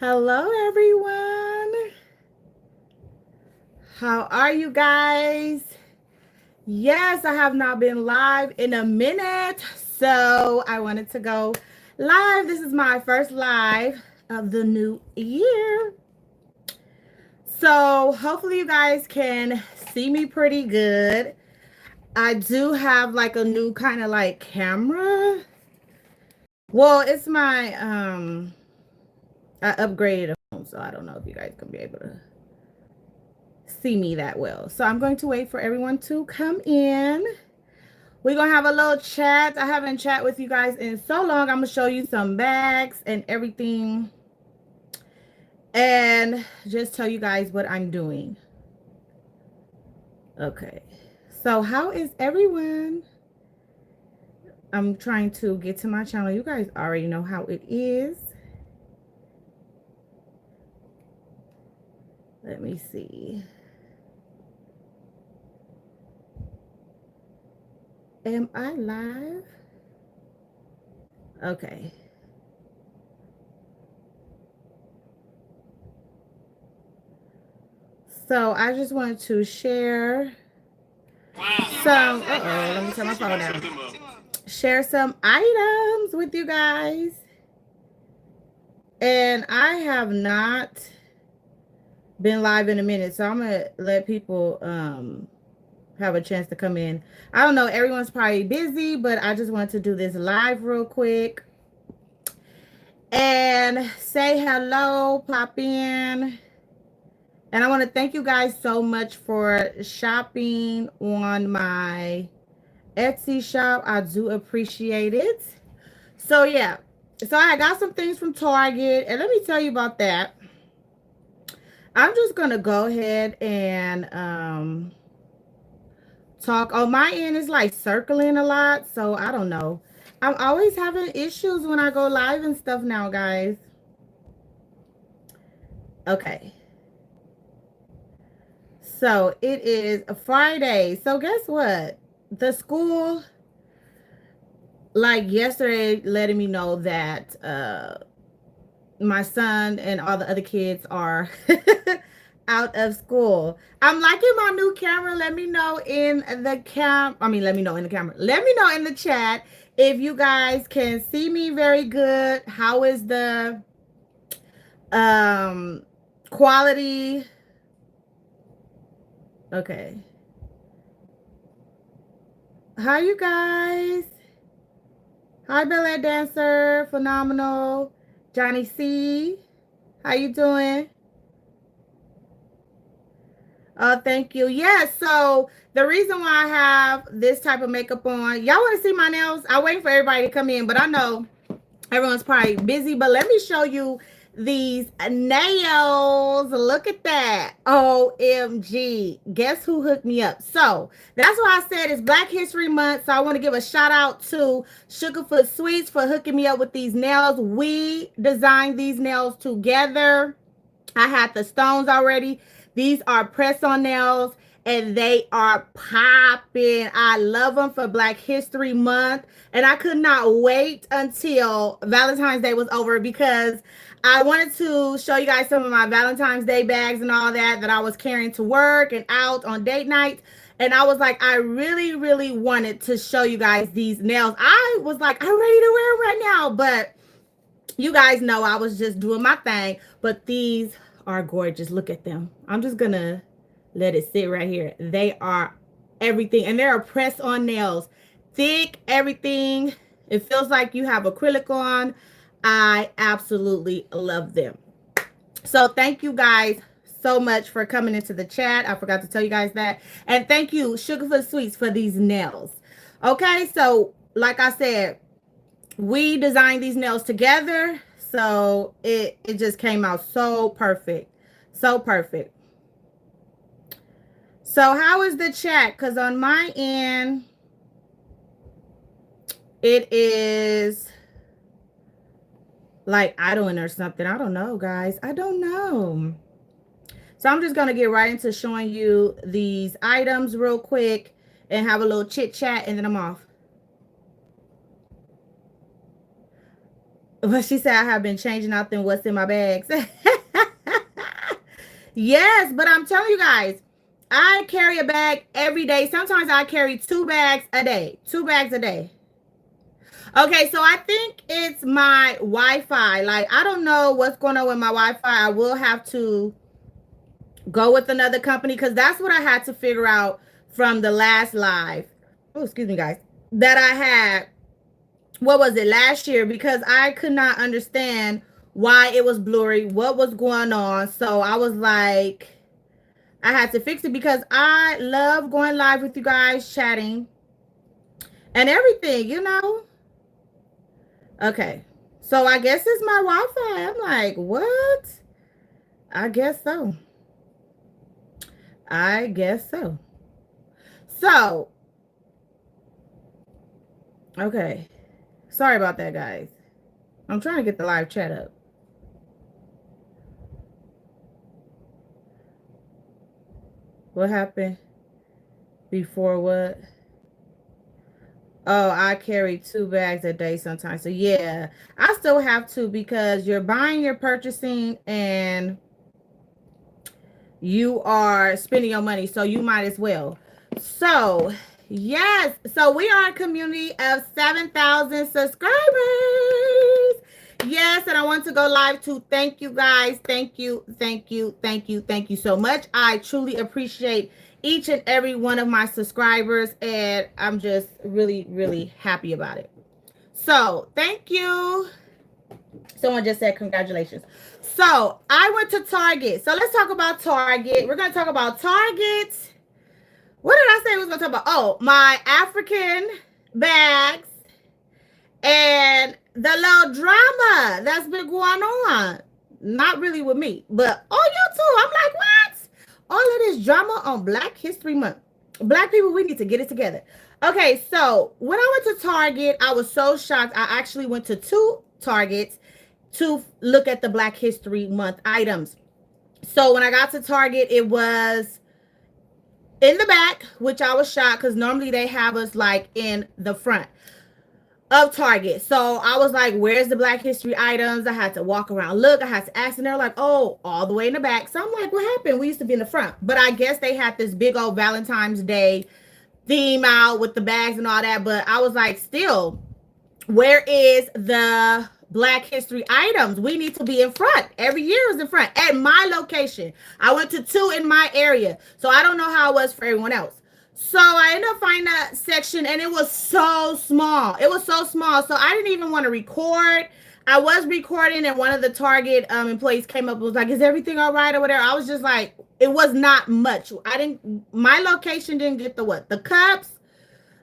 Hello, everyone. How are you guys? Yes, I have not been live in a minute, so I wanted to go live. This is my first live of the new year. So, hopefully, you guys can see me pretty good. I do have like a new kind of like camera. Well, it's my I upgraded a phone, so I don't know if you guys can be able to see me that well. So I'm going to wait for everyone to come in. We're going to have a little chat. I haven't chat with you guys in so long. I'm going to show you some bags and everything and just tell you guys what I'm doing. Okay. So how is everyone? I'm trying to get to my channel. You guys already know how it is. Let me see. Am I live? Okay. So I just wanted to share some, let me turn my phone down. Share some items with you guys. And I have not been live in a minute, so I'm gonna let people have a chance to come in. I don't know, everyone's probably busy, but I just wanted to do this live real quick and say hello, pop in. And I want to thank you guys so much for shopping on my Etsy shop. I do appreciate it. So yeah, so I got some things from Target, and let me tell you about that. I'm just gonna go ahead and talk. On my end, it's like circling a lot, so I don't know. I'm always having issues when I go live and stuff now, guys. Okay. So it is a Friday. So guess what? The school, like yesterday, letting me know that my son and all the other kids are out of school. I'm liking my new camera. Let me know in the let me know in the camera. Let me know in the chat if you guys can see me very good. How is the um quality? Okay. Hi you guys. Hi Ballet Dancer. Phenomenal. Johnny C. How you doing? Oh, thank you. Yeah, so the reason why I have this type of makeup on, y'all want to see my nails? I'm waiting for everybody to come in, but I know everyone's probably busy. But let me show you these nails. Look at that. OMG. Guess who hooked me up? So that's why I said it's Black History Month. So I want to give a shout out to Sugarfoot Sweets for hooking me up with these nails. We designed these nails together. I had the stones already. These are press-on nails, and they are popping. I love them for Black History Month, and I could not wait until Valentine's Day was over because I wanted to show you guys some of my Valentine's Day bags and all that I was carrying to work and out on date nights. And I was like, I really, really wanted to show you guys these nails. I was like, I'm ready to wear them right now, but you guys know I was just doing my thing, but these are gorgeous. Look at them. I'm just gonna let it sit right here. They are everything, and they're press on nails, thick, everything. It feels like you have acrylic on. I absolutely love them. So thank you guys so much for coming into the chat. I forgot to tell you guys that. And thank you, Sugarfoot Sweets, for these nails. Okay, so like I said, we designed these nails together, so it just came out so perfect. So perfect. So how is the chat? Because on my end, it is like idling or something. I don't know, guys. I don't know. So I'm just going to get right into showing you these items real quick and have a little chit chat, and then I'm off. But she said I have been changing out them what's in my bags. Yes, but I'm telling you guys, I carry a bag every day. Sometimes I carry 2 bags a day. 2 bags a day. Okay, so I think it's my Wi-Fi. Like, I don't know what's going on with my Wi-Fi. I will have to go with another company because that's what I had to figure out from the last live. Oh, excuse me, guys. That I had, what was it, last year? Because I could not understand why it was blurry, what was going on. So I was like, I had to fix it because I love going live with you guys, chatting and everything, you know? Okay. So I guess it's my Wi-Fi. I'm like, what? I guess so. I guess so. So, okay. Sorry about that, guys. I'm trying to get the live chat up. What happened? Before what? Oh, I carry 2 bags a day sometimes. So yeah, I still have to because you're buying, you're purchasing, and you are spending your money. So you might as well. So yes, so we are a community of 7,000 subscribers. Yes, and I want to go live to thank you guys. Thank you, thank you, thank you, thank you so much. I truly appreciate each and every one of my subscribers, and I'm just really, really happy about it. So thank you. Someone just said congratulations. So I went to Target. So let's talk about Target. We're going to talk about Target. What did I say we was going to talk about? Oh, my African bags and the little drama that's been going on. Not really with me, but on you too. I'm like, what? All of this drama on Black History Month. Black people, we need to get it together. Okay, so when I went to Target, I was so shocked. I actually went to 2 Targets to look at the Black History Month items. So when I got to Target, it was in the back, which I was shocked because normally they have us like in the front of Target. So I was like, where's the Black History items? I had to walk around, look, I had to ask, and they're like, oh, all the way in the back. So I'm like, what happened? We used to be in the front. But I guess they had this big old Valentine's Day theme out with the bags and all that. But I was like, still, where is the Black History items? We need to be in front. Every year is in front at my location. I went to 2 in my area. So I don't know how it was for everyone else. So I ended up finding that section and it was so small. It was so small. So I didn't even want to record. I was recording and one of the Target employees came up and was like, is everything all right or whatever? I was just like, it was not much. My location didn't get the what? The cups,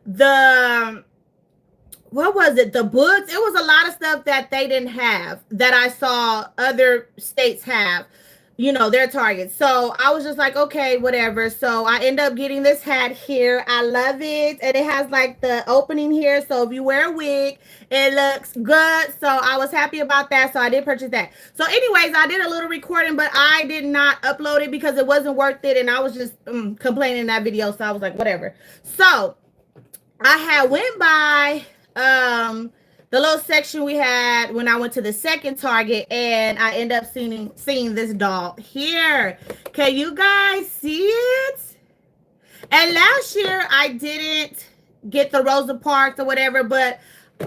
what was it? The books. It was a lot of stuff that they didn't have that I saw other states have, you know, their Targets. So I was just like, okay, whatever. So I end up getting this hat here. I love it. And it has like the opening here. So if you wear a wig, it looks good. So I was happy about that. So I did purchase that. So anyways, I did a little recording, but I did not upload it because it wasn't worth it. And I was just complaining in that video. So I was like, whatever. So I had went by the little section we had when I went to the second Target, and I end up seeing this doll here. Can you guys see it? And last year I didn't get the Rosa Parks or whatever, but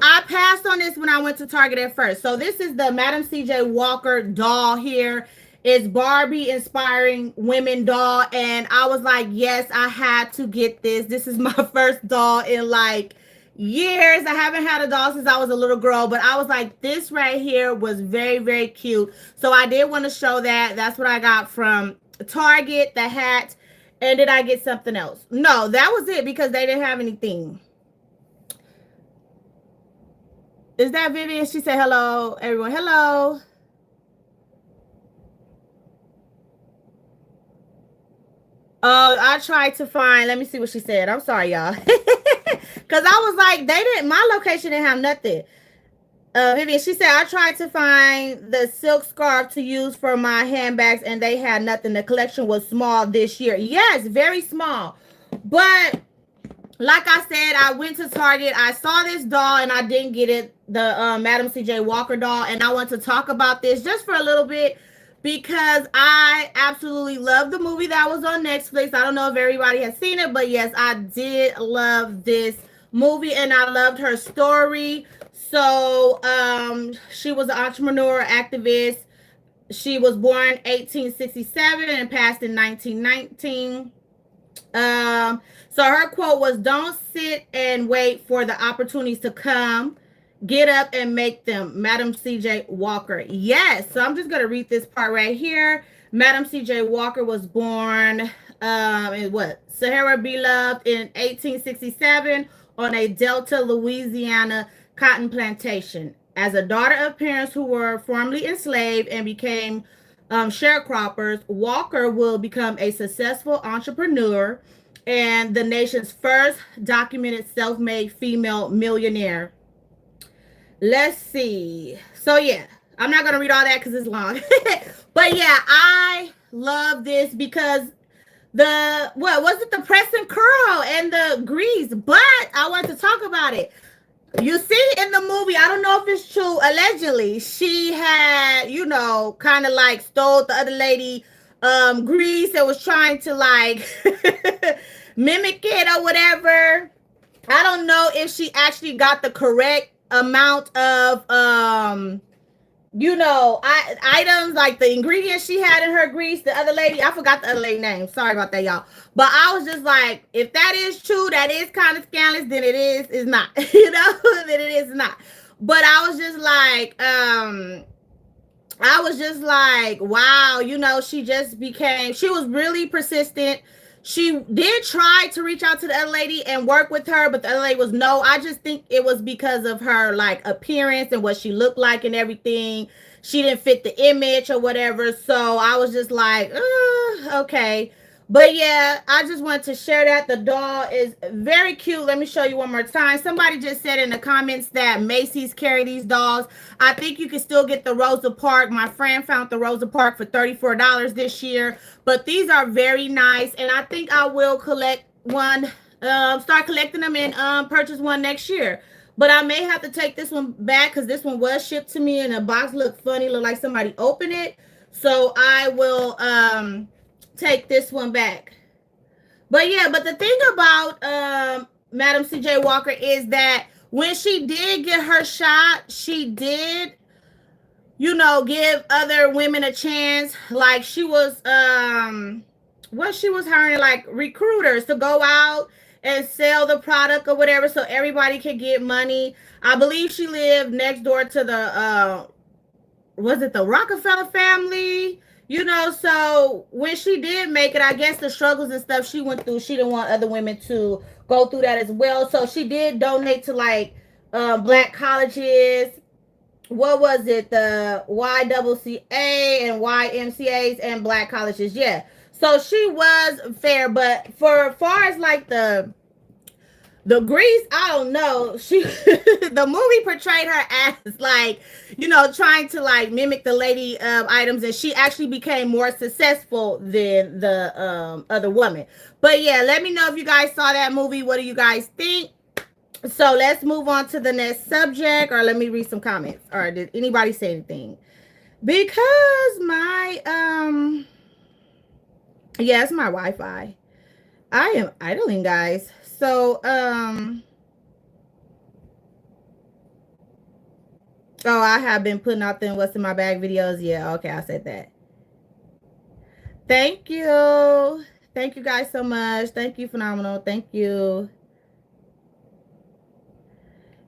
I passed on this when I went to Target at first. So this is the Madam C.J. Walker doll here. It's Barbie inspiring women doll, and I was like, yes, I had to get this. This is my first doll in like years. I haven't had a doll since I was a little girl, but I was like, this right here was very, very cute. So I did want to show that. That's what I got from Target, the hat. And did I get something else? No, that was it because they didn't have anything. Is that Vivian? She said hello, everyone. Hello. Oh, I tried to find, let me see what she said. I'm sorry, y'all. Because I was like, my location didn't have nothing. Vivian, she said, I tried to find the silk scarf to use for my handbags and they had nothing. The collection was small this year. Yes, very small. But like I said, I went to Target. I saw this doll and I didn't get it. the Madam CJ Walker doll, and I want to talk about this just for a little bit because I absolutely love the movie that was on Netflix. I don't know if everybody has seen it, but yes, I did love this movie and I loved her story. So, she was an entrepreneur, activist. She was born 1867 and passed in 1919. So her quote was, "Don't sit and wait for the opportunities to come. Get up and make them." Madam CJ Walker. Yes. So I'm just gonna read this part right here. Madam CJ Walker was born in what? Sahara Beloved in 1867 on a Delta, Louisiana cotton plantation. As a daughter of parents who were formerly enslaved and became sharecroppers, Walker will become a successful entrepreneur and the nation's first documented self-made female millionaire. Let's see. So yeah, I'm not gonna read all that because it's long. But yeah, I love this because the what was it, the press and curl and the grease, but I want to talk about it. You see in the movie, I don't know if it's true, allegedly, she had, kind of like stole the other lady grease and was trying to like mimic it or whatever. I don't know if she actually got the correct amount of items, like the ingredients she had in her grease. The other lady, I forgot the other lady name. Sorry about that, y'all. But I was just like, if that is true, that is kind of scandalous, then is not. Then it is not. But I was just like, wow, she was really persistent. She did try to reach out to the other lady and work with her, but the other lady was no. I just think it was because of her like appearance and what she looked like and everything. She didn't fit the image or whatever. So I was just like, okay. But yeah, I just wanted to share that. The doll is very cute. Let me show you one more time. Somebody just said in the comments that Macy's carry these dolls. I think you can still get the Rosa Parks. My friend found the Rosa Parks for $34 this year. But these are very nice. And I think I will collect one, start collecting them and purchase one next year. But I may have to take this one back because this one was shipped to me and the box looked funny. Looked like somebody opened it. So I will take this one back. But yeah, but the thing about Madam CJ Walker is that when she did get her shot, she did, give other women a chance. Like she was she was hiring like recruiters to go out and sell the product or whatever so everybody could get money. I believe she lived next door to the was it the Rockefeller family? So when she did make it, I guess the struggles and stuff she went through, she didn't want other women to go through that as well. So she did donate to like black colleges. What was it? The YWCA and YMCAs and black colleges. Yeah. So she was fair, but for far as like the grease, I don't know. The movie portrayed her as like, trying to like mimic the lady items, and she actually became more successful than the other woman. But yeah, let me know if you guys saw that movie. What do you guys think? So let's move on to the next subject, or let me read some comments. Or did anybody say anything? Because my yeah, it's my Wi-Fi. I am idling, guys. So, oh, I have been putting out them what's in my bag videos. Yeah, okay, I said that. Thank you. Thank you guys so much. Thank you, Phenomenal. Thank you.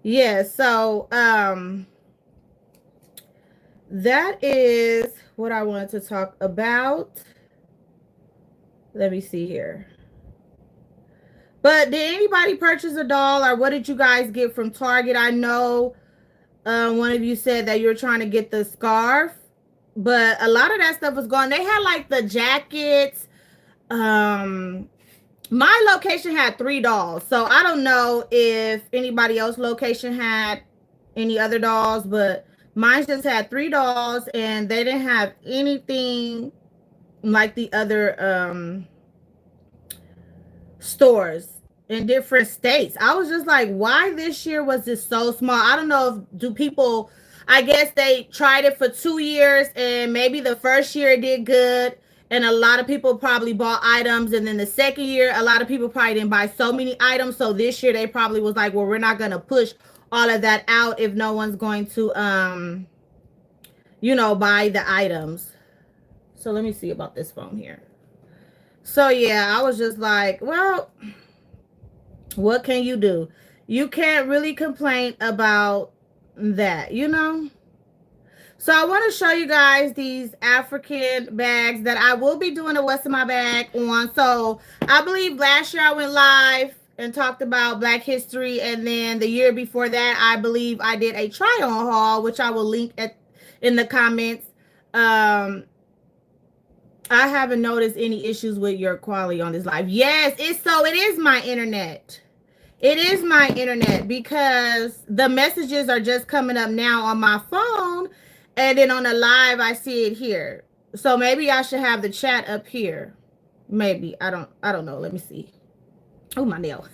Yeah, so, that is what I wanted to talk about. Let me see here. But did anybody purchase a doll, or what did you guys get from Target? I know one of you said that you were trying to get the scarf, but a lot of that stuff was gone. They had like the jackets. My location had 3 dolls, so I don't know if anybody else's location had any other dolls, but mine just had 3 dolls, and they didn't have anything like the other stores. in different states. I was just like, why this year was this so small? I don't know if do people, I guess they tried it for 2 years and maybe the first year it did good and a lot of people probably bought items, and then the second year a lot of people probably didn't buy so many items, so this year they probably was like, well, we're not going to push all of that out if no one's going to buy the items. So let me see about this phone here. So yeah, I was just like, well, what can you do? You can't really complain about that. So I want to show you guys these African bags that I will be doing a what's in my bag on. So I believe last year I went live and talked about Black history, and then the year before that I believe I did a try on haul, which I will link in the comments. I haven't noticed any issues with your quality on this live. Yes, it is my internet. It is my internet because the messages are just coming up now on my phone, and then on the live I see it here. So maybe I should have the chat up here. Maybe. I don't know. Let me see. Oh, my nail.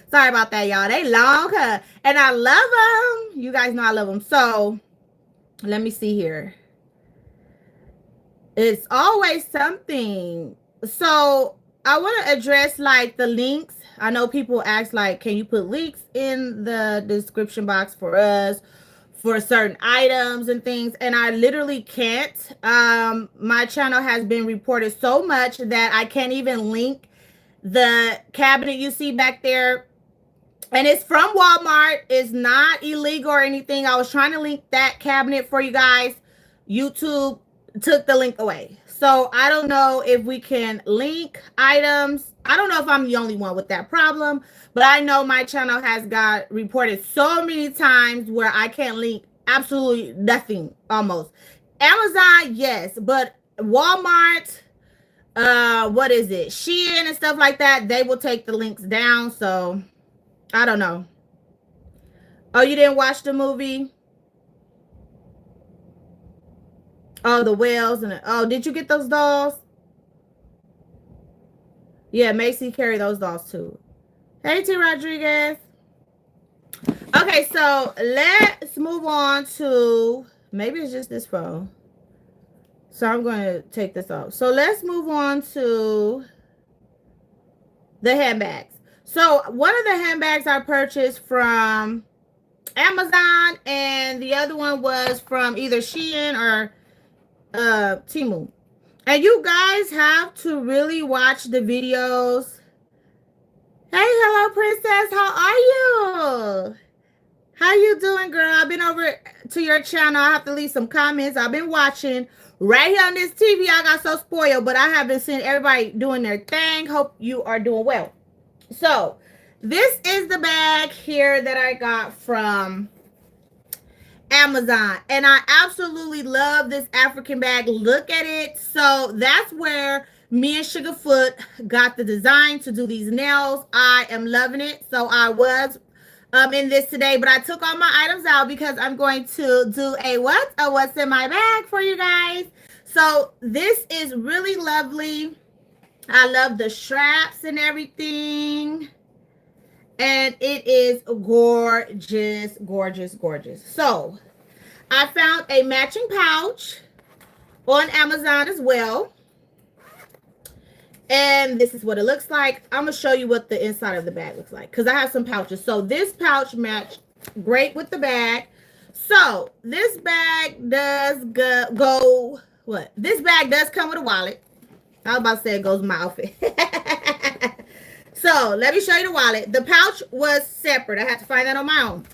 Sorry about that, y'all. They long, huh? And I love them. You guys know I love them. So let me see here. It's always something. So I want to address like the links. I know people ask like, can you put links in the description box for us for certain items and things? And I literally can't. My channel has been reported so much that I can't even link the cabinet you see back there. And it's from Walmart. It's not illegal or anything. I was trying to link that cabinet for you guys. YouTube took the link away. So I don't know if we can link items. I don't know if I'm the only one with that problem, but I know my channel has got reported so many times where I can't link absolutely nothing almost. Amazon, yes, but Walmart, what is it? Shein and stuff like that, they will take the links down. So I don't know. Oh, you didn't watch the movie? Oh, the whales and oh, did you get those dolls? Yeah, Macy carry those dolls too. Hey, T. Rodriguez. Okay, so let's move on to maybe it's just this phone. So I'm going to take this off. So let's move on to the handbags. So one of the handbags I purchased from Amazon, and the other one was from either Shein or Temu. And you guys have to really watch the videos. Hey, hello, princess. How are you? How you doing, girl? I've been over to your channel. I have to leave some comments. I've been watching right here on this TV. I got so spoiled, but I have been seeing everybody doing their thing. Hope you are doing well. So this is the bag here that I got from Amazon, and I absolutely love this African bag. Look at it. So that's where me and Sugarfoot got the design to do these nails. I am loving it. So I was in this today, but I took all my items out because I'm going to do a what's in my bag for you guys. So this is really lovely. I love the straps and everything. And it is gorgeous, gorgeous, gorgeous. So I found a matching pouch on Amazon as well. And this is what it looks like. I'm going to show you what the inside of the bag looks like, because I have some pouches. So this pouch matched great with the bag. So this bag does go what? This bag does come with a wallet. I was about to say it goes with my outfit. So let me show you the wallet. The pouch was separate. I had to find that on my own.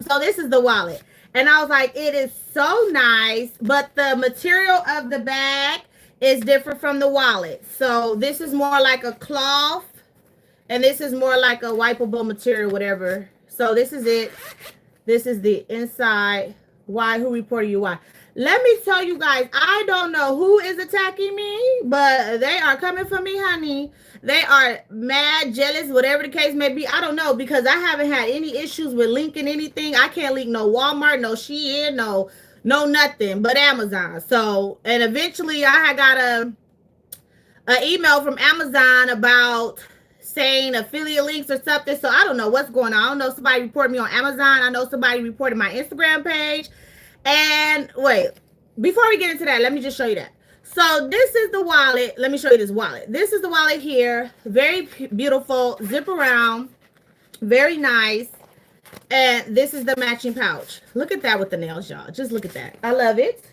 So this is the wallet. And I was like, it is so nice. But the material of the bag is different from the wallet. So this is more like a cloth. And this is more like a wipeable material, whatever. So this is it. This is the inside. Why? Who reported you why? Let me tell you guys, I don't know who is attacking me, but they are coming for me, honey. They are mad, jealous, whatever the case may be. I don't know, because I haven't had any issues with linking anything. I can't link no Walmart, no Shein, no nothing but Amazon. So, and eventually I got a email from Amazon about saying affiliate links or something. So I don't know what's going on. I don't know if somebody reported me on Amazon. I know somebody reported my Instagram page. And wait, before we get into that, let me just show you that. So this is the wallet. Let me show you this wallet. This is the wallet here. Very beautiful. Zip around. Very nice. And this is the matching pouch. Look at that with the nails, y'all. Just look at that. I love it.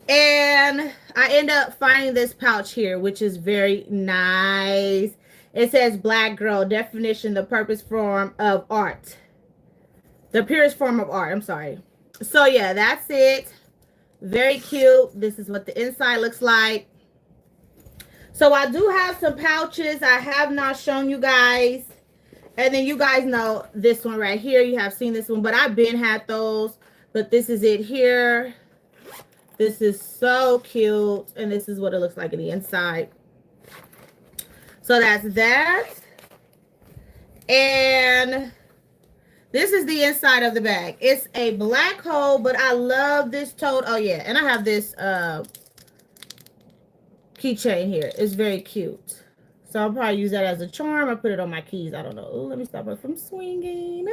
And I end up finding this pouch here, which is very nice. It says Black Girl, definition, the purpose form of art. The purest form of art. I'm sorry. So yeah, that's it. Very cute. This is what the inside looks like. So I do have some pouches I have not shown you guys. And then you guys know this one right here. You have seen this one, but I've been had those. But this is it here. This is so cute. And this is what it looks like in the inside. So that's that. And this is the inside of the bag. It's a black hole, but I love this tote. Oh, yeah. And I have this keychain here. It's very cute. So I'll probably use that as a charm. I'll put it on my keys. I don't know. Ooh, let me stop her from swinging.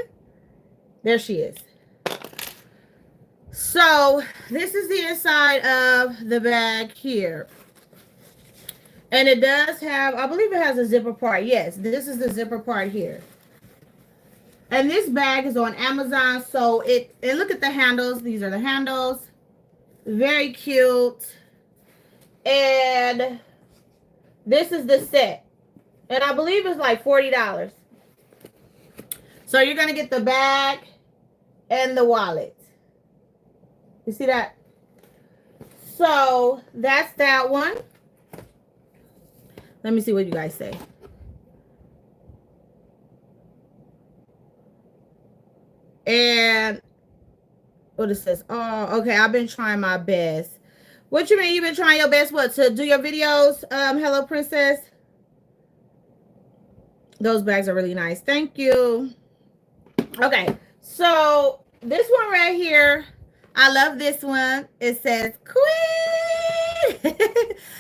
There she is. So this is the inside of the bag here. And it does have, I believe it has a zipper part. Yes, this is the zipper part here. And this bag is on Amazon. So and look at the handles. These are the handles. Very cute. And this is the set. And I believe it's like $40. So you're going to get the bag and the wallet. You see that? So that's that one. Let me see what you guys say. And what it says. Oh, okay. I've been trying my best. What you mean you've been trying your best? What, to do your videos? Hello, Princess. Those bags are really nice. Thank you. Okay. So this one right here. I love this one. It says Queen.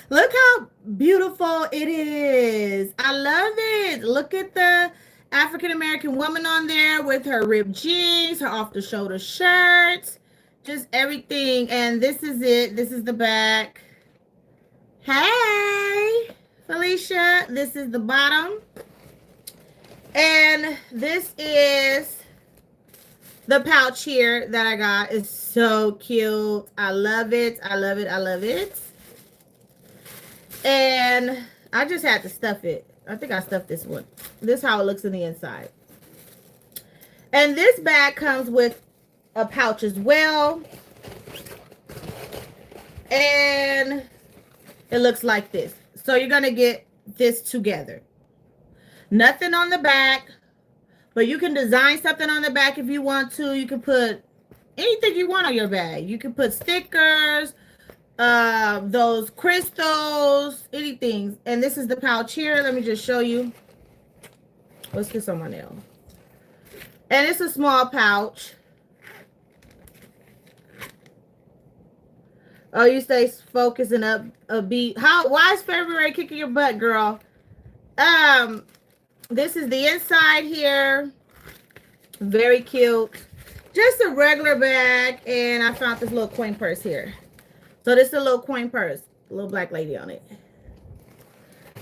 Look how beautiful it is. I love it. Look at the African-American woman on there with her ripped jeans, her off-the-shoulder shirt, just everything. And this is it. This is the back. Hey, Felicia. This is the bottom. And this is the pouch here that I got. Is so cute. I love it. I love it. I love it. And I just had to stuff it. I think I stuffed this one. This is how it looks in the inside. And this bag comes with a pouch as well. And it looks like this. So you're going to get this together. Nothing on the back. But you can design something on the back if you want to. You can put anything you want on your bag. You can put stickers, those crystals, anything. And this is the pouch here. Let me just show you. What's this on my nail? And it's a small pouch. Oh, you stay focused and upbeat. Why is February kicking your butt, girl? This is the inside here. Very cute. Just a regular bag. And I found this little coin purse here. So this is a little coin purse. A little black lady on it.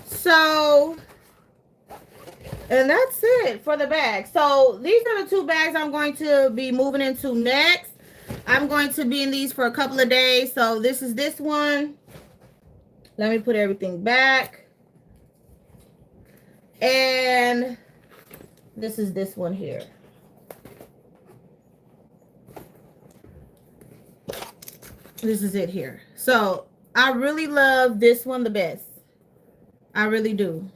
So, and that's it for the bag. So these are the two bags I'm going to be moving into next. I'm going to be in these for a couple of days. So this is this one. Let me put everything back. And this is this one here. This is it here. So I really love this one the best. I really do.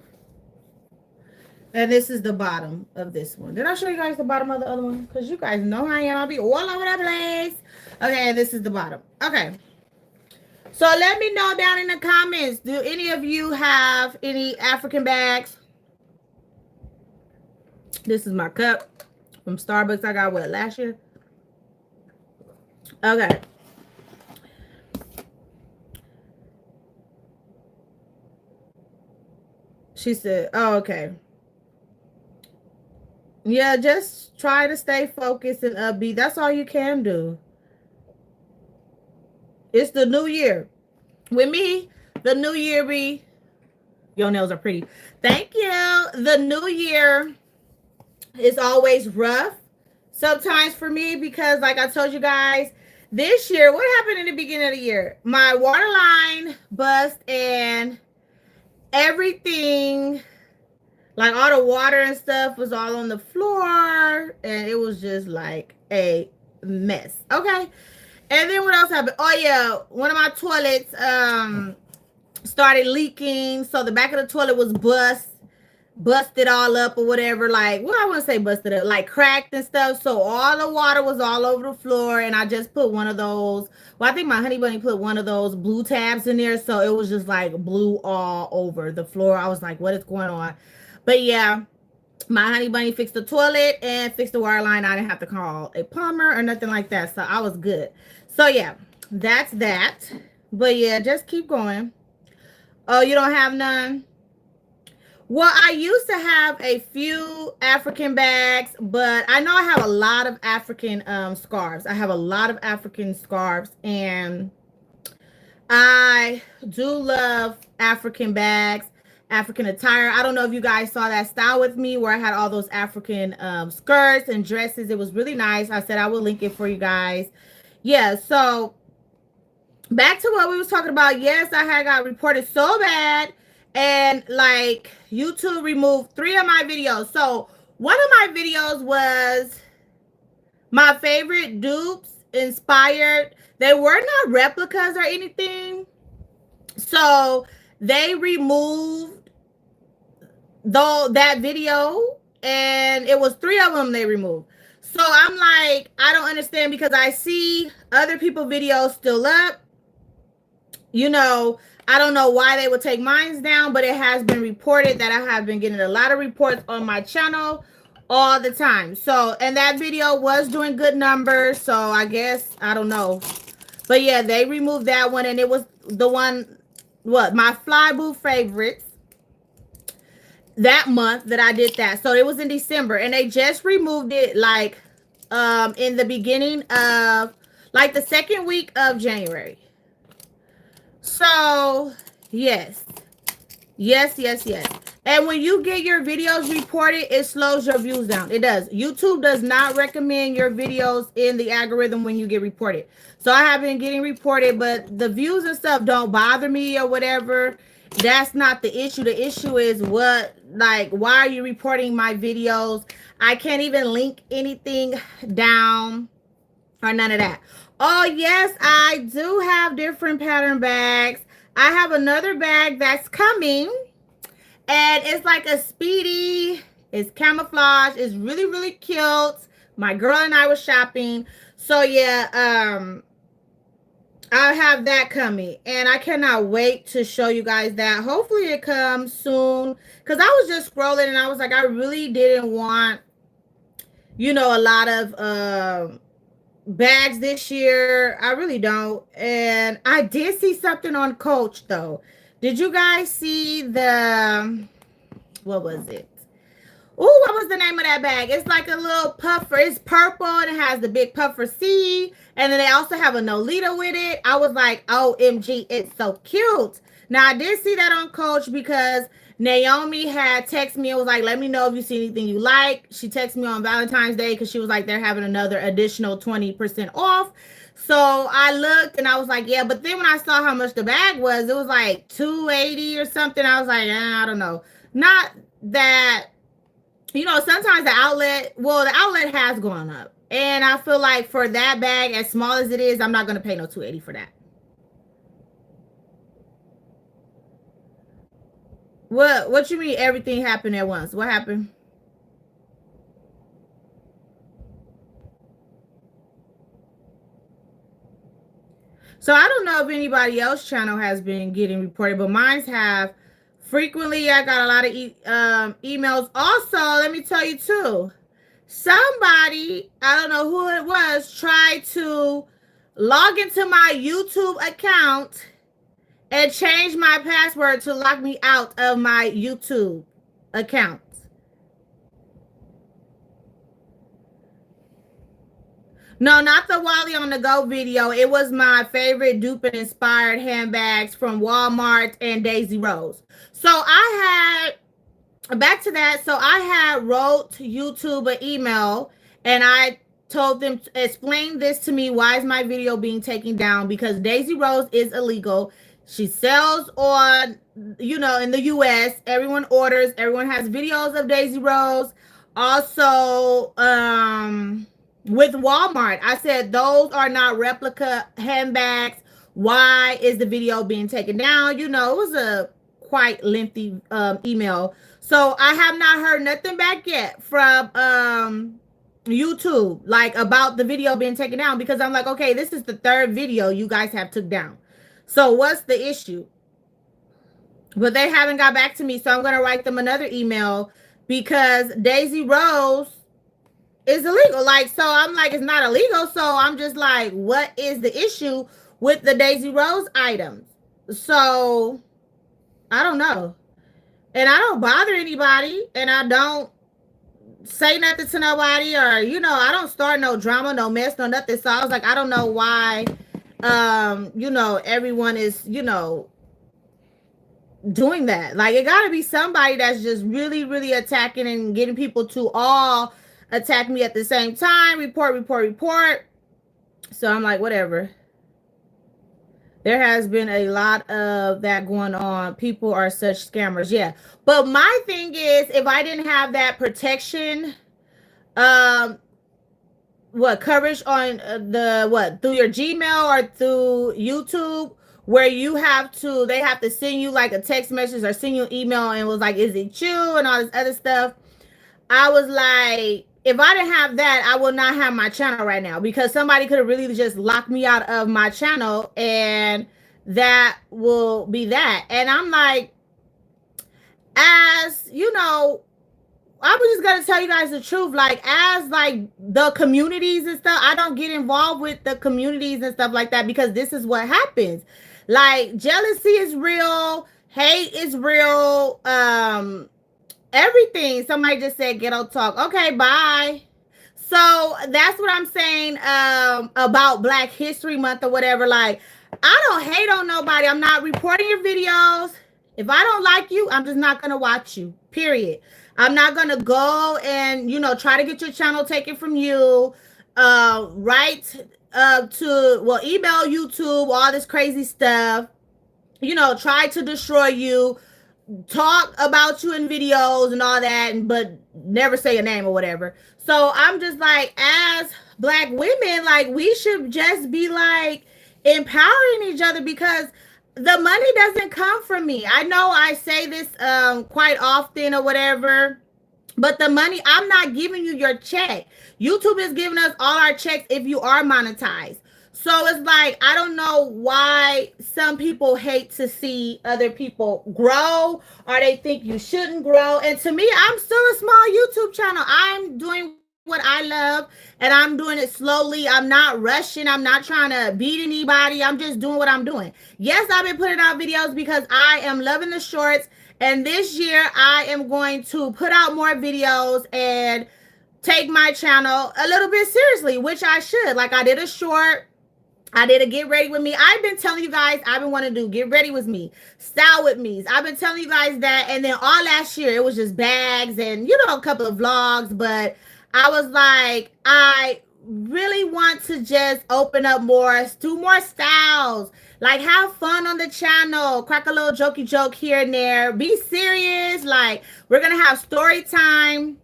And this is the bottom of this one. Did I show you guys the bottom of the other one? Because you guys know how I am. I'll be all over the place. Okay, this is the bottom. Okay. So let me know down in the comments. Do any of you have any African bags? This is my cup from Starbucks. I got what, last year? Okay. She said, oh, okay. Yeah, just try to stay focused and upbeat. That's all you can do. It's the new year. With me, the new year be, your nails are pretty. Thank you. The new year is always rough sometimes for me because, like I told you guys, this year, what happened in the beginning of the year? My water line bust and everything, like all the water and stuff, was all on the floor, and it was just like a mess. Okay. And then what else happened? Oh yeah, one of my toilets started leaking, so the back of the toilet was busted all up or whatever. Like, well, I wouldn't say busted up, like cracked and stuff. So all the water was all over the floor, and I just put one of those. Well, I think my honey bunny put one of those blue tabs in there, so it was just like blue all over the floor. I was like, what is going on? But yeah, my honey bunny fixed the toilet and fixed the water line. I didn't have to call a plumber or nothing like that, so I was good. So yeah, that's that. But yeah, just keep going. Oh, you don't have none? Well, I used to have a few African bags, but I know I have a lot of African scarves. I have a lot of African scarves, and I do love African bags, African attire. I don't know if you guys saw that style with me where I had all those African skirts and dresses. It was really nice. I said I will link it for you guys. Yeah, so back to what we was talking about. Yes, I had got reported so bad, and like YouTube removed 3 of my videos. So one of my videos was my favorite dupes inspired. They were not replicas or anything, so they removed though that video, and it was 3 of them they removed. So I'm like, I don't understand, because I see other people videos still up. You know, I don't know why they would take mine down, but it has been reported that I have been getting a lot of reports on my channel all the time. So, and that video was doing good numbers, so I guess, I don't know. But yeah, they removed that one, and it was the one, what, my Fly Boo favorites that month that I did that. So it was in December, and they just removed it like in the beginning of, like, the second week of January. So, yes. Yes, yes, yes. And when you get your videos reported, it slows your views down. It does. YouTube does not recommend your videos in the algorithm when you get reported. So I have been getting reported, but the views and stuff don't bother me or whatever. That's not the issue. The issue is what, like, why are you reporting my videos? I can't even link anything down or none of that. Oh, yes, I do have different pattern bags. I have another bag that's coming, and it's like a speedy, it's camouflage, it's really, really cute. My girl and I were shopping. So yeah, I have that coming, and I cannot wait to show you guys that. Hopefully it comes soon, because I was just scrolling and I was like, I really didn't want, you know, a lot of bags this year. I really don't. And I did see something on Coach though. Did you guys see the, what was it? Oh, what was the name of that bag? It's like a little puffer. It's purple and it has the big puffer C. And then they also have a Nolita with it. I was like, OMG, it's so cute. Now, I did see that on Coach because Naomi had texted me and was like, let me know if you see anything you like. She texted me on Valentine's Day because she was like, they're having another additional 20% off. So I looked and I was like, yeah. But then when I saw how much the bag was, it was like $280 or something. I was like, I don't know. Not that, you know, sometimes the outlet has gone up. And I feel like for that bag, as small as it is, I'm not going to pay no $280 for that. What you mean everything happened at once? What happened? So I don't know if anybody else's channel has been getting reported, but mine's have. Frequently, I got a lot of emails. Also, let me tell you too, somebody, I don't know who it was, tried to log into my YouTube account and changed my password to lock me out of my YouTube account. No, not the Wally on the Go video. It was my favorite dupe and inspired handbags from Walmart and Daisy Rose. So I had, back to that. So I had wrote YouTube an email and I told them to explain this to me. Why is my video being taken down? Because Daisy Rose is illegal. She sells on, in the US. Everyone orders, everyone has videos of Daisy Rose. Also, with Walmart, I said those are not replica handbags. Why is the video being taken down? It was a quite lengthy email. So I have not heard nothing back yet from YouTube, like about the video being taken down, because I'm like, okay, this is the third video you guys have took down. So what's the issue? But they haven't got back to me, so I'm gonna write them another email because Daisy Rose is illegal. Like, so I'm like, it's not illegal. So I'm just like, what is the issue with the Daisy Rose items? So I don't know. And I don't bother anybody, and I don't say nothing to nobody, or I don't start no drama, no mess, no nothing. So I was like, I don't know why everyone is, doing that. Like, it gotta be somebody that's just really, really attacking and getting people to all attack me at the same time. Report. So I'm like, whatever. There has been a lot of that going on. People are such scammers. Yeah. But my thing is, if I didn't have that protection, coverage on through your Gmail or through YouTube, where they have to send you like a text message or send you an email and was like, is it you? And all this other stuff. I was like, if I didn't have that, I would not have my channel right now, because somebody could have really just locked me out of my channel, and that will be that. And I'm like, as I was just gonna tell you guys the truth. Like, as like the communities and stuff, I don't get involved with the communities and stuff like that, because this is what happens. Like, jealousy is real, hate is real, everything. Somebody just said ghetto talk. Okay, bye. So that's what I'm saying about Black History Month or whatever. Like, I don't hate on nobody. I'm not reporting your videos. If I don't like you, I'm just not gonna watch you. Period. I'm not gonna go and try to get your channel taken from you. Email YouTube, all this crazy stuff. Try to destroy you, talk about you in videos and all that, but never say a name or whatever. So I'm just like, as Black women, like, we should just be like empowering each other, because the money doesn't come from me. I know I say this quite often or whatever, but the money, I'm not giving you your check. YouTube is giving us all our checks if you are monetized. So it's like, I don't know why some people hate to see other people grow, or they think you shouldn't grow. And to me, I'm still a small YouTube channel. I'm doing what I love, and I'm doing it slowly. I'm not rushing. I'm not trying to beat anybody. I'm just doing what I'm doing. Yes, I've been putting out videos because I am loving the shorts. And this year, I am going to put out more videos and take my channel a little bit seriously, which I should. Like, I did a short. I did a get ready with me. I've been telling you guys, I've been wanting to do get ready with me, style with me. I've been telling you guys that. And then all last year, it was just bags and, a couple of vlogs. But I was like, I really want to just open up more, do more styles, like have fun on the channel, crack a little jokey joke here and there, be serious. Like, we're going to have story time.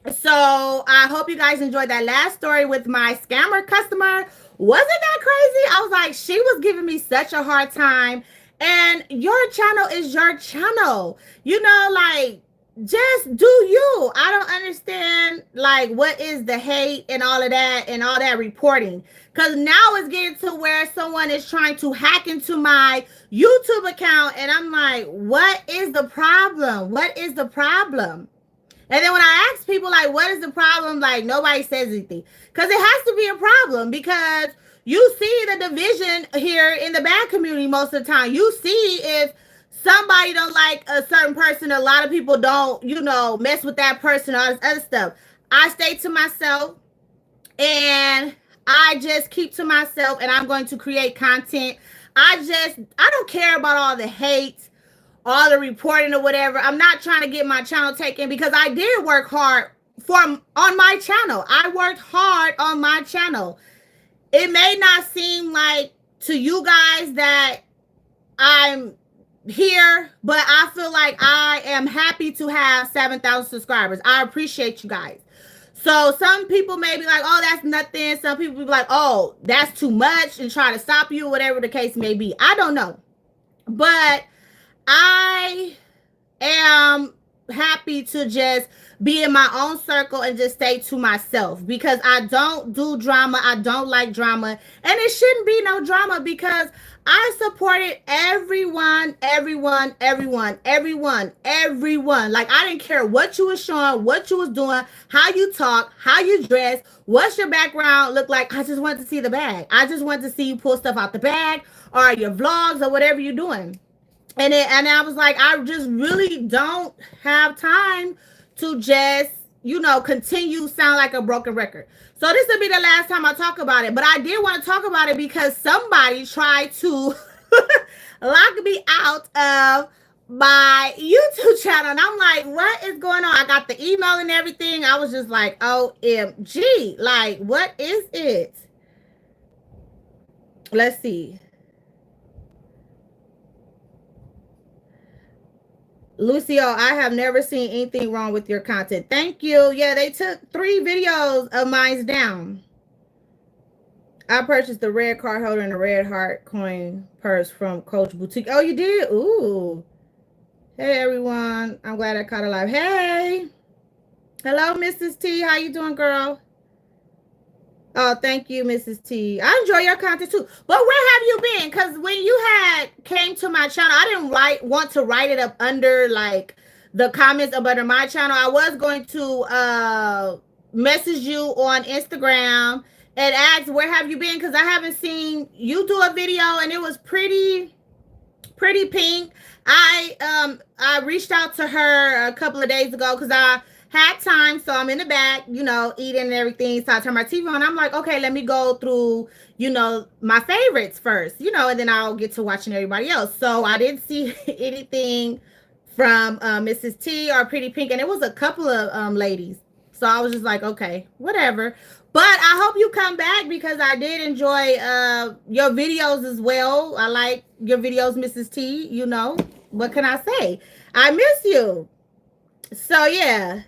So I hope you guys enjoyed that last story with my scammer customer. Wasn't that crazy? I was like, she was giving me such a hard time. And your channel is your channel. Like, just do you. I don't understand, like, what is the hate and all of that reporting. Because now it's getting to where someone is trying to hack into my YouTube account. And I'm like, what is the problem? What is the problem? And then when I ask people, like, what is the problem? Like, nobody says anything. Because it has to be a problem. Because You see the division here in the bad community most of the time. You see if somebody don't like a certain person, a lot of people don't, mess with that person, all this other stuff. I stay to myself and I just keep to myself, and I'm going to create content. I don't care about all the hate, all the reporting or whatever. I'm not trying to get my channel taken because I did work hard on my channel. I worked hard on my channel. It may not seem like to you guys that I'm here, but I feel like I am happy to have 7,000 subscribers. I appreciate you guys. So some people may be like, oh, that's nothing. Some people be like, oh, that's too much, and try to stop you, whatever the case may be. I don't know. But I am happy to just be in my own circle and just stay to myself because I don't do drama. I don't like drama, and it shouldn't be no drama because I supported everyone. Like, I didn't care what you was showing, what you was doing, how you talk, how you dress, what's your background look like. I just wanted to see the bag. I just wanted to see you pull stuff out the bag or your vlogs or whatever you're doing. And I was like, I just really don't have time to just, continue sound like a broken record. So this will be the last time I talk about it. But I did want to talk about it because somebody tried to lock me out of my YouTube channel. And I'm like, what is going on? I got the email and everything. I was just like, OMG. Like, what is it? Let's see. Lucio, I have never seen anything wrong with your content. Thank you. Yeah, they took 3 videos of mine down. I purchased the red card holder and the red heart coin purse from Coach Boutique. Oh, you did? Ooh. Hey, everyone. I'm glad I caught alive. Hey. Hello, Mrs. T. How you doing, girl? Oh, thank you, Mrs. T. I enjoy your content too. But where have you been? Because when you came to my channel, I didn't want to write it up under like the comments up under my channel. I was going to message you on Instagram and ask where have you been, because I haven't seen you do a video and it was pretty pink. I reached out to her a couple of days ago because I had time, so I'm in the back, eating and everything. So I turned my TV on. I'm like, okay, let me go through, my favorites first, and then I'll get to watching everybody else. So I didn't see anything from Mrs. T or Pretty Pink, and it was a couple of ladies. So I was just like, okay, whatever. But I hope you come back because I did enjoy your videos as well. I like your videos, Mrs. T. What can I say? I miss you. So yeah.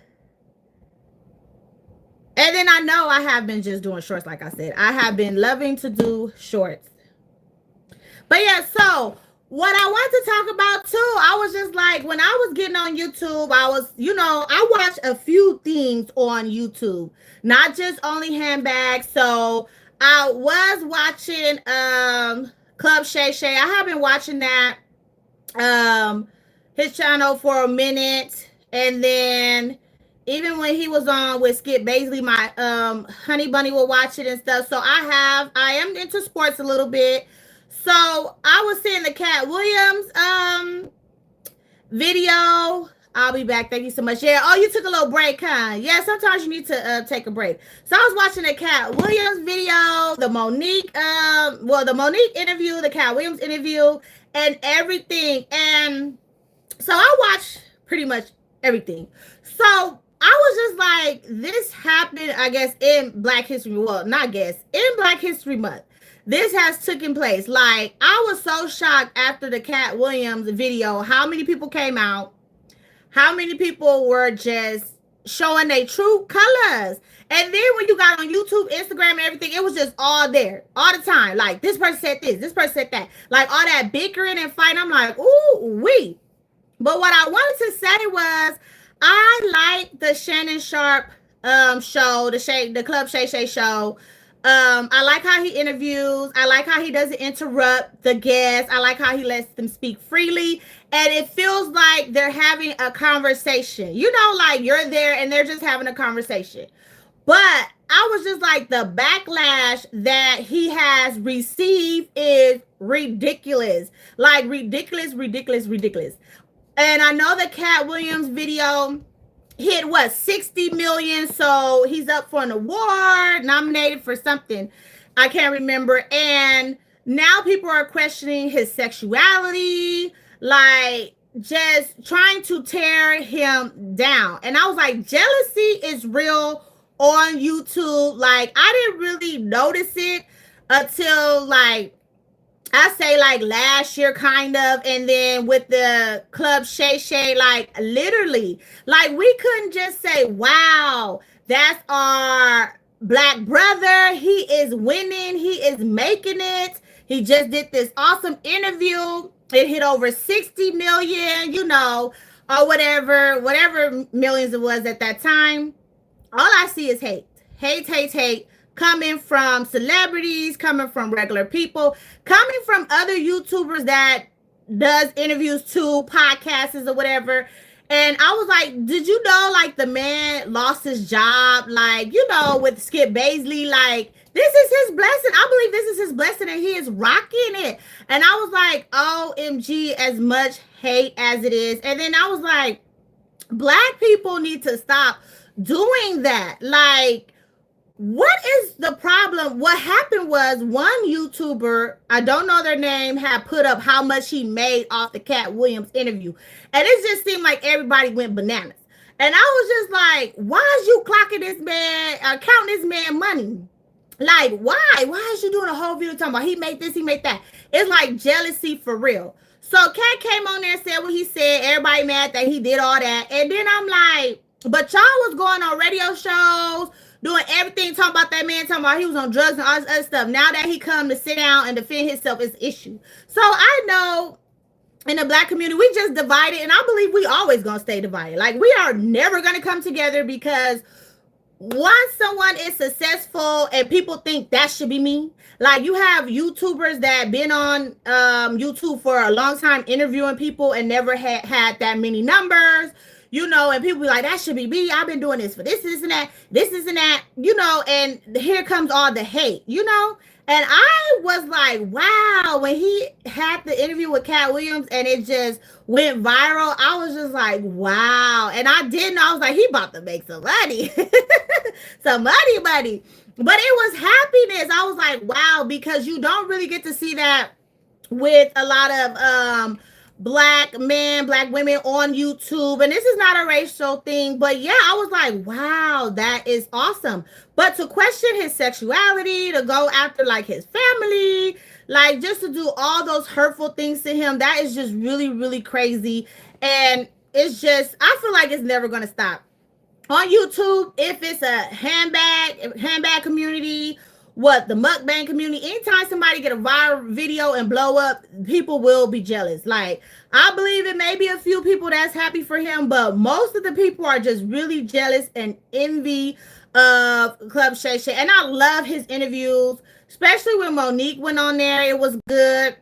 And then I know I have been just doing shorts, like I said. I have been loving to do shorts. But yeah, so what I want to talk about too, I was just like, when I was getting on YouTube, I was, I watched a few things on YouTube, not just only handbags. So I was watching Club Shay. I have been watching that, his channel for a minute. And then even when he was on with Skip Baisley, my honey bunny will watch it and stuff. So I am into sports a little bit. So I was seeing the Katt Williams video. I'll be back. Thank you so much. Yeah. Oh, you took a little break, huh? Yeah, sometimes you need to take a break. So I was watching the Katt Williams video, the Monique interview, the Katt Williams interview, and everything. And so I watched pretty much everything. So I was just like, this happened, I guess, in Black History. Well, not guess, in Black History Month. This has taken place. Like, I was so shocked after the Katt Williams video, how many people came out, how many people were just showing their true colors. And then when you got on YouTube, Instagram, and everything, it was just all there, all the time. Like, this person said this person said that. Like, all that bickering and fighting. I'm like, ooh, wee. But what I wanted to say was, I like the Shannon Sharp show, the Club Shay show. I like how he interviews. I like how he doesn't interrupt the guests. I like how he lets them speak freely. And it feels like they're having a conversation. Like you're there and they're just having a conversation. But I was just like, the backlash that he has received is ridiculous. Like, ridiculous, ridiculous, ridiculous. And I know the Katt Williams video hit what, 60 million, so he's up for an award, nominated for something I can't remember. And now people are questioning his sexuality, like just trying to tear him down. And I was like, jealousy is real on YouTube. Like, I didn't really notice it until, like, I say like last year, kind of, and then with the club Shay, like literally, like we couldn't just say, wow, that's our black brother. He is winning. He is making it. He just did this awesome interview. It hit over 60 million, you know, or whatever millions it was at that time. All I see is hate, hate, hate, hate. Coming from celebrities, coming from regular people, coming from other YouTubers that does interviews too, podcasts or whatever. And I was like, did you know, like, the man lost his job, like, you know, with Skip Baisley? Like, this is his blessing. I believe this is his blessing, and he is rocking it. And I was like, OMG, as much hate as it is. And then I was like, black people need to stop doing that. Like, what is the problem? What happened was, one YouTuber, I don't know their name, had put up how much he made off the Katt Williams interview. And it just seemed like everybody went bananas. And I was just like, why is you clocking this man, counting this man money? Like, why? Why is you doing a whole video talking about he made this, he made that? It's like jealousy for real. So Katt came on there and said what he said. Everybody mad that he did all that. And then I'm like, but y'all was going on radio shows, doing everything, talking about that man, talking about he was on drugs and all this other stuff. Now that he come to sit down and defend himself is the issue. So I know in the black community, we just divided, and I believe we always gonna stay divided. Like, we are never gonna come together, because once someone is successful and people think that should be me, like you have YouTubers that been on YouTube for a long time interviewing people and never had that many numbers. You know, and people be like, that should be me. I've been doing this for this and that, you know, and here comes all the hate, you know? And I was like, wow, when he had the interview with Katt Williams and it just went viral, I was just like, wow. And I was like, he about to make some money. Some money. But it was happiness. I was like, wow, because you don't really get to see that with a lot of black men, black women on YouTube. And this is not a racial thing, but yeah, I was like, wow, that is awesome. But to question his sexuality, to go after like his family, like just to do all those hurtful things to him, that is just really, really crazy. And it's just, I feel like it's never going to stop. On YouTube, if it's a handbag community, the mukbang community, anytime somebody get a viral video and blow up, people will be jealous. Like, I believe it may be a few people that's happy for him, but most of the people are just really jealous and envy of Club Shay. And I love his interviews, especially when Monique went on there. It was good.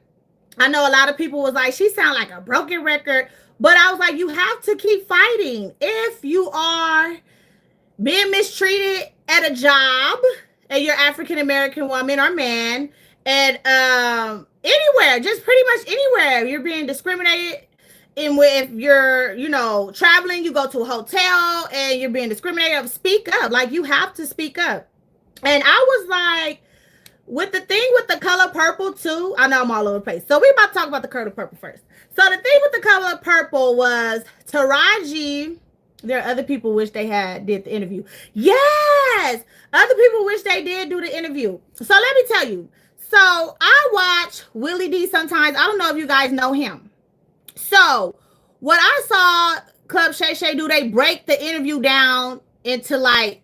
I know a lot of people was like, she sound like a broken record, but I was like, you have to keep fighting. If you are being mistreated at a job, and you're African-American woman or man, and anywhere, just pretty much anywhere, you're being discriminated. And if you're, you know, traveling, you go to a hotel and you're being discriminated, speak up. Like, you have to speak up. And I was like, with the thing with the color purple too, I know I'm all over the place. So we're about to talk about the color purple first. So the thing with the color purple was Taraji. There are other people wish they did the interview. Yes, other people wish they did do the interview. So let me tell you. So I watch Willie D sometimes. I don't know if you guys know him. So what I saw Club Shay do, they break the interview down into like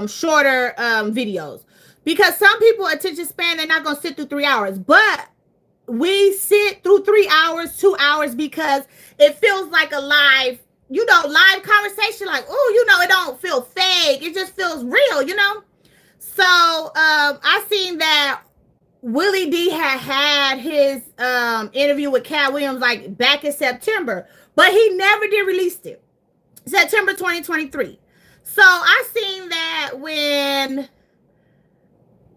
shorter videos, because some people attention span, they're not gonna sit through 3 hours, but we sit through 3 hours, 2 hours, because it feels like a live conversation. Like, oh, you know, it don't feel fake. It just feels real, you know? So I seen that Willie D had his interview with Katt Williams like back in September, but he never did release it. September 2023. So I seen that when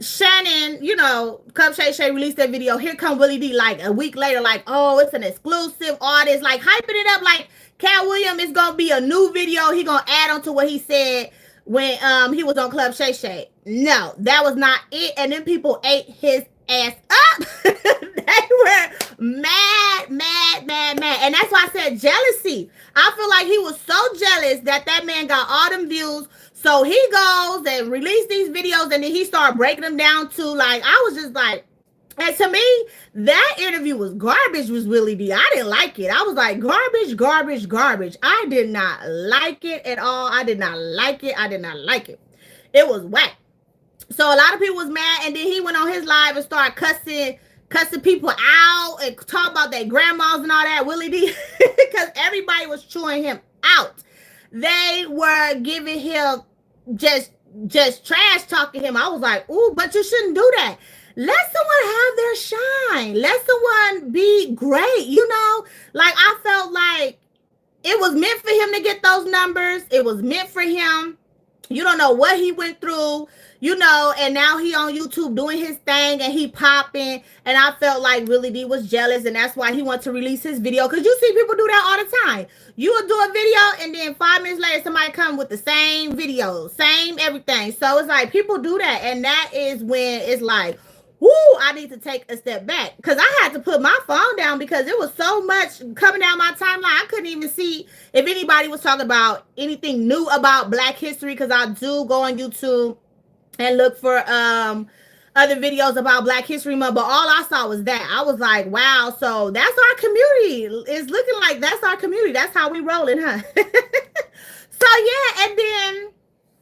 Shannon, Cup Shay released that video. Here come Willie D like a week later, like, oh, it's an exclusive artist, like hyping it up like Katt Williams is gonna be a new video. He gonna add on to what he said when he was on Club Shay. No, that was not it. And then people ate his ass up. They were mad. And that's why I said jealousy. I feel like he was so jealous that man got all them views. So he goes and released these videos, and then he started breaking them down to, like, I was just like, and to me, that interview was garbage, was Willie D. I didn't like it. I was like, garbage. I did not like it at all. I did not like it. It was whack. So a lot of people was mad, and then he went on his live and started cussing people out and talk about their grandmas and all that, Willie D, because everybody was chewing him out. They were giving him just trash talking him. I was like, ooh, but you shouldn't do that. Let someone have their shine. Let someone be great. Like, I felt like it was meant for him to get those numbers. It was meant for him. You don't know what he went through, and now he on YouTube doing his thing and he popping. And I felt like Willie D was jealous, and that's why he wanted to release his video. Because you see people do that all the time. You will do a video, and then 5 minutes later, somebody come with the same video, same everything. So it's like people do that. And that is when it's like, woo, I need to take a step back. Because I had to put my phone down because it was so much coming down my timeline. I couldn't even see if anybody was talking about anything new about Black history, because I do go on YouTube and look for other videos about Black History Month. But all I saw was that. I was like, wow, so that's our community. It's looking like that's our community. That's how we rolling, huh? So, yeah, and then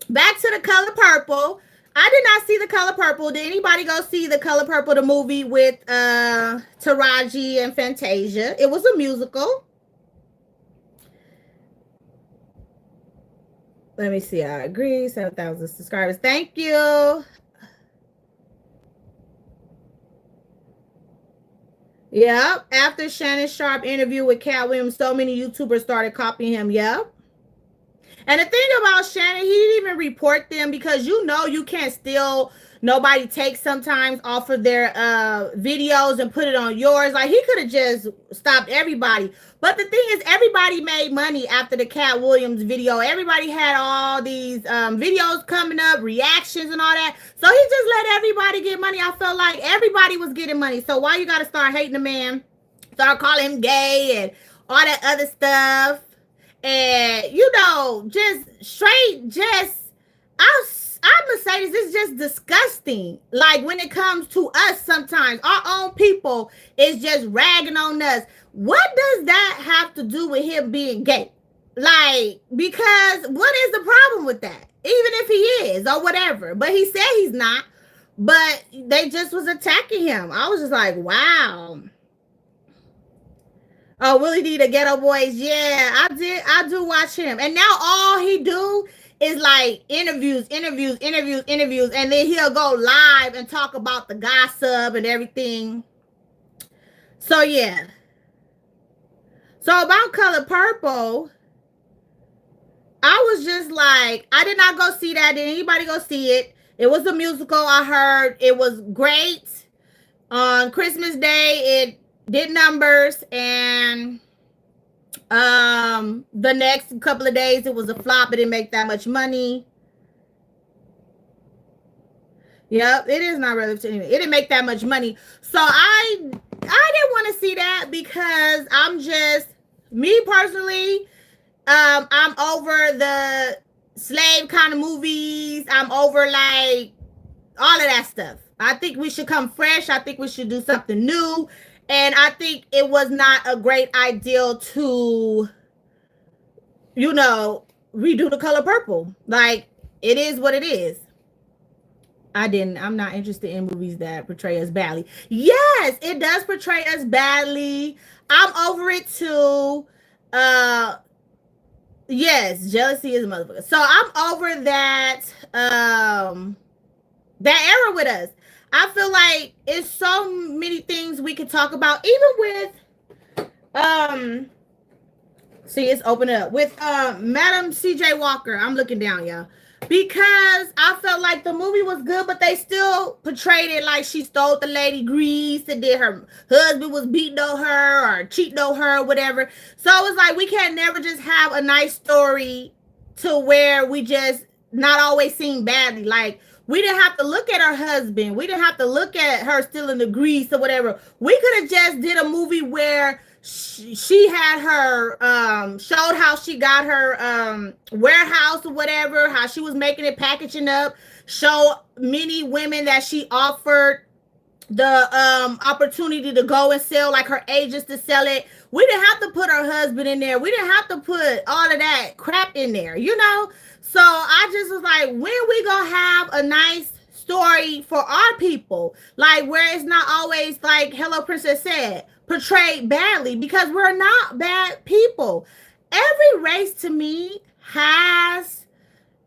back to The Color Purple. I did not see The Color Purple. Did anybody go see The Color Purple, the movie with Taraji and Fantasia? It was a musical. Let me see. I agree. 7,000 subscribers. Thank you. Yep. After Shannon Sharp interview with Katt Williams, so many YouTubers started copying him. Yep. And the thing about Shannon, he didn't even report them because you can't steal. Nobody takes sometimes off of their videos and put it on yours. Like, he could have just stopped everybody. But the thing is, everybody made money after the Katt Williams video. Everybody had all these videos coming up, reactions and all that. So he just let everybody get money. I felt like everybody was getting money. So why you got to start hating the man? Start calling him gay and all that other stuff. And, just straight, I'm gonna say this is just disgusting. Like, when it comes to us, sometimes our own people is just ragging on us. What does that have to do with him being gay? Like, because what is the problem with that? Even if he is or whatever. But he said he's not. But they just was attacking him. I was just like, wow. Oh, Willie D, the Ghetto Boys. Yeah, I do watch him. And now all he do is like interviews. And then he'll go live and talk about the gossip and everything. So, yeah. So, about Color Purple, I was just like, I did not go see that. Did anybody go see it? It was a musical. I heard it was great. On Christmas Day, it did numbers, and the next couple of days it was a flop. It didn't make that much money. Yep, it is not relative to anything. It didn't make that much money. So I didn't want to see that because I'm just, me personally, I'm over the slave kind of movies. I'm over like all of that stuff. I think we should come fresh. I think we should do something new. And I think it was not a great idea to, redo The Color Purple. Like, it is what it is. I'm not interested in movies that portray us badly. Yes, it does portray us badly. I'm over it too. Yes, jealousy is a motherfucker. So I'm over that, that era with us. I feel like it's so many things we could talk about, even with See, it's open up with Madam CJ Walker. I'm looking down, y'all. Because I felt like the movie was good, but they still portrayed it like she stole the lady grease and did her husband was beating on her or cheating on her or whatever. So it was like we can't never just have a nice story to where we just not always seen badly. Like we didn't have to look at her husband. We didn't have to look at her stealing the grease or whatever. We could have just did a movie where she had her showed how she got her warehouse or whatever, how she was making it, packaging up, show many women that she offered the opportunity to go and sell, like her agents to sell it. We didn't have to put her husband in there. We didn't have to put all of that crap in there, you know. So I just was like, when we gonna have a nice story for our people, like where it's not always like Hello Princess said, portrayed badly, because we're not bad people. Every race to me has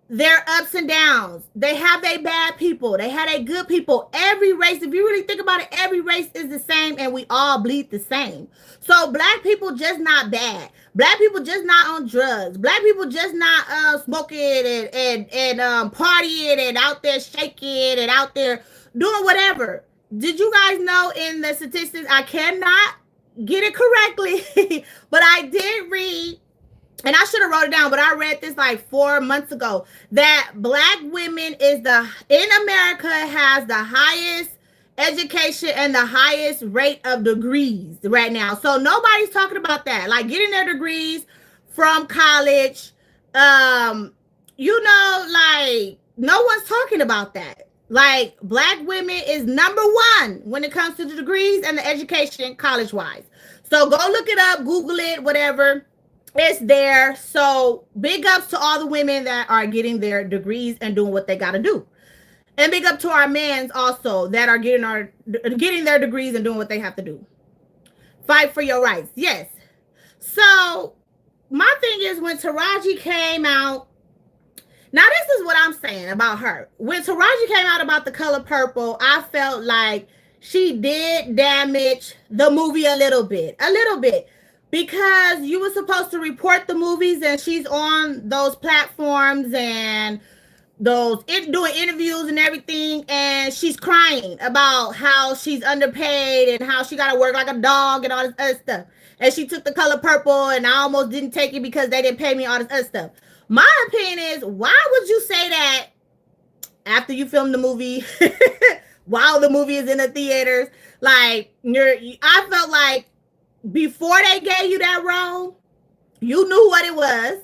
their ups and downs. They have their bad people. They have their good people. Every race, if you really think about it, every race is the same and we all bleed the same. So black people just not bad. Black people just not on drugs. Black people just not smoking and partying and out there shaking and out there doing whatever. Did you guys know in the statistics, I cannot get it correctly, but I did read, and I should have wrote it down, but I read this like 4 months ago, that black women in America has the highest education and the highest rate of degrees right now. So nobody's talking about that. Like getting their degrees from college. You know, like no one's talking about that. Like black women is number one when it comes to the degrees and the education college wise. So go look it up, Google it, whatever. It's there. So big ups to all the women that are getting their degrees and doing what they got to do. And big up to our men also that are getting their degrees and doing what they have to do. Fight for your rights. Yes. So my thing is, when Taraji came out, now this is what I'm saying about her. When Taraji came out about The Color Purple, I felt like she did damage the movie a little bit. Because you were supposed to report the movies and she's on those platforms and those doing interviews and everything, and she's crying about how she's underpaid and how she got to work like a dog and all this other stuff. And she took The Color Purple and I almost didn't take it because they didn't pay me, all this other stuff. My opinion is, why would you say that after you film the movie, while the movie is in the theaters? Like, I felt like before they gave you that role, you knew what it was.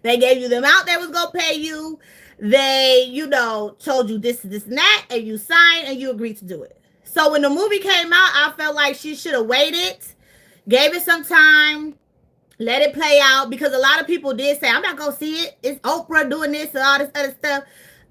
They gave you the amount they was gonna pay you. They, told you this and that, and you signed and you agreed to do it. So when the movie came out, I felt like she should have waited, gave it some time, let it play out, because a lot of people did say, I'm not gonna see it. It's Oprah doing this and all this other stuff.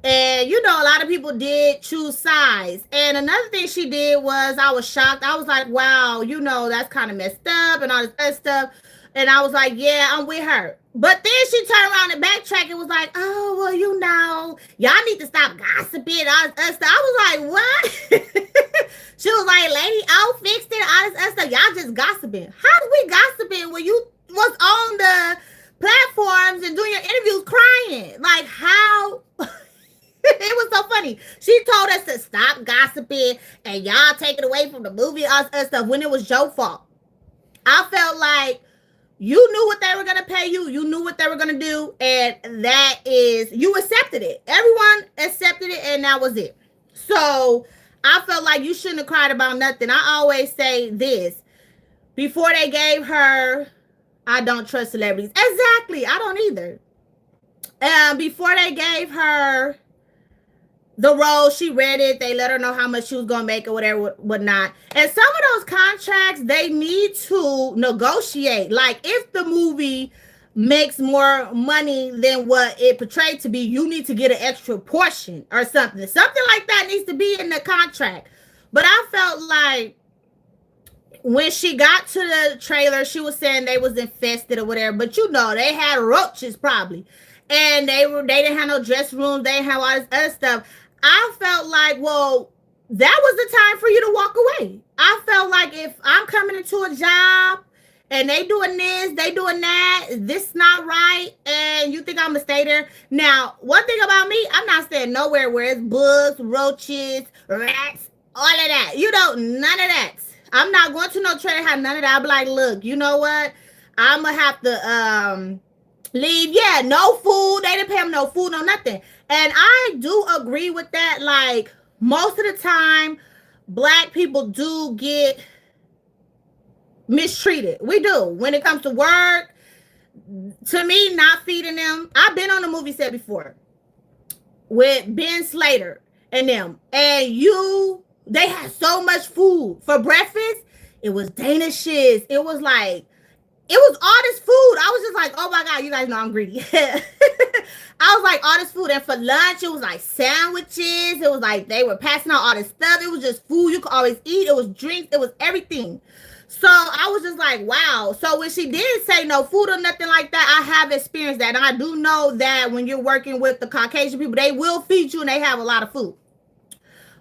And, a lot of people did choose sides. And another thing she did was, I was shocked. I was like, wow, that's kind of messed up and all this other stuff. And I was like, yeah, I'm with her. But then she turned around and backtracked and was like, oh, well, y'all need to stop gossiping and all this other stuff. I was like, what? She was like, lady, I'll fix it, all this other stuff. Y'all just gossiping. How do we gossiping when you was on the platforms and doing your interviews crying? Like, how? It was so funny. She told us to stop gossiping and y'all take it away from the movie, all this other stuff, when it was your fault. I felt like you knew what they were going to pay you. You knew what they were going to do. And that is, you accepted it. Everyone accepted it, and that was it. So I felt like you shouldn't have cried about nothing. I always say this. Before they gave her, I don't trust celebrities. Exactly. I don't either. Before they gave her the role, she read it. They let her know how much she was going to make or whatever, whatnot. And some of those contracts, they need to negotiate. Like, if the movie makes more money than what it portrayed to be, you need to get an extra portion or something. Something like that needs to be in the contract. But I felt like when she got to the trailer, she was saying they was infested or whatever. But they had roaches probably. And they didn't have no dress rooms. They didn't have all this other stuff. I felt like, well, that was the time for you to walk away. I felt like if I'm coming into a job and they doing this, they doing that. This not right, and you think I'm gonna stay there? Now, one thing about me, I'm not staying nowhere where it's bugs, roaches, rats, all of that. You know, none of that. I'm not going to no trailer house, none of that. I'll be like, look, you know what? I'm gonna have to leave. Yeah, no food. They didn't pay them no food, no nothing. And I do agree with that. Like, most of the time, black people do get mistreated. We do. When it comes to work, to me, not feeding them. I've been on a movie set before with Ben Slater and them. And they had so much food for breakfast. It was Danishes. It was like, it was all this food. I was just like, oh my God, you guys know I'm greedy. I was like, all this food. And for lunch, it was like sandwiches. It was like they were passing out all this stuff. It was just food you could always eat. It was drinks. It was everything. So I was just like, wow. So when she did say no food or nothing like that, I have experienced that. And I do know that when you're working with the Caucasian people, they will feed you and they have a lot of food.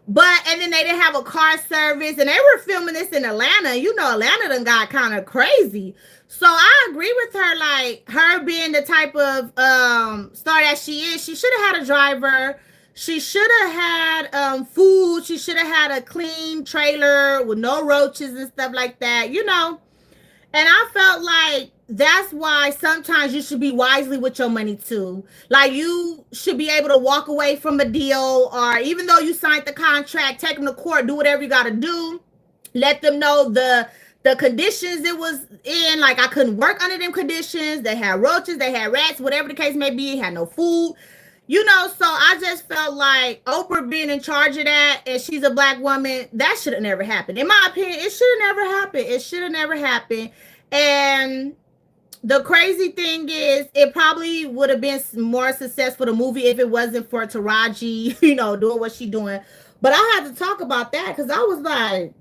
And then they didn't have a car service, and they were filming this in Atlanta. You know, Atlanta done got kind of crazy. So I agree with her, like, her being the type of star that she is. She should have had a driver. She should have had food. She should have had a clean trailer with no roaches and stuff like that, you know. And I felt like that's why sometimes you should be wisely with your money too. Like, you should be able to walk away from a deal, or even though you signed the contract, take them to court, do whatever you got to do. Let them know the conditions it was in. Like, I couldn't work under them conditions. They had roaches, they had rats, whatever the case may be, had no food. You know, so I just felt like Oprah being in charge of that, and she's a black woman, that should have never happened. In my opinion, it should have never happened. It should have never happened. And the crazy thing is, it probably would have been more successful, the movie, if it wasn't for Taraji, you know, doing what she's doing. But I had to talk about that because I was like,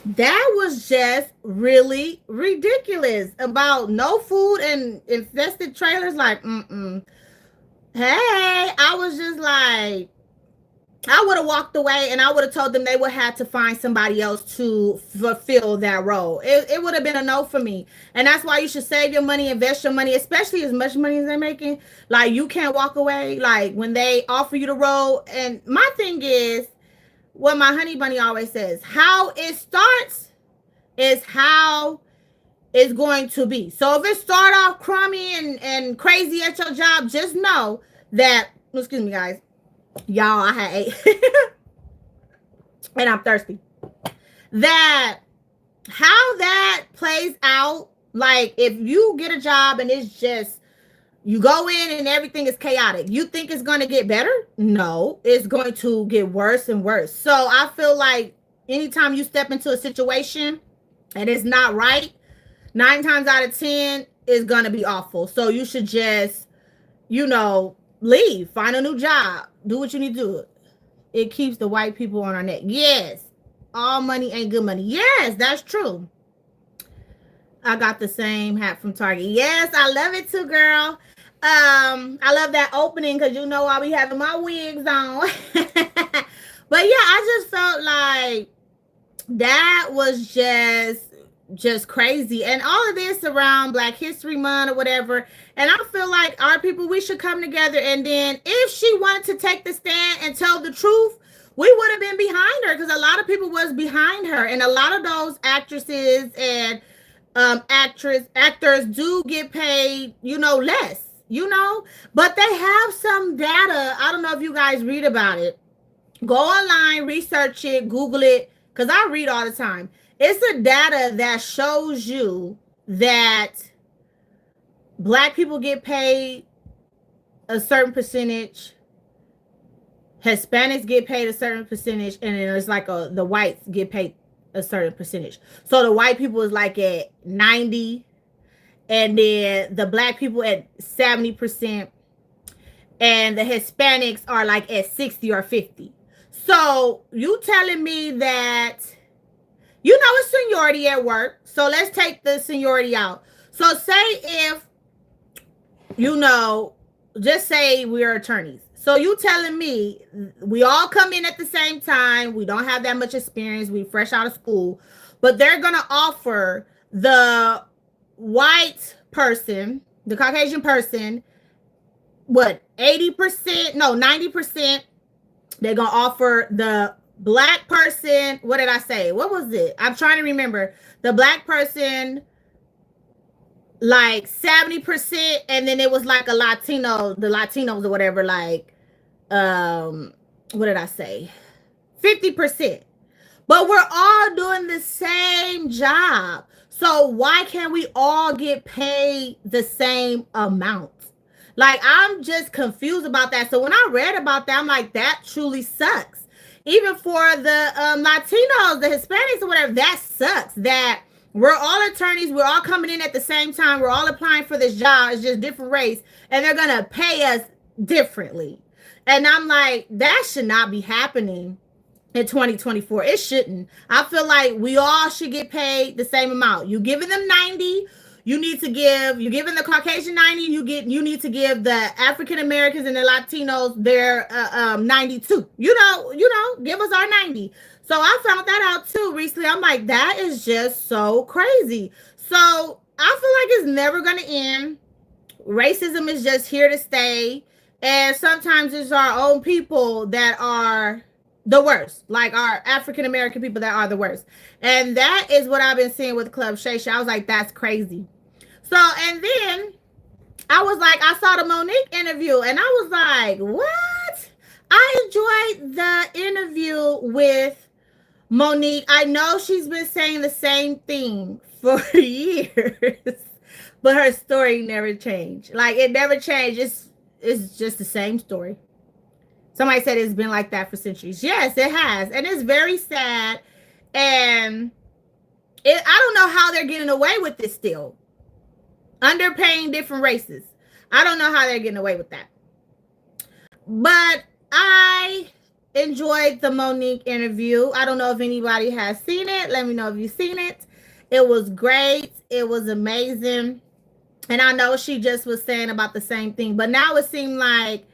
that was just really ridiculous about no food and infested trailers. Like, Hey, I was just like, I would have walked away and I would have told them they would have to find somebody else to fulfill that role. It would have been a no for me. And that's why you should save your money, invest your money, especially as much money as they're making. Like, you can't walk away. Like, when they offer you the role. And my thing is, what my honey bunny always says, how it starts is how it's going to be. So if it start off crummy and crazy at your job, just know that, excuse me guys, y'all, I had ate and I'm thirsty. That how that plays out, like, if you get a job and it's just, you go in and everything is chaotic, you think it's going to get better? No, it's going to get worse and worse. So I feel like anytime you step into a situation and it's not right, 9 times out of 10 is going to be awful. So you should just, you know, leave, find a new job, do what you need to do. It keeps the white people on our neck. Yes, all money ain't good money. Yes, that's true. I got the same hat from Target. Yes, I love it too, girl. I love that opening because you know I'll be having my wigs on. But yeah, I just felt like that was just crazy. And all of this around Black History Month or whatever. And I feel like our people, we should come together. And then if she wanted to take the stand and tell the truth, we would have been behind her, because a lot of people was behind her. And a lot of those actresses and actors do get paid, you know, less, you know, but they have some data. I don't know if you guys read about it. Go online, research it, Google it, because I read all the time. It's a data that shows you that Black people get paid a certain percentage, Hispanics get paid a certain percentage, and then it's like the whites get paid a certain percentage. So the white people is like at 90, and then the Black people at 70%, and the Hispanics are like at 60 or 50. So you telling me that, you know, it's seniority at work. So let's take the seniority out. So say if, you know, just say we're attorneys. So you telling me we all come in at the same time. We don't have that much experience. We fresh out of school. But they're going to offer the white person, the Caucasian person, what, 80%, no, 90%, they're going to offer the black person, what did I say? What was it? I'm trying to remember. The black person, like 70%, and then it was like a Latino, the Latinos or whatever, like, what did I say? 50%. But we're all doing the same job. So why can't we all get paid the same amount? Like, I'm just confused about that. So when I read about that, I'm like, that truly sucks. Even for the Latinos, the Hispanics or whatever, that sucks. That we're all attorneys. We're all coming in at the same time. We're all applying for this job. It's just different race. And they're going to pay us differently. And I'm like, that should not be happening in 2024. It shouldn't. I feel like we all should get paid the same amount. You giving them 90, you need to give, you giving the Caucasian 90, you need to give the African Americans and the Latinos their 92. You know, give us our 90. So I found that out too recently. I'm like, that is just so crazy. So I feel like it's never going to end. Racism is just here to stay. And sometimes it's our own people that are the worst, like our African American people that are the worst. And that is what I've been seeing with Club Shay. I was like, that's crazy. So, and then I was like, I saw the Monique interview and I was like, what? I enjoyed the interview with Monique. I know she's been saying the same thing for years, but her story never changed. Like, it never changed. It's just the same story. Somebody said it's been like that for centuries. Yes, it has. And it's very sad. And I don't know how they're getting away with this still. Underpaying different races. I don't know how they're getting away with that. But I enjoyed the Monique interview. I don't know if anybody has seen it. Let me know if you've seen it. It was great. It was amazing. And I know she just was saying about the same thing. But now it seemed like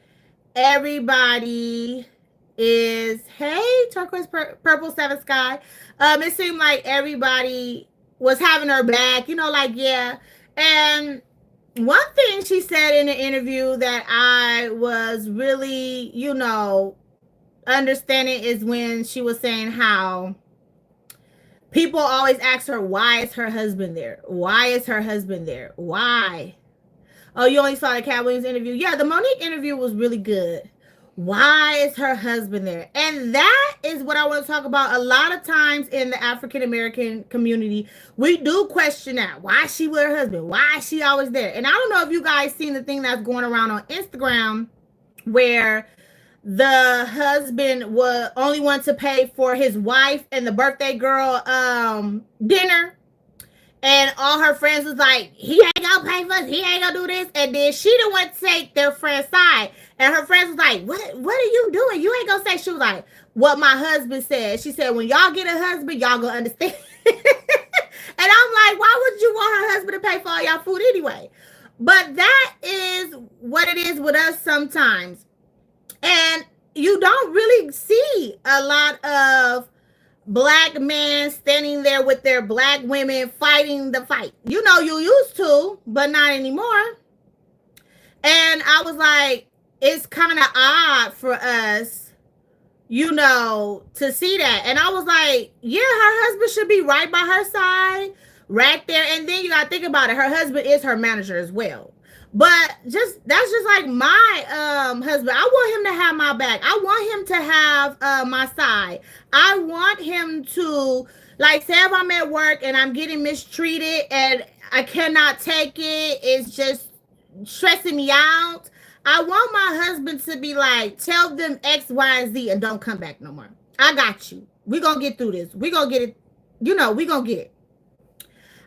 everybody is, hey, turquoise purple seven sky. It seemed like everybody was having her back, you know, like, yeah. And one thing she said in the interview that I was really, you know, understanding is when she was saying how people always ask her, why is her husband there? Why is her husband there? Why? Oh, you only saw the Katt Williams interview? Yeah, the Monique interview was really good. Why is her husband there? And that is what I want to talk about. A lot of times in the African American community, we do question that. Why is she with her husband? Why is she always there? And I don't know if you guys seen the thing that's going around on Instagram where the husband was only want to pay for his wife and the birthday girl dinner. And all her friends was like, he ain't gonna pay for us. He ain't gonna do this. And then she didn't want to take their friend's side. And her friends was like, what are you doing? You ain't gonna say. She was like, what my husband said. She said, when y'all get a husband, y'all gonna understand. And I'm like, why would you want her husband to pay for all y'all food anyway? But that is what it is with us sometimes. And you don't really see a lot of Black men standing there with their Black women fighting the fight. You know, you used to, but not anymore. And I was like, it's kind of odd for us, you know, to see that. And I was like, yeah, her husband should be right by her side, right there. And then you got to think about it. Her husband is her manager as well. But that's just like my husband. I want him to have my back. I want him to have my side. I want him to, like, say if I'm at work and I'm getting mistreated and I cannot take it, it's just stressing me out. I want my husband to be like, tell them X, Y, and Z and don't come back no more. I got you. We're going to get through this. We're going to get it. You know, we're going to get it.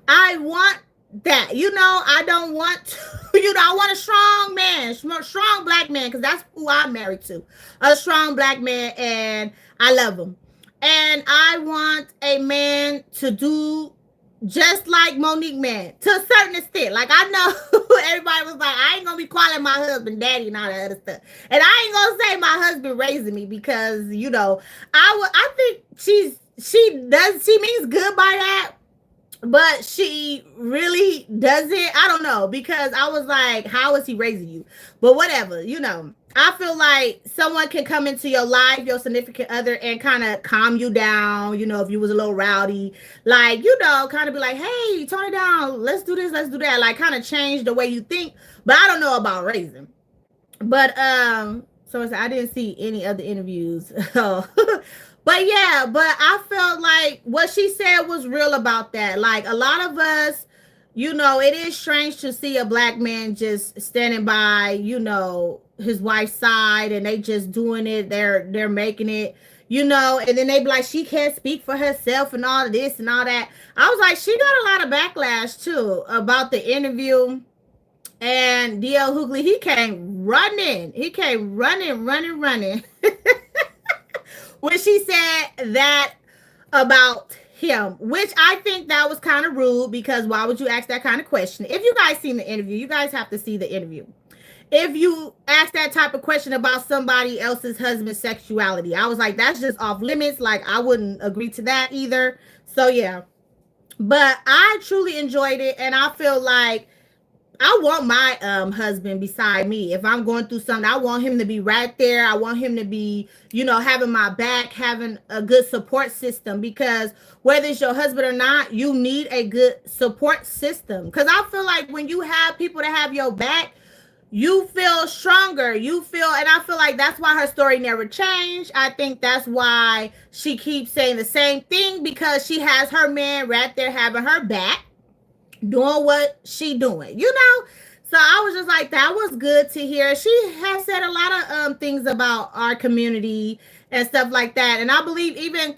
I want that, you know, I don't want to, you know, I want a strong man, strong Black man, because that's who I'm married to, a strong Black man, and I love him. And I want a man to do just like Monique man, to a certain extent. Like, I know everybody was like, I ain't gonna be calling my husband daddy and all that other stuff. And I ain't gonna say my husband raising me because, you know, I think she means good by that. but she really doesn't. I don't know, because I was like, how is he raising you? But whatever, I feel like someone can come into your life, your significant other, and kind of calm you down. If you was a little rowdy, like, kind of be like, hey, tone it down. Let's do this. Let's do that. Like, kind of change the way you think. But I don't know about raising. But so I didn't see any other interviews. But yeah, but I felt like what she said was real about that. Like, a lot of us, it is strange to see a black man just standing by, his wife's side, and they just doing it. They're making it, and then they be like, she can't speak for herself and all of this and all that. I was like, she got a lot of backlash too about the interview. And D.L. Hughley, he came running. He came running. When she said that about him, which I think that was kind of rude, because why would you ask that kind of question? If you guys seen the interview, you guys have to see the interview. If you ask that type of question about somebody else's husband's sexuality, I was like, that's just off limits. Like, I wouldn't agree to that either. So yeah. But I truly enjoyed it, and I feel like I want my husband beside me. If I'm going through something, I want him to be right there. I want him to be, having my back, having a good support system, because whether it's your husband or not, you need a good support system. Because I feel like when you have people that have your back, you feel stronger. And I feel like that's why her story never changed. I think that's why she keeps saying the same thing, because she has her man right there having her back, doing what she doing, So I was just like, that was good to hear. She has said a lot of things about our community and stuff like that. And I believe even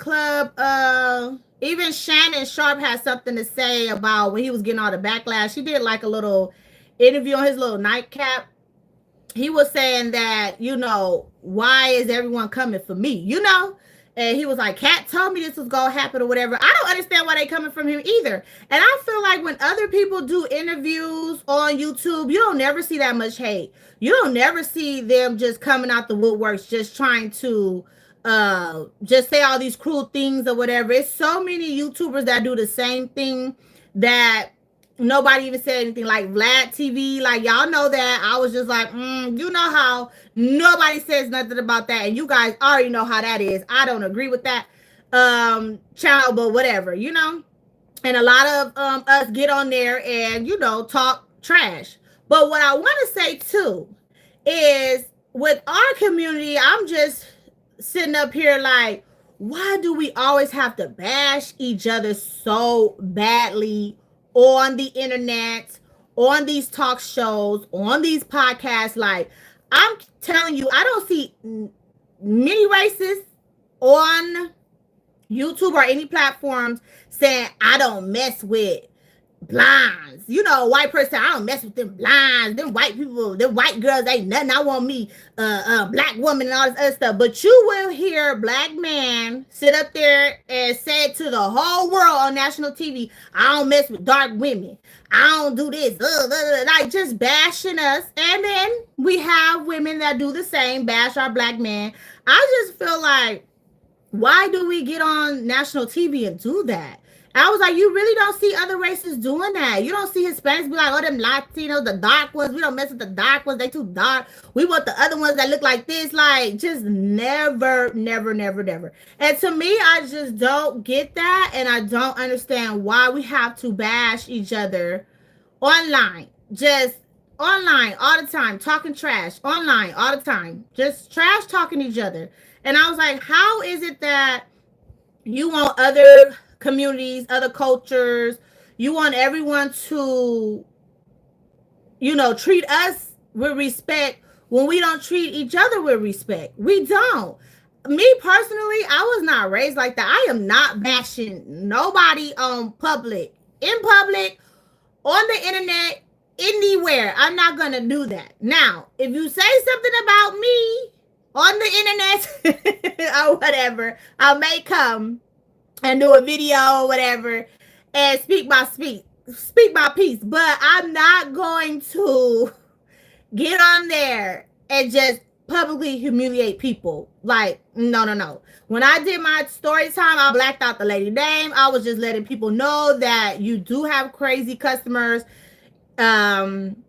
Shannon Sharp has something to say about when he was getting all the backlash. He did like a little interview on his little nightcap. He was saying that, why is everyone coming for me, And he was like, Katt told me this was going to happen or whatever. I don't understand why they coming from him either. And I feel like when other people do interviews on YouTube, you don't never see that much hate. You don't never see them just coming out the woodworks, just trying to just say all these cruel things or whatever. It's so many YouTubers that do the same thing that nobody even said anything, like Vlad TV. Like, y'all know that. I was just like, you know how nobody says nothing about that, and you guys already know how that is. I don't agree with that channel, but whatever, And a lot of us get on there and talk trash. But what I want to say too is, with our community, I'm just sitting up here like, why do we always have to bash each other so badly on the internet, on these talk shows, on these podcasts? Like, I'm telling you, I don't see many racists on YouTube or any platforms saying, I don't mess with blinds. White person, I don't mess with them blinds. Them white people, them white girls ain't nothing. I want me a black woman and all this other stuff. But you will hear a black man sit up there and say to the whole world on national TV, I don't mess with dark women. I don't do this. Like, just bashing us. And then we have women that do the same, bash our black man. I just feel like, why do we get on national TV and do that? I was like, you really don't see other races doing that. You don't see Hispanics be like, oh, them Latinos, the dark ones. We don't mess with the dark ones. They too dark. We want the other ones that look like this. Like, just never. And to me, I just don't get that. And I don't understand why we have to bash each other online. Just online all the time, talking trash. Online all the time. Just trash talking each other. And I was like, how is it that you want other communities, other cultures, you want everyone to, treat us with respect when we don't treat each other with respect? We don't. Me personally, I was not raised like that. I am not bashing nobody in public, on the internet, anywhere. I'm not going to do that. Now, if you say something about me on the internet or whatever, I may come and do a video or whatever and speak my piece. But I'm not going to get on there and just publicly humiliate people. Like, no. When I did my story time, I blacked out the lady name. I was just letting people know that you do have crazy customers. In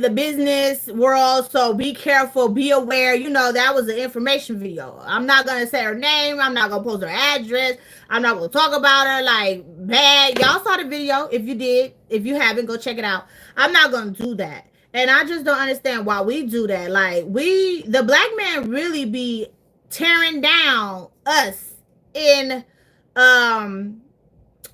the business world. So be careful, be aware. That was an information video. I'm not going to say her name. I'm not going to post her address. I'm not going to talk about her like bad. Y'all saw the video. If you did, if you haven't, go check it out. I'm not going to do that. And I just don't understand why we do that. Like the black man really be tearing down us in,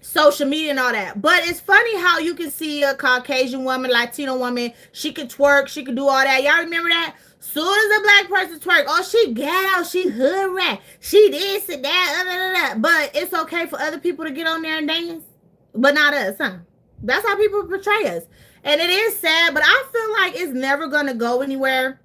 social media and all that. But it's funny how you can see a Caucasian woman, Latino woman, she could twerk, she could do all that. Y'all remember that? Soon as a black person twerk, oh, she ghetto, she hood rat, she this and that, But it's okay for other people to get on there and dance, but not us, huh? That's how people portray us. And it is sad, but I feel like it's never going to go anywhere.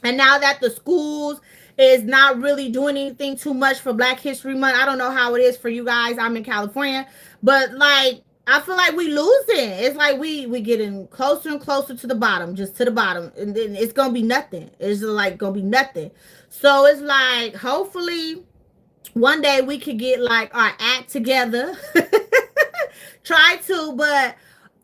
And now that the schools is not really doing anything too much for Black History Month, I don't know how it is for you guys. I'm in California. But like, I feel like we losing. It's like we getting closer and closer to the bottom, just to the bottom. And then it's going to be nothing. It's just like going to be nothing. So it's like, hopefully one day we could get like our act together. Try to, but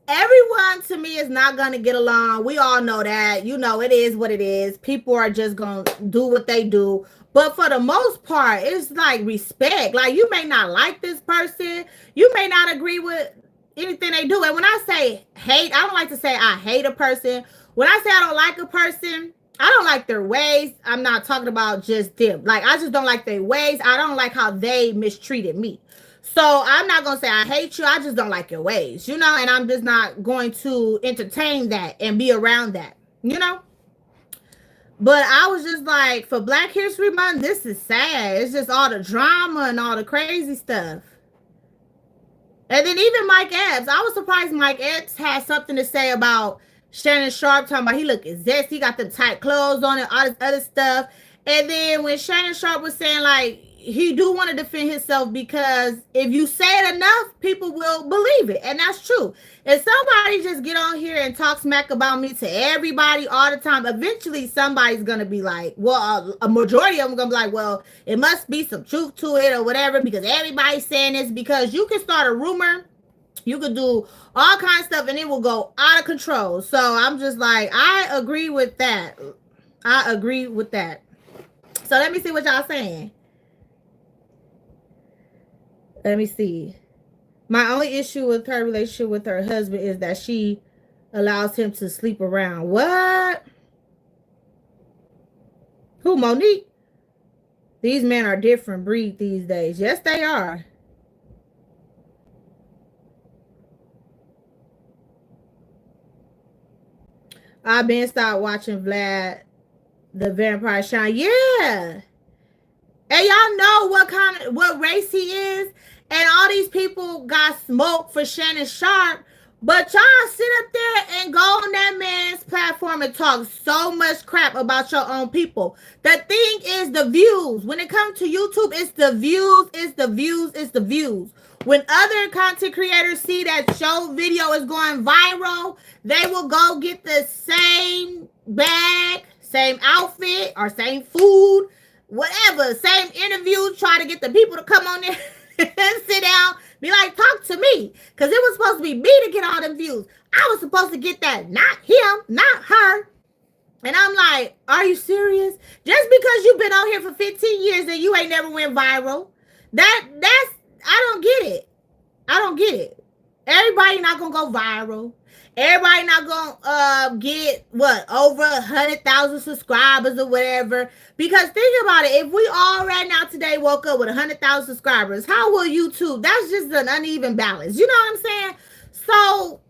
everyone to me is not going to get along. We all know that. It is what it is. People are just going to do what they do. But for the most part, it's like respect. Like, you may not like this person. You may not agree with anything they do. And when I say hate, I don't like to say I hate a person. When I say I don't like a person, I don't like their ways. I'm not talking about just them. Like, I just don't like their ways. I don't like how they mistreated me. So I'm not going to say I hate you. I just don't like your ways, and I'm just not going to entertain that and be around that, But I was just like, for Black History Month, this is sad. It's just all the drama and all the crazy stuff. And then even Mike Epps, I was surprised Mike Epps had something to say about Shannon Sharpe, talking about he looking zesty, he got the tight clothes on and all this other stuff. And then when Shannon Sharpe was saying, like, he do want to defend himself, because if you say it enough, people will believe it. And that's true. If somebody just get on here and talk smack about me to everybody all the time, eventually somebody's going to be like, well, a majority of them going to be like, well, it must be some truth to it or whatever, because everybody's saying this. Because you can start a rumor, you could do all kinds of stuff, and it will go out of control. So I'm just like, I agree with that. So let me see what y'all saying. Let me see. My only issue with her relationship with her husband is that she allows him to sleep around. What? Who, Monique? These men are different breed these days. Yes, they are. I've been stopped watching Vlad the Vampire Shine. Yeah. And y'all know what race he is. And all these people got smoked for Shannon Sharpe. But y'all sit up there and go on that man's platform and talk so much crap about your own people. The thing is the views. When it comes to YouTube, it's the views, it's the views, it's the views. When other content creators see that your video is going viral, they will go get the same bag, same outfit, or same food, whatever, same interview, try to get the people to come on there and sit down, be like, talk to me, because it was supposed to be me to get all them views. I was supposed to get that, not him, not her. And I'm like, are you serious? Just because you've been on here for 15 years and you ain't never went viral, I don't get it. Everybody not gonna go viral. Everybody not gonna get over 100,000 subscribers or whatever. Because think about it, if we all right now today woke up with 100,000 subscribers, how will YouTube? That's just an uneven balance. You know what I'm saying? So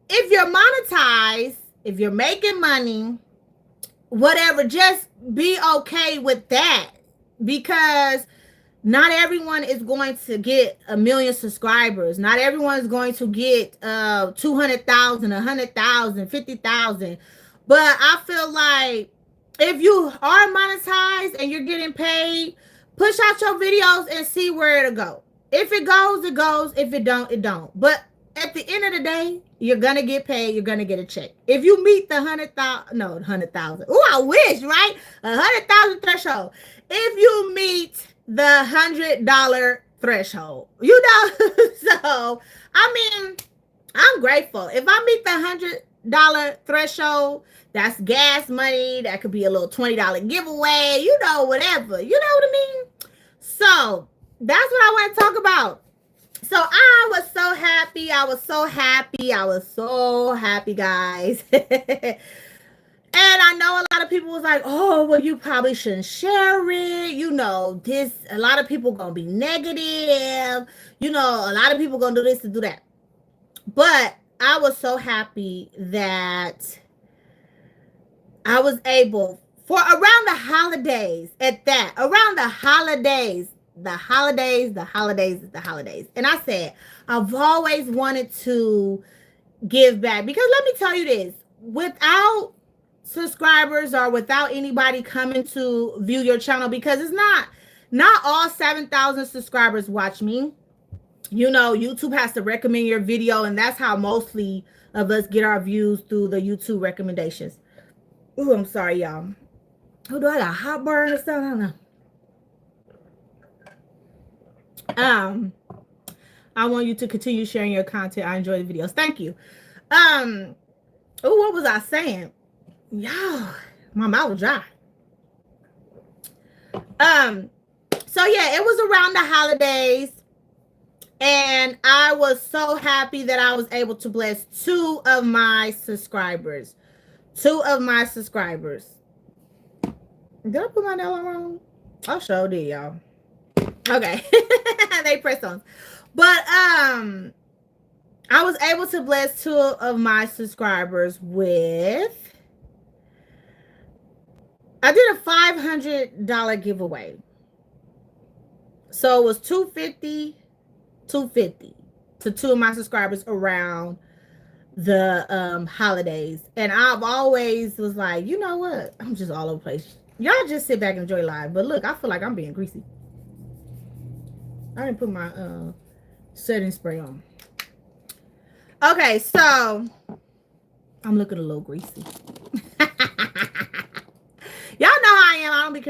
if you're monetized, if you're making money, whatever, just be okay with that. Because not everyone is going to get 1 million subscribers. Not everyone is going to get 200,000, 100,000, 50,000. But I feel like if you are monetized and you're getting paid, push out your videos and see where it'll go. If it goes, it goes. If it don't, it don't. But at the end of the day, you're gonna get paid. You're gonna get a check. If you meet the 100,000, no, 100,000. Oh, I wish, right? 100,000 threshold. If you meet the $100 threshold, you know. So, I mean, I'm grateful. If I meet the $100 threshold, that's gas money. That could be a little $20 giveaway. You know, whatever. You know what I mean? So that's what I want to talk about. So I was so happy. I was so happy. I was so happy, guys. And I know a lot of people was like, oh, well, you probably shouldn't share it. You know, this, a lot of people going to be negative. You know, a lot of people going to do this and do that. But I was so happy that I was able, for around the holidays, at that, around the holidays, the holidays. And I said, I've always wanted to give back, because let me tell you this, without subscribers or without anybody coming to view your channel, because it's not all 7,000 subscribers watch me. You know, YouTube has to recommend your video, and that's how mostly of us get our views, through the YouTube recommendations. Ooh, I'm sorry, y'all. Oh, do I got hot burn or something? I don't know. I want you to continue sharing your content. I enjoy the videos. Thank you. Oh, what was I saying? Y'all, my mouth was dry. So yeah, it was around the holidays, and I was so happy that I was able to bless two of my subscribers. Did I put my nail on wrong? I sure did, y'all. Okay. They press on. But I was able to bless two of my subscribers with, I did a $500 giveaway. So it was $250 to two of my subscribers around the holidays. And I've always was like, you know what? I'm just all over the place. Y'all just sit back and enjoy live. But look, I feel like I'm being greasy. I didn't put my setting spray on. Okay, so I'm looking a little greasy. Y'all know how I am. I don't be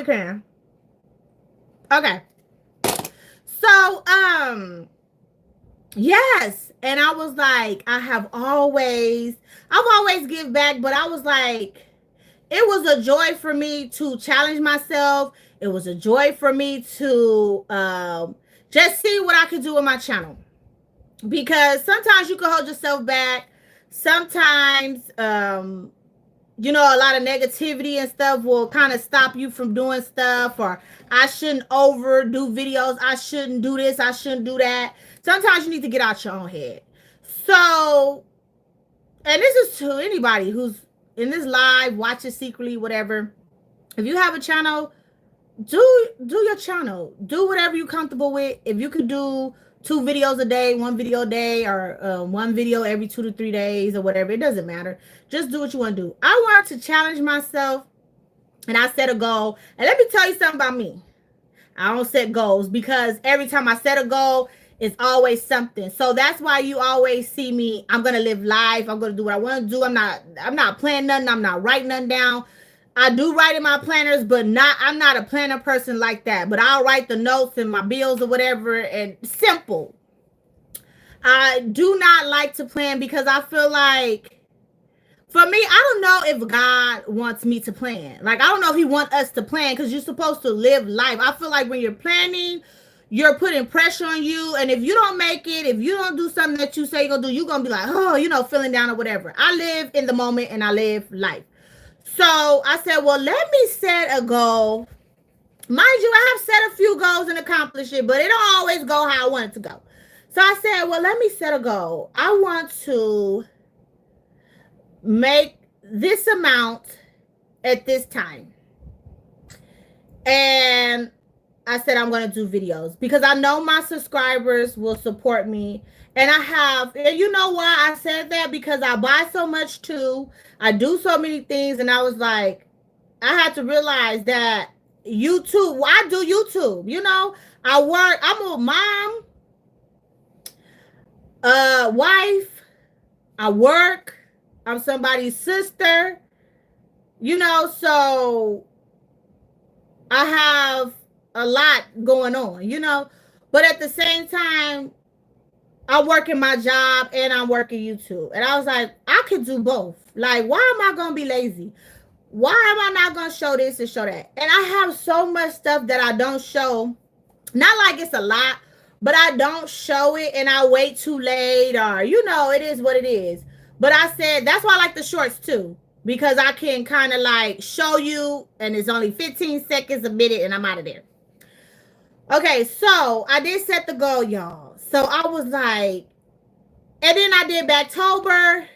caring. Okay. So, yes. And I was like, I've always give back, but I was like, it was a joy for me to challenge myself. It was a joy for me to just see what I could do with my channel. Because sometimes you can hold yourself back. Sometimes, you know, a lot of negativity and stuff will kind of stop you from doing stuff. Or I shouldn't overdo videos. I shouldn't do this. I shouldn't do that. Sometimes you need to get out your own head. So, and this is to anybody who's in this live, watching secretly, whatever. If you have a channel, do your channel. Do whatever you're comfortable with. If you could do 2 videos a day, 1 video a day, or 1 video every 2 to 3 days or whatever, it doesn't matter. Just do what you want to do. I want to challenge myself, and I set a goal. And let me tell you something about me. I don't set goals, because every time I set a goal, it's always something. So that's why you always see me. I'm gonna live life. I'm gonna do what I want to do. I'm not planning nothing. I'm not writing nothing down. I do write in my planners, but I'm not a planner person like that. But I'll write the notes and my bills or whatever, and simple. I do not like to plan, because I feel like, for me, I don't know if God wants me to plan. Like, I don't know if he wants us to plan, because you're supposed to live life. I feel like when you're planning, you're putting pressure on you. And if you don't make it, if you don't do something that you say you're going to do, you're going to be like, oh, you know, feeling down or whatever. I live in the moment and I live life. So I said, well, let me set a goal. Mind you, I have set a few goals and accomplished it, but it don't always go how I want it to go. So I said, well, let me set a goal. I want to make this amount at this time. And I said, I'm going to do videos, because I know my subscribers will support me. And you know why I said that? Because I buy so much too. I do so many things. And I was like, I had to realize that YouTube, I do YouTube, you know, I work, I'm a mom. wife, I work, I'm somebody's sister, so I have a lot going on. But at the same time, I'm working my job and I'm working YouTube. And I was like, I could do both. Like, why am I going to be lazy? Why am I not going to show this and show that? And I have so much stuff that I don't show. Not like it's a lot, but I don't show it and I wait too late, or, it is what it is. But I said, that's why I like the shorts too, because I can kind of like show you and it's only 15 seconds, a minute, and I'm out of there. Okay, so I did set the goal, y'all. So I was like, and then I did Backtober.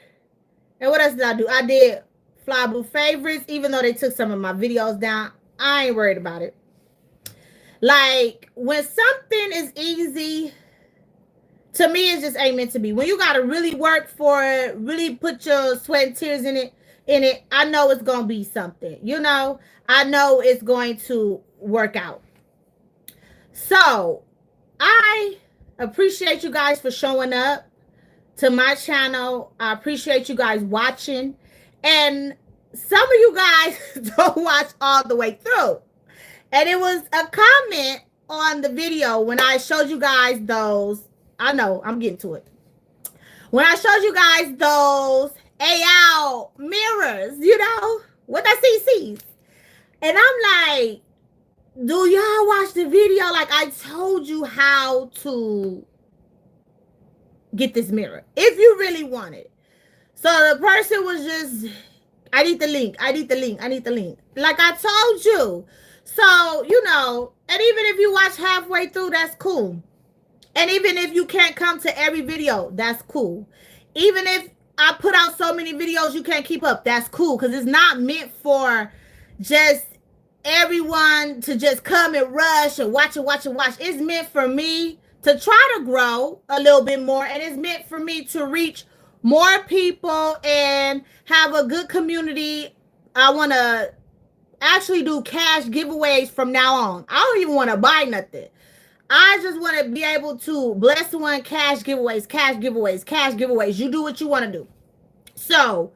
And what else did I do? I did Fly Blue Favorites, even though they took some of my videos down. I ain't worried about it. Like, when something is easy, to me, it just ain't meant to be. When you got to really work for it, really put your sweat and tears in it, I know it's going to be something. I know it's going to work out. So, I appreciate you guys for showing up to my channel. I appreciate you guys watching. And some of you guys don't watch all the way through. And it was a comment on the video when I showed you guys those. I know, I'm getting to it. When I showed you guys those AL mirrors, with the CCs. And I'm like, do y'all watch the video? Like, I told you how to get this mirror if you really want it. So the person was just, I need the link. Like I told you. So, and even if you watch halfway through, that's cool. And even if you can't come to every video, that's cool. Even if I put out so many videos you can't keep up, that's cool. Because it's not meant for just everyone to just come and rush and watch. It's meant for me to try to grow a little bit more. And it's meant for me to reach more people and have a good community. I want to actually do cash giveaways from now on. I don't even want to buy nothing. I just want to be able to bless one, cash giveaways. You do what you want to do. So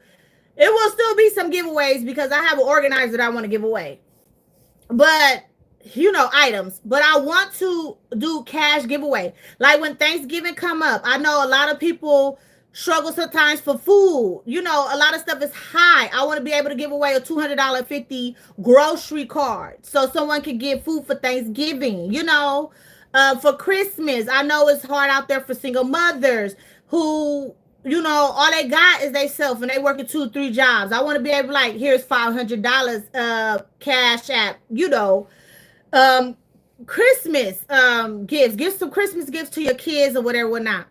it will still be some giveaways because I have an organizer that I want to give away. But, items. But I want to do cash giveaway. Like when Thanksgiving come up, I know a lot of people struggle sometimes for food. A lot of stuff is high. I want to be able to give away a $200.50 grocery card so someone can get food for Thanksgiving, for Christmas. I know it's hard out there for single mothers who, all they got is they self and they working 2-3 jobs. I want to be able to, like, here's $500 cash app, Christmas gifts. Give some Christmas gifts to your kids or whatnot.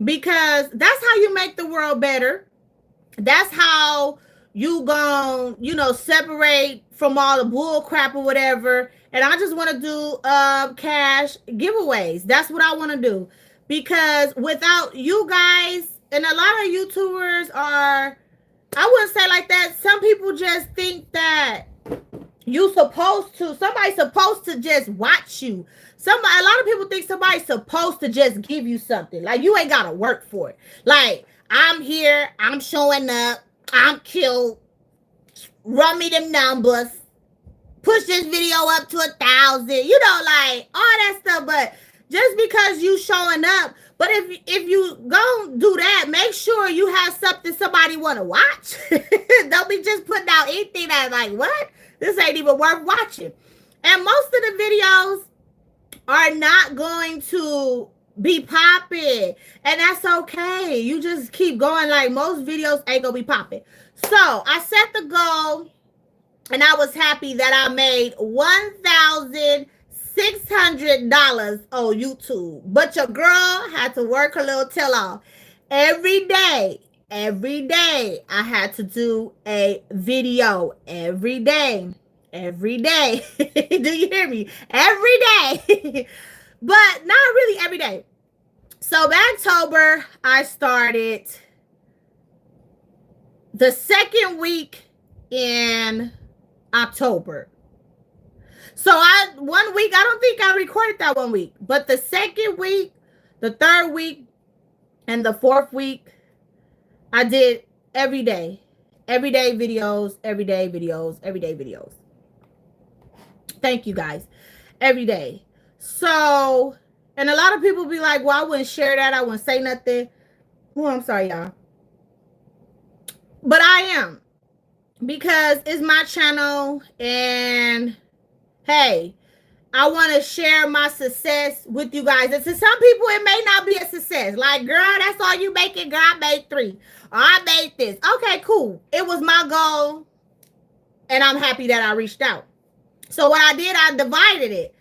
Because that's how you make the world better. That's how you gon', separate from all the bull crap or whatever. And I just want to do cash giveaways. That's what I want to do. Because without you guys, and a lot of YouTubers are, I wouldn't say like that. Some people just think that somebody's supposed to just watch you. A lot of people think somebody's supposed to just give you something. Like, you ain't got to work for it. Like, I'm here, I'm showing up, I'm cute, run me them numbers, push this video up to 1,000, like all that stuff. But just because you showing up, but if you gonna do that, make sure you have something somebody want to watch. Don't be just putting out anything that's like, what? This ain't even worth watching. And most of the videos are not going to be popping, and that's okay. You just keep going. Like, most videos ain't gonna be popping. So I set the goal, and I was happy that I made $1,600 on YouTube. But your girl had to work her little tail off. Every day I had to do a video. Every day. Do you hear me? Every day. But not really every day. So Backtober, I started the second week in October. So 1 week, I don't think I recorded that 1 week, but the second week, the third week, And the 4th week, I did every day. Everyday videos, everyday videos, everyday videos. Thank you guys. Every day. So, and a lot of people be like, well, I wouldn't share that. I wouldn't say nothing. Oh, I'm sorry, y'all. But I am. Because it's my channel. And hey, I want to share my success with you guys. And to some people, it may not be a success. Like, girl, that's all you making. Girl, I made 3. Or I made this. Okay, cool. It was my goal. And I'm happy that I reached out. So what I did, I divided it.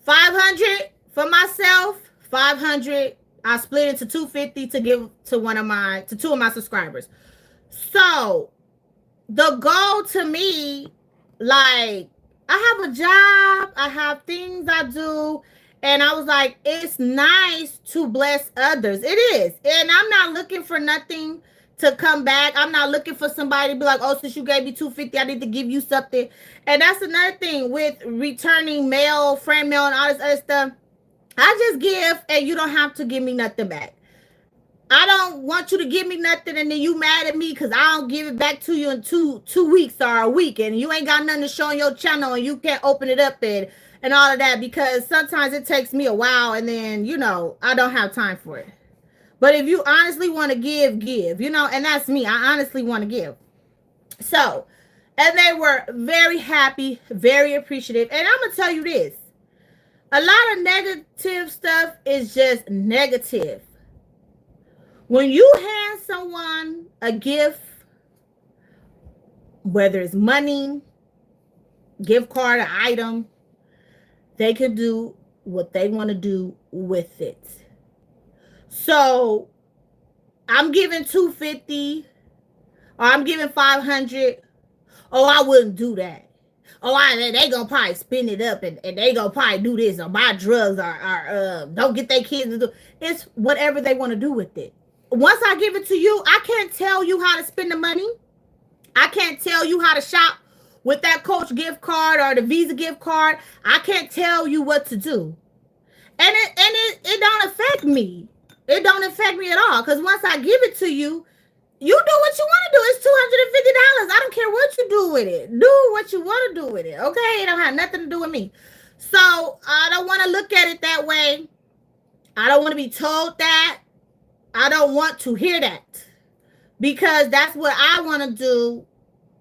500 for myself, 500. I split it to 250 to give to 2 of my subscribers. So the goal to me, like, I have a job, I have things I do, and I was like, it's nice to bless others. It is. And I'm not looking for nothing to come back. I'm not looking for somebody to be like, oh, since you gave me 250, I need to give you something. And that's another thing with returning mail, friend mail, and all this other stuff. I just give, and you don't have to give me nothing back. I don't want you to give me nothing and then you mad at me because I don't give it back to you in two weeks or a week, and you ain't got nothing to show on your channel and you can't open it up and all of that, because sometimes it takes me a while and then, you know, I don't have time for it. But if you honestly want to give, you know, and that's me. I honestly want to give. So, and they were very happy, very appreciative. And I'm going to tell you this. A lot of negative stuff is just negative. When you hand someone a gift, whether it's money, gift card, an item, they can do what they want to do with it. So I'm giving 250 or I'm giving 500. Oh, I wouldn't do that. Oh, they gonna probably spin it up and they gonna probably do this or buy drugs or don't get their kids to do. It's whatever they want to do with it. Once I give it to you, I can't tell you how to spend the money. I can't tell you how to shop with that Coach gift card or the Visa gift card. I can't tell you what to do. And it don't affect me. It don't affect me at all. Because once I give it to you, you do what you want to do. It's $250. I don't care what you do with it. Do what you want to do with it. Okay? It don't have nothing to do with me. So I don't want to look at it that way. I don't want to be told that. I don't want to hear that. Because that's what I want to do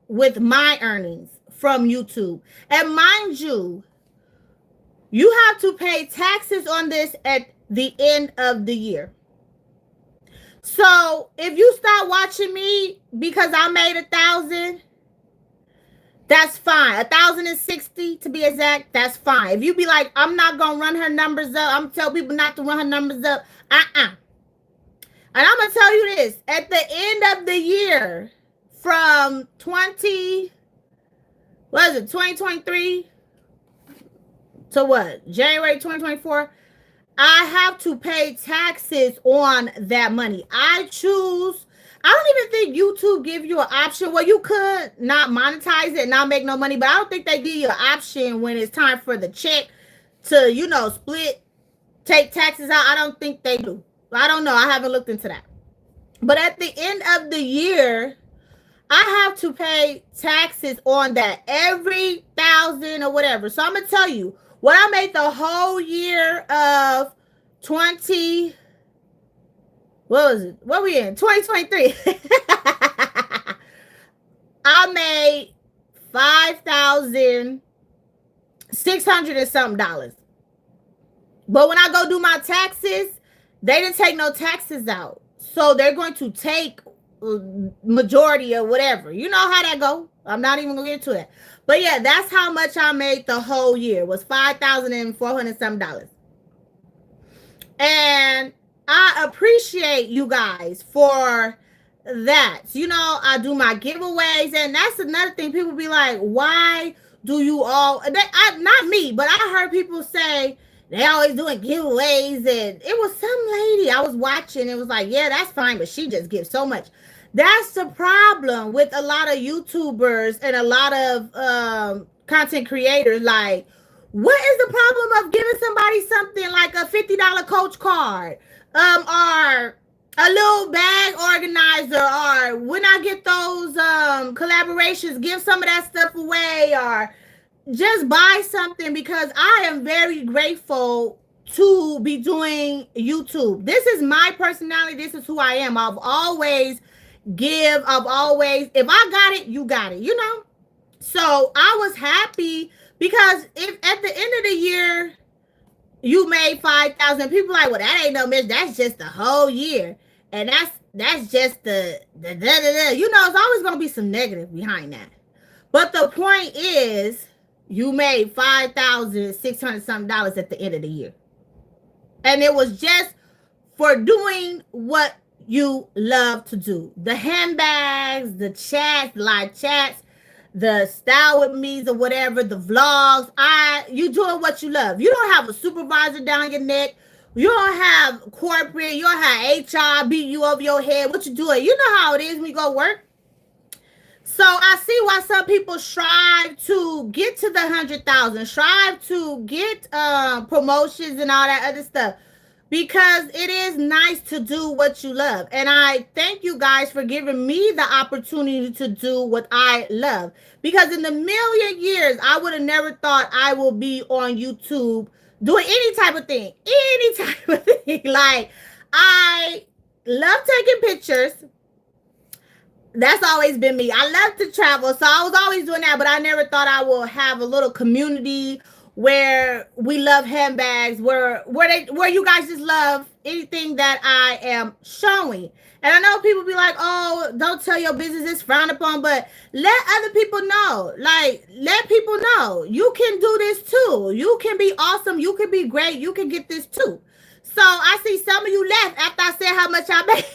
with my earnings from YouTube. And mind you, you have to pay taxes on this at the end of the year. So if you start watching me because I made 1,000, that's fine. 1,060 to be exact, that's fine. If you be like, I'm not gonna run her numbers up, I'm tell people not to run her numbers up. And I'm gonna tell you this: at the end of the year, from 2023 to what? January 2024. I have to pay taxes on that money. I choose. I don't even think YouTube give you an option. Well, you could not monetize it and not make no money, but I don't think they give you an option when it's time for the check to, you know, split, take taxes out. I don't think they do. I don't know. I haven't looked into that. But at the end of the year, I have to pay taxes on that every 1,000 or whatever. So I'm going to tell you what I made the whole year of 20. What was it? What we in? 2023. I made $5,600 and something dollars. But when I go do my taxes, they didn't take no taxes out. So they're going to take majority of whatever. You know how that go. I'm not even gonna get into it. But yeah, that's how much I made the whole year, was $5,400 something. And I appreciate you guys for that. You know, I do my giveaways, and that's another thing. People be like, why do you all, not me, but I heard people say they always doing giveaways, and it was some lady I was watching. It was like, yeah, that's fine, but she just gives so much. That's the problem with a lot of YouTubers and a lot of content creators. Like, what is the problem of giving somebody something like a $50 Coach card, or a little bag organizer, or when I get those collaborations, give some of that stuff away, or just buy something, because I am very grateful to be doing YouTube. This is my personality. This is who I am. I've always give. I've always, if I got it, you got it, you know? So I was happy, because if at the end of the year you made 5,000, people like, well, that ain't no miss. That's just the whole year. And that's just the da, da, da. You know, it's always gonna be some negative behind that. But the point is, you made $5,600 something dollars at the end of the year. And it was just for doing what you love to do. The handbags, the chats, live chats, the style with me's or whatever, the vlogs. You doing what you love. You don't have a supervisor down your neck. You don't have corporate. You don't have HR beating you over your head. What you doing? You know how it is when you go work. So I see why some people strive to get to the 100,000, strive to get promotions and all that other stuff, because it is nice to do what you love. And I thank you guys for giving me the opportunity to do what I love, because in the million years, I would have never thought I will be on YouTube doing any type of thing, Like, I love taking pictures. That's always been me. I love to travel, so I was always doing that, but I never thought I would have a little community where we love handbags, where you guys just love anything that I am showing. And I know people be like, oh, don't tell your business, it's frowned upon, but let other people know. Like, let people know you can do this too. You can be awesome. You can be great. You can get this too. So I see some of you left after I said how much I made.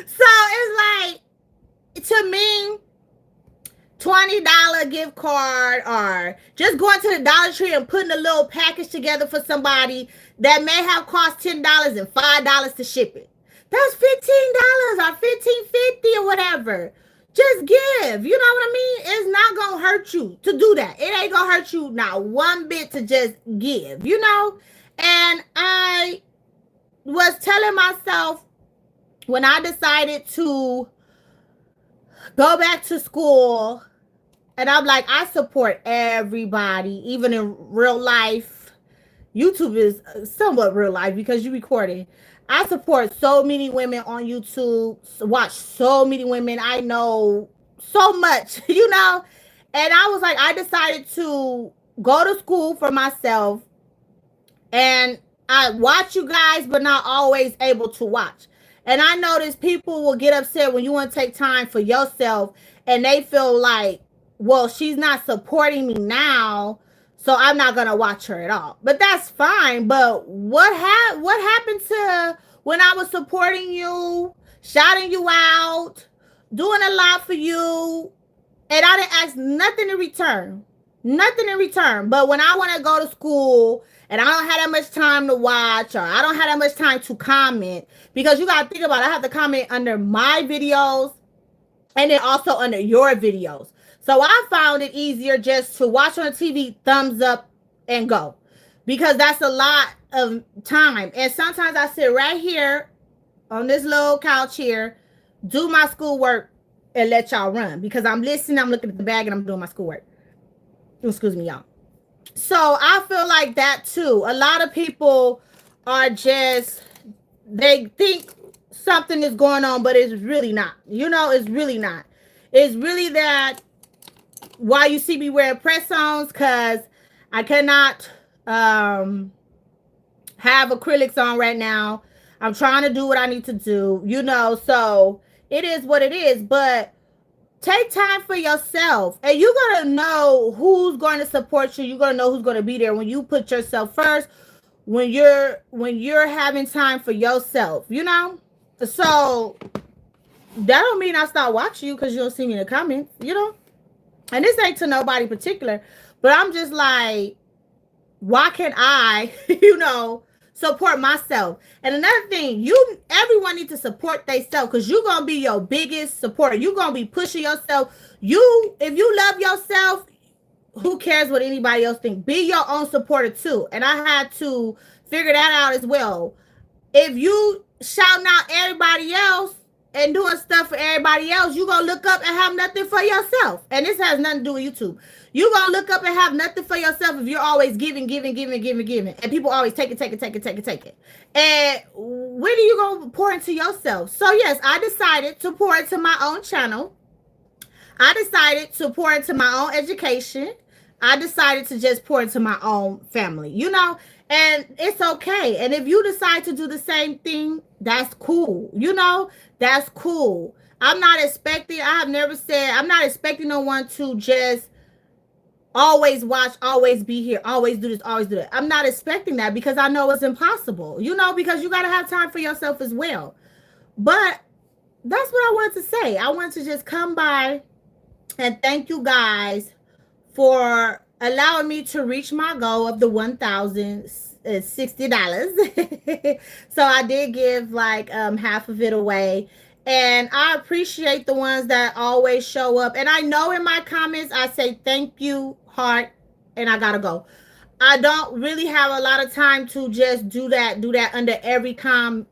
So it's like, to me, $20 gift card, or just going to the Dollar Tree and putting a little package together for somebody that may have cost $10 and $5 to ship it. That's $15 or $15.50 or whatever. Just give. You know what I mean? It's not gonna hurt you to do that. It ain't gonna hurt you not one bit to just give, you know? And I was telling myself, when I decided to go back to school, and I'm like, I support everybody, even in real life. YouTube is somewhat real life because you're recording. I support so many women on YouTube, watch so many women. I know so much, you know? And I was like, I decided to go to school for myself, and I watch you guys, but not always able to watch. And I notice people will get upset when you want to take time for yourself, and they feel like, well, she's not supporting me now, so I'm not going to watch her at all. But that's fine. But what happened to when I was supporting you, shouting you out, doing a lot for you, and I didn't ask nothing in return? Nothing in return. But when I want to go to school and I don't have that much time to watch, or I don't have that much time to comment, because you got to think about it, I have to comment under my videos and then also under your videos. So I found it easier just to watch on the TV, thumbs up, and go, because that's a lot of time. And sometimes I sit right here on this little couch here, do my schoolwork, and let y'all run, because I'm listening, I'm looking at the bag, and I'm doing my schoolwork. Excuse me, y'all. So I feel like that too. A lot of people are just, they think something is going on, but it's really not. You know, it's really not. It's really that why you see me wearing press-ons, because I cannot have acrylics on right now. I'm trying to do what I need to do, you know, so it is what it is. But take time for yourself, and you're going to know who's going to support you. You're going to know who's going to be there when you put yourself first, when you're having time for yourself, you know? So that don't mean I stop watching you because you don't see me in the comments, you know? And this ain't to nobody particular, but I'm just like, why can't I, you know, support myself? And another thing, everyone needs to support themselves, because you're gonna be your biggest supporter. You're gonna be pushing yourself. If you love yourself, who cares what anybody else thinks? Be your own supporter too. And I had to figure that out as well. if you shouting out everybody else and doing stuff for everybody else, you gonna look up and have nothing for yourself. And this has nothing to do with YouTube. You gonna look up and have nothing for yourself if you're always giving, and people always take it. And when are you gonna pour into yourself? So yes, I decided to pour into my own channel. I decided to pour into my own education. I decided to just pour into my own family, and it's okay. And if you decide to do the same thing, that's cool. That's cool. I have never said, I'm not expecting no one to just always watch, always be here, always do this, always do that. I'm not expecting that because I know it's impossible, because you got to have time for yourself as well. But that's what I wanted to say. I wanted to just come by and thank you guys for allowing me to reach my goal of the $1,060. So I did give like half of it away. And I appreciate the ones that always show up. And I know in my comments, I say thank you, heart, and I gotta go. I don't really have a lot of time to just do that under every comment.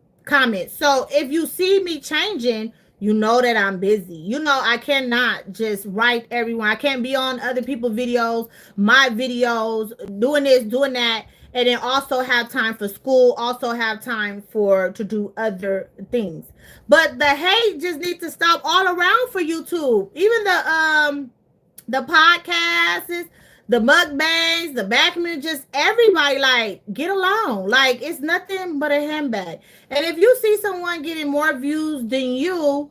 So if you see me changing, you know that I'm busy. I cannot just write everyone. I can't be on other people's videos, my videos, doing this, doing that, and then also have time for school, also have time to do other things. But the hate just needs to stop all around for YouTube. Even the podcasts, the mukbangs, the backman, just everybody, like, get along. Like, it's nothing but a handbag. And if you see someone getting more views than you,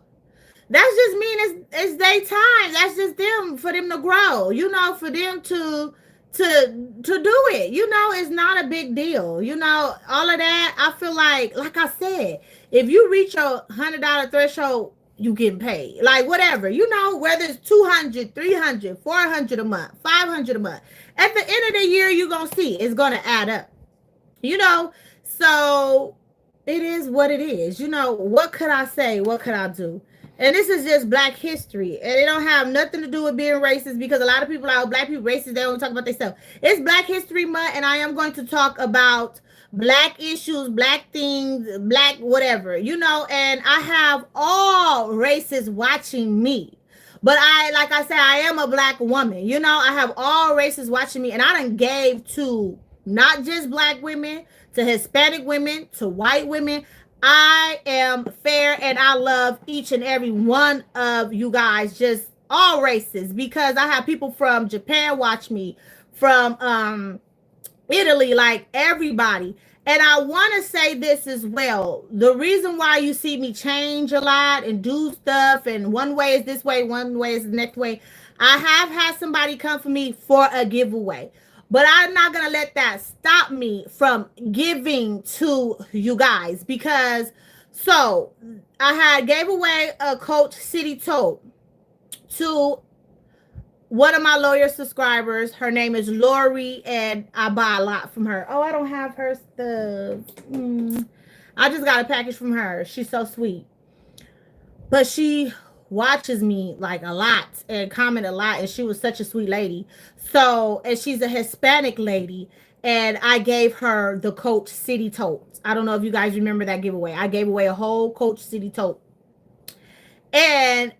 that's just mean it's their time. That's just them, for them to grow, for them to do it. It's not a big deal. All of that, I feel like I said, if you reach your $100 threshold, you getting paid. Like, whatever, whether it's 200, 300, 400 a month, 500 a month. At the end of the year, you're going to see it's going to add up. So it is what it is. What could I say? What could I do? And this is just Black history. And it don't have nothing to do with being racist, because a lot of people are Black people racist. They don't talk about themselves. It's Black History Month, and I am going to talk about Black issues, Black things, Black whatever, and I have all races watching me. But like I said, I am a Black woman. I have all races watching me, and I done gave to not just Black women, to Hispanic women, to white women. I am fair, and I love each and every one of you guys, just all races, because I have people from Japan watch me, from Italy, like everybody. And I want to say this as well. The reason why you see me change a lot and do stuff, and one way is this way, one way is the next way. I have had somebody come for me for a giveaway. But I'm not going to let that stop me from giving to you guys, because I gave away a Coach City tote to one of my lawyer subscribers. Her name is Lori, and I buy a lot from her. Oh, I don't have her stuff. I just got a package from her. She's so sweet. But she watches me like a lot and comment a lot, and she was such a sweet lady. And she's a Hispanic lady, and I gave her the Coach City tote. I don't know if you guys remember that giveaway. I gave away a whole Coach City tote. And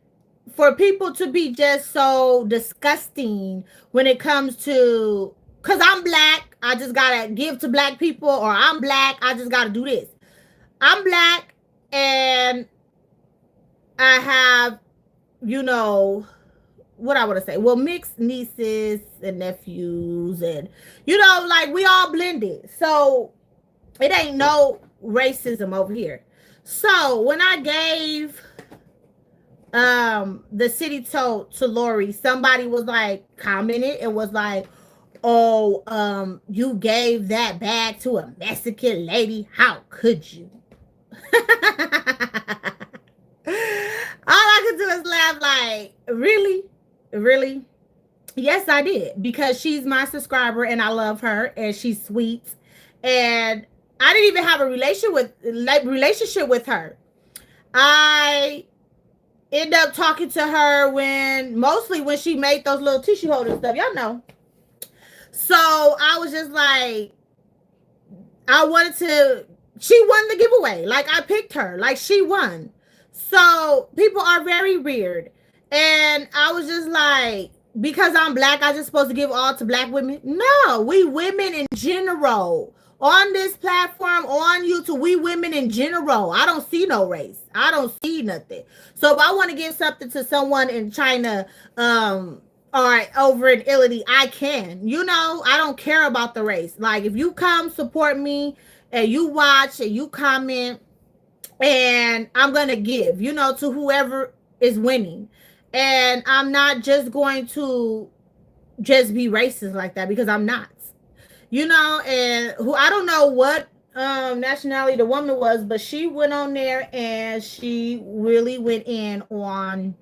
for people to be just so disgusting when it comes to, because I'm Black, I just gotta give to Black people, or I'm Black, I just gotta do this. I'm Black, and I have, what I want to say, well, mixed nieces and nephews, and like, we all blended, so it ain't no racism over here. So when I gave the city tote to Lori, somebody was like, commented and was like, oh, you gave that bag to a Mexican lady, how could you? All I could do is laugh, like, really? Yes, I did, because she's my subscriber, and I love her, and she's sweet, and I didn't even have a relationship with her. I end up talking to her mostly when she made those little tissue holder stuff, y'all know. So I was just like, I wanted to she won the giveaway. Like I picked her. Like she won. So people are very weird. And I was just like, because I'm black, I just supposed to give all to black women? No, we women in general. On this platform, on YouTube, we women in general. I don't see no race. I don't see nothing. So if I want to give something to someone in China, or over in Italy, I can. You know, I don't care about the race. Like if you come support me and you watch and you comment, and I'm gonna give, you know, to whoever is winning. And I'm not just going to just be racist like that, because I'm not. You know, and who, I don't know what nationality the woman was, but she went on there and she really went in on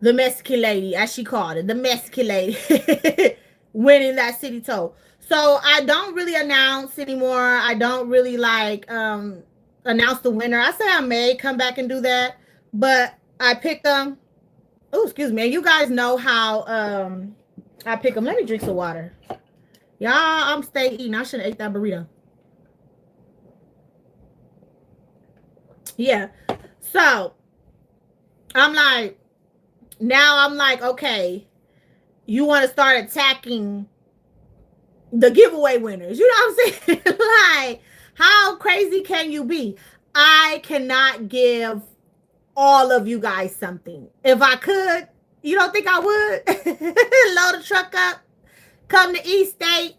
the Mexican lady, as she called it, the Mexican lady, winning that city toll. So I don't really announce anymore. I don't really like announce the winner. I say I may come back and do that, but I pick them. Oh, excuse me. And you guys know how I pick them. Let me drink some water. Y'all, I'm stay eating. I should have ate that burrito. Yeah. So I'm like, now I'm like, okay, you want to start attacking the giveaway winners. You know what I'm saying? Like, how crazy can you be? I cannot give all of you guys something. If I could, you don't think I would? Load the truck up, come to East State.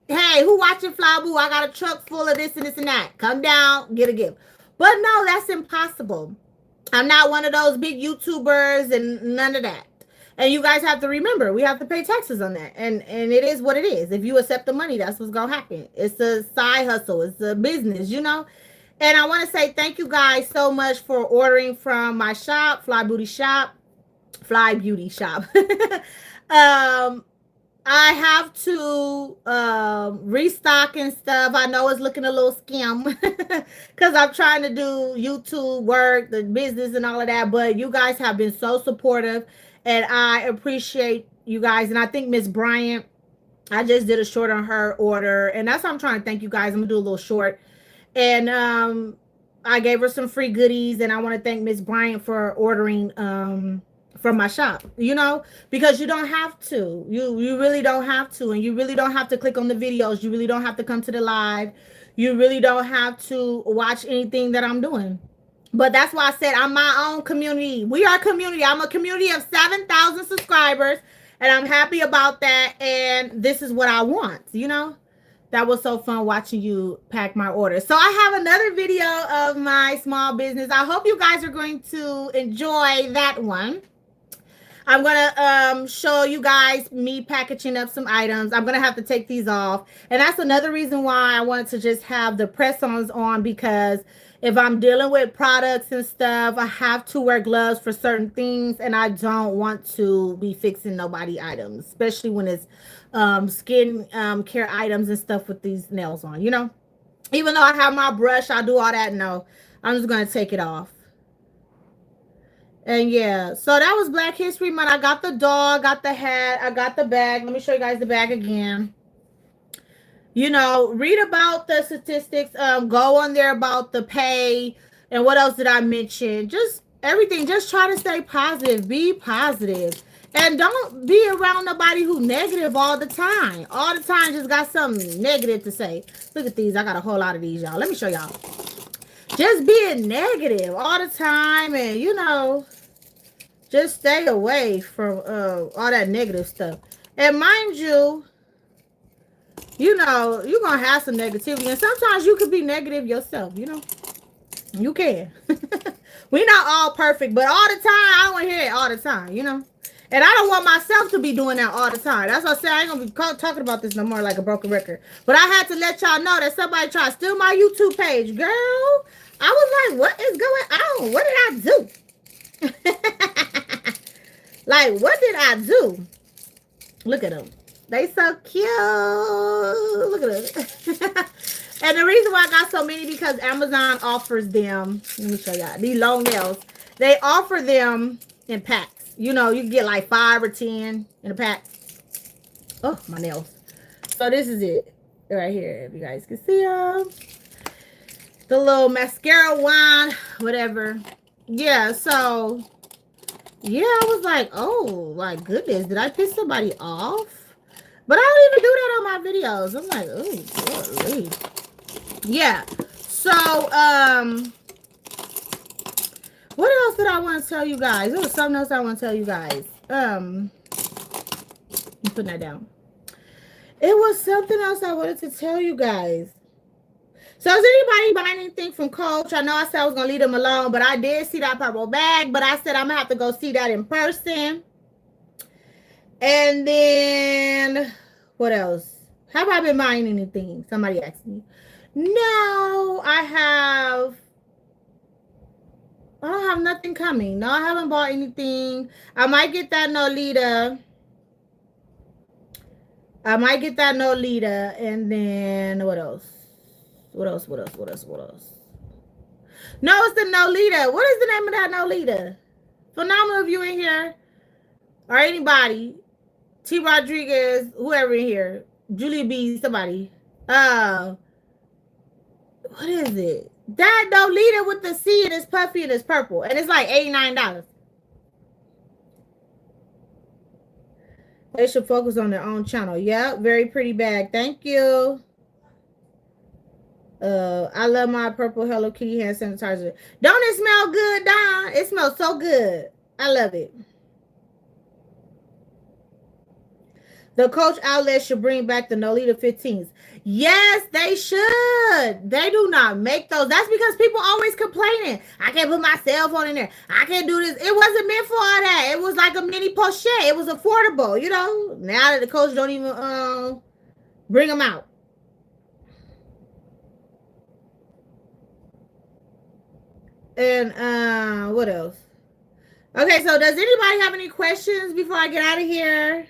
Hey, who watching Fly Boo? I got a truck full of this and this and that. Come down, get a gift. But no, that's impossible. I'm not one of those big YouTubers and none of that. And you guys have to remember, we have to pay taxes on that. And it is what it is. If you accept the money, that's what's going to happen. It's a side hustle. It's a business, you know. And I want to say thank you guys so much for ordering from my shop, Fly Beauty Shop. I have to restock and stuff. I know it's looking a little skim because I'm trying to do YouTube work, the business and all of that. But you guys have been so supportive, and I appreciate you guys. And I think Miss Bryant, I just did a short on her order, and that's how I'm trying to thank you guys. I'm gonna do a little short, and I gave her some free goodies, and I want to thank Miss Bryant for ordering from my shop, you know, because you don't have to. You really don't have to, and you really don't have to click on the videos. You really don't have to come to the live. You really don't have to watch anything that I'm doing. But that's why I said I'm my own community. We are a community. I'm a community of 7,000 subscribers, and I'm happy about that. And this is what I want, you know. That was so fun watching you pack my order. So I have another video of my small business. I hope you guys are going to enjoy that one. I'm going to show you guys me packaging up some items. I'm going to have to take these off. And that's another reason why I wanted to just have the press-ons on, because if I'm dealing with products and stuff, I have to wear gloves for certain things, and I don't want to be fixing nobody items, especially when it's skin care items and stuff with these nails on, you know. Even though I have my brush, I do all that. No, I'm just going to take it off. And yeah, so that was Black History Month. I got the dog, got the hat, I got the bag. Let me show you guys the bag again. You know, read about the statistics. Go on there about the pay. And what else did I mention? Just everything. Just try to stay positive. Be positive. And don't be around nobody who negative all the time. All the time just got something negative to say. Look at these. I got a whole lot of these, y'all. Let me show y'all. Just being negative all the time, and you know, just stay away from all that negative stuff. And mind you, you know, you're gonna have some negativity, and sometimes you could be negative yourself, you know. You can. We're not all perfect, but all the time, I don't want to hear it all the time, you know. And I don't want myself to be doing that all the time. That's why I said I ain't gonna be talking about this no more like a broken record. But I had to let y'all know that somebody tried to steal my YouTube page. Girl, I was like, what is going on? What did I do? Like, what did I do? Look at them. They so cute. Look at them. And the reason why I got so many, because Amazon offers them. Let me show y'all. These long nails. They offer them in packs. You know, you can get like 5 or 10 in a pack. Oh, my nails. So this is it right here. If you guys can see them. The little mascara wand, whatever. Yeah, so yeah, I was like, oh my goodness, did I piss somebody off? But I don't even do that on my videos. I'm like, oh, golly. Yeah. So, what else did I want to tell you guys? There was something else I want to tell you guys. I'm putting that down. It was something else I wanted to tell you guys. So is anybody buying anything from Coach? I know I said I was going to leave them alone, but I did see that purple bag, but I said I'm going to have to go see that in person. And then, what else? Have I been buying anything? Somebody asked me. No, I don't have nothing coming. No, I haven't bought anything. I might get that Nolita. And then, what else? What else? No, it's the Nolita. What is the name of that Nolita? Phenomenal if you in here. Or anybody. T. Rodriguez, whoever in here. Julia B, somebody. What is it? That Nolita with the C and it's puffy and it's purple. And it's like $89. They should focus on their own channel. Yep, very pretty bag. Thank you. I love my purple Hello Kitty hand sanitizer. Don't it smell good, Don? It smells so good. I love it. The Coach outlet should bring back the Nolita 15s. Yes, they should. They do not make those. That's because people always complaining. I can't put my cell phone in there. I can't do this. It wasn't meant for all that. It was like a mini pochette. It was affordable, you know. Now that the Coach don't even bring them out. And what else? Okay, so does anybody have any questions before I get out of here?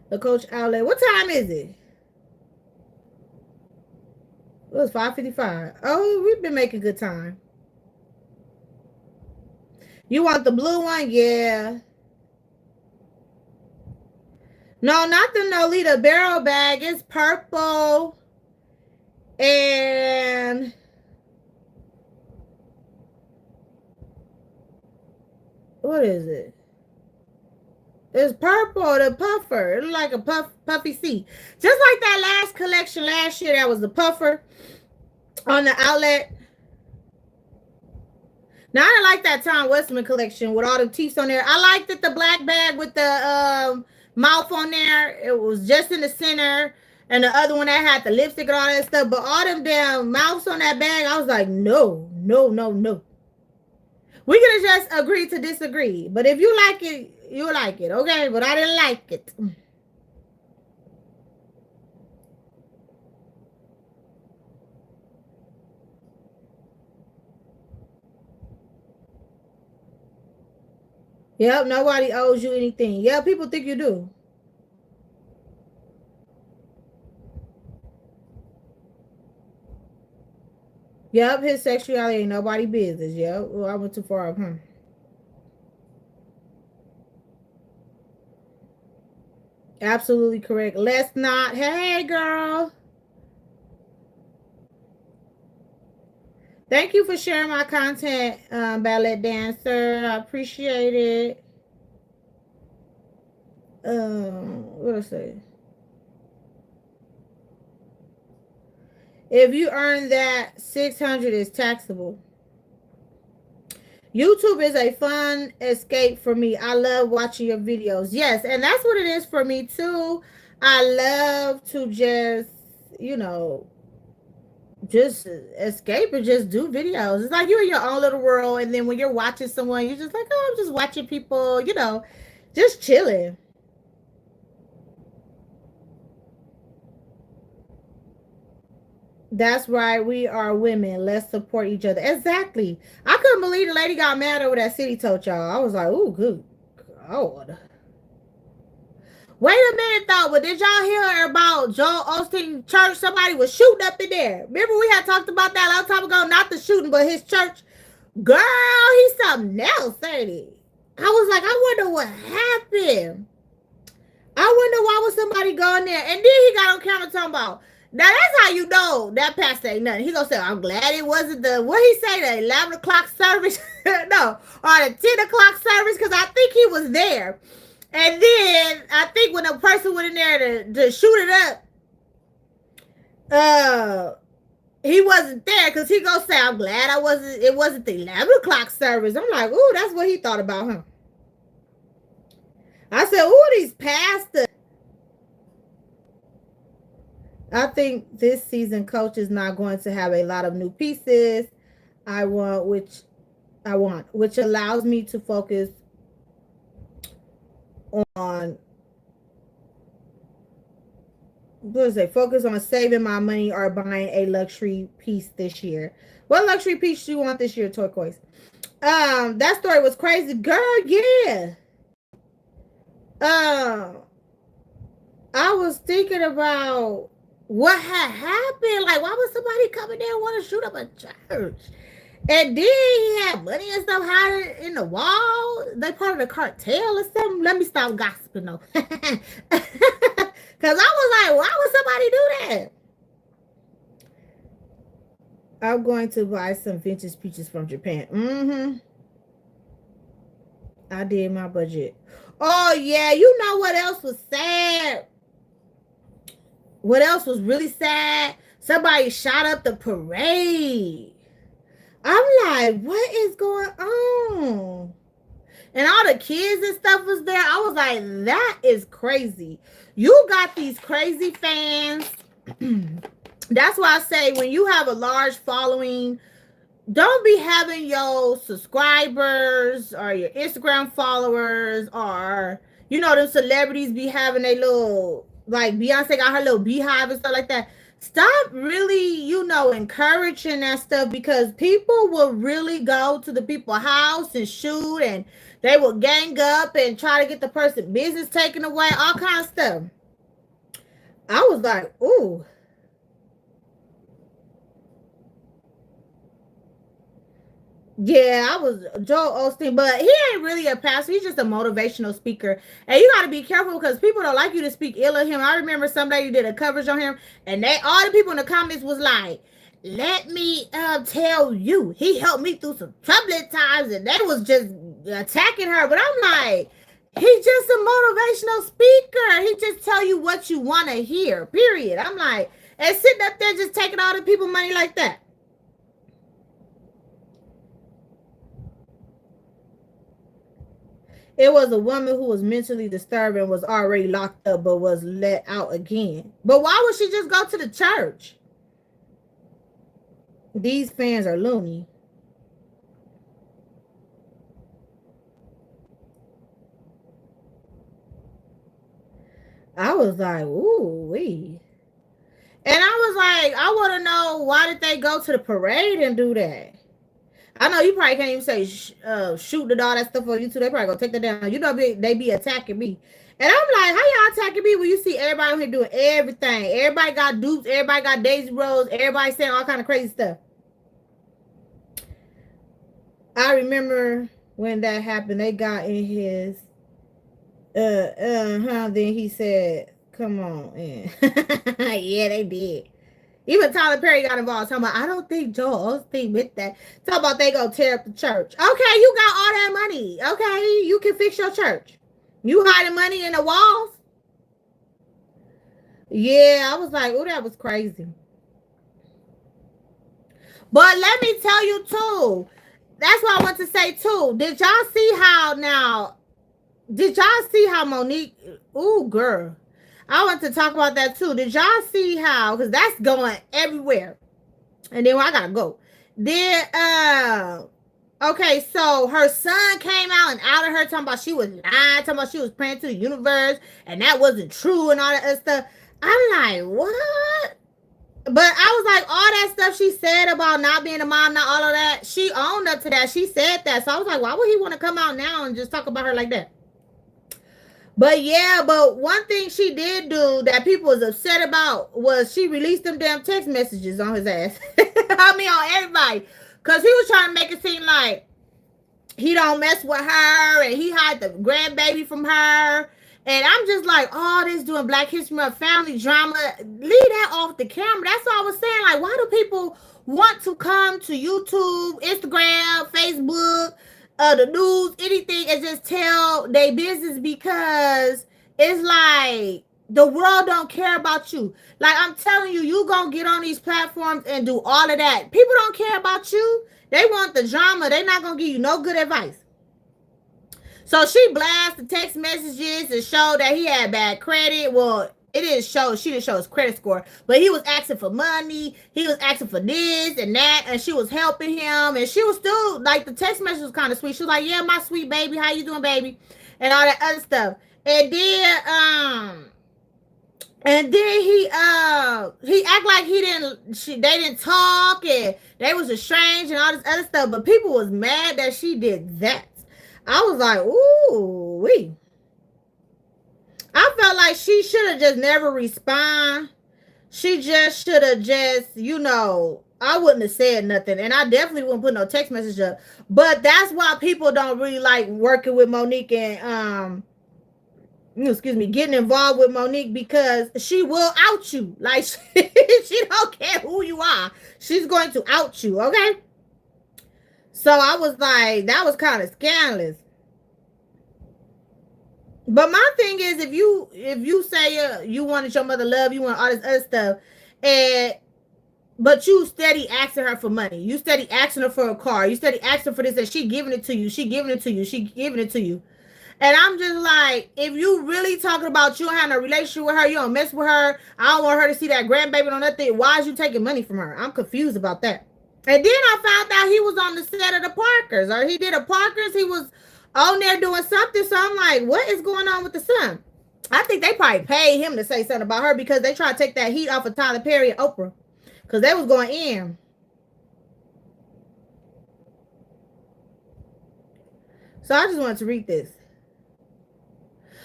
The Coach outlet. What time is it? It was 5:55. Oh, we've been making good time. You want the blue one? Yeah. No, not the Nolita barrel bag. It's purple. And what is it? It's purple, the puffer. It's like a puffy C. Just like that last collection last year, that was the puffer on the outlet. Now, I didn't like that Tom Westman collection with all the teeth on there. I liked it, the black bag with the mouth on there. It was just in the center. And the other one that had the lipstick and all that stuff. But all them damn mouths on that bag, I was like, no. We could have just agreed to disagree. But if you like it, you like it, okay? But I didn't like it. Yep, nobody owes you anything. Yeah, people think you do. Yep, his sexuality ain't nobody business. Yep, well, I went too far up, huh? Absolutely correct. Let's not. Hey, girl. Thank you for sharing my content, ballet dancer. I appreciate it. What did I say? If you earn that, 600 is taxable. YouTube is a fun escape for me. I love watching your videos. Yes, and that's what it is for me too. I love to just, you know, just escape and just do videos. It's like you're in your own little world, and then when you're watching someone, you're just like, oh, I'm just watching people, you know, just chilling. That's right. We are women. Let's support each other. Exactly. I couldn't believe the lady got mad over that city told y'all. I was like, ooh, good God. Wait a minute, though. But did y'all hear about Joel Osteen church? Somebody was shooting up in there. Remember we had talked about that a long time ago? Not the shooting, but his church. Girl, he's something else, ain't he? I was like, I wonder what happened. I wonder why would somebody go in there. And then he got on camera talking about, Now that's how you know that pastor ain't nothing. He gonna say, "I'm glad it wasn't the what he say the 11 o'clock service, no, or the 10 o'clock service," because I think he was there. And then I think when a person went in there to shoot it up, he wasn't there because he gonna say, "I'm glad I wasn't. It wasn't the 11 o'clock service." I'm like, "Ooh, that's what he thought about him." I said, "Ooh, these pastors." I think this season coach is not going to have a lot of new pieces. Which allows me to focus on focus on saving my money or buying a luxury piece this year. What luxury piece do you want this year, Turquoise? That story was crazy, girl. Yeah. I was thinking about what had happened. Like, why would somebody come in there and want to shoot up a church? And then he had money and stuff hiding in the wall. They part of the cartel or something. Let me stop gossiping though. Because I was like, why would somebody do that? I'm going to buy some vintage peaches from Japan. I did my budget. Oh, yeah. You know what else was sad? What else was really sad? Somebody shot up the parade. I'm like, what is going on? And all the kids and stuff was there. I was like, that is crazy. You got these crazy fans. That's why I say when you have a large following, don't be having your subscribers or your Instagram followers or, you know, them celebrities be having a little, like Beyonce got her little beehive and stuff like that. Stop really, you know, encouraging that stuff because people will really go to the people's house and shoot and they will gang up and try to get the person's business taken away, all kinds of stuff. I was like, ooh. Yeah, I was Joel Osteen, but he ain't really a pastor. He's just a motivational speaker. And you got to be careful because people don't like you to speak ill of him. I remember somebody did a coverage on him, and all the people in the comments was like, let me tell you, he helped me through some troubling times, and they was just attacking her. But I'm like, he's just a motivational speaker. He just tell you what you want to hear, period. I'm like, and sitting up there just taking all the people money like that. It was a woman who was mentally disturbed and was already locked up but was let out again. But why would she just go to the church? These fans are loony. I was like, ooh, wee. And I was like, I want to know, why did they go to the parade and do that? I know you probably can't even say shoot and all that stuff on YouTube. They probably gonna take that down. You know, they be attacking me. And I'm like, how y'all attacking me when you see everybody on here doing everything? Everybody got dupes. Everybody got Daisy Rose. Everybody saying all kind of crazy stuff. I remember when that happened, they got in his then he said, come on in. Yeah, they did. Even Tyler Perry got involved. Talking about, I don't think Joel Osteen with that. Talking about they gonna tear up the church. Okay, you got all that money. Okay, you can fix your church. You hiding money in the walls? Yeah, I was like, oh, that was crazy. But let me tell you too. That's what I want to say too. Did y'all see how Monique? Ooh, girl. I want to talk about that too. Did y'all see how? Because that's going everywhere. And then I gotta go. Then okay, so her son came out and outed her, talking about she was lying, talking about she was praying to the universe, and that wasn't true and all that other stuff. I'm like, what? But I was like, all that stuff she said about not being a mom, not all of that, she owned up to that. She said that. So I was like, why would he want to come out now and just talk about her like that? But yeah, but one thing she did do that people was upset about was she released them damn text messages on his ass. I mean, on everybody. Because he was trying to make it seem like he don't mess with her and he hide the grandbaby from her. And I'm just like, oh, this doing Black History Month family drama. Leave that off the camera. That's what I was saying. Like, why do people want to come to YouTube, Instagram, Facebook, the news, anything, and just tell their business? Because it's like the world don't care about you. Like, I'm telling you, you gonna get on these platforms and do all of that. People don't care about you. They want the drama. They're not gonna give you no good advice. So she blasted the text messages and showed that he had bad credit. Well, it didn't show, she didn't show his credit score, but he was asking for money. He was asking for this and that, and she was helping him. And she was still like, the text message was kind of sweet. She was like, yeah, my sweet baby, how you doing, baby? And all that other stuff. And then he act like they didn't talk and they was estranged and all this other stuff. But people was mad that she did that. I was like, ooh, wee. I felt like she should have just never respond. She just should have just, I wouldn't have said nothing. And I definitely wouldn't put no text message up. But that's why people don't really like working with Monique and getting involved with Monique, because she will out you. Like, she don't care who you are. She's going to out you, okay? So I was like, that was kind of scandalous. But my thing is, if you say you wanted your mother love, you want all this other stuff, but you steady asking her for money, you steady asking her for a car, you steady asking for this, and she giving it to you, she giving it to you. And I'm just like, if you really talking about you don't have no relationship with her, you don't mess with her, I don't want her to see that grandbaby or nothing, why is you taking money from her? I'm confused about that. And then I found out he was on the set of the Parkers, or he did a Parkers. He was on there doing something. So I'm like, what is going on with the son? I think they probably paid him to say something about her, because they tried to take that heat off of Tyler Perry and Oprah, because they was going in. So I just wanted to read this.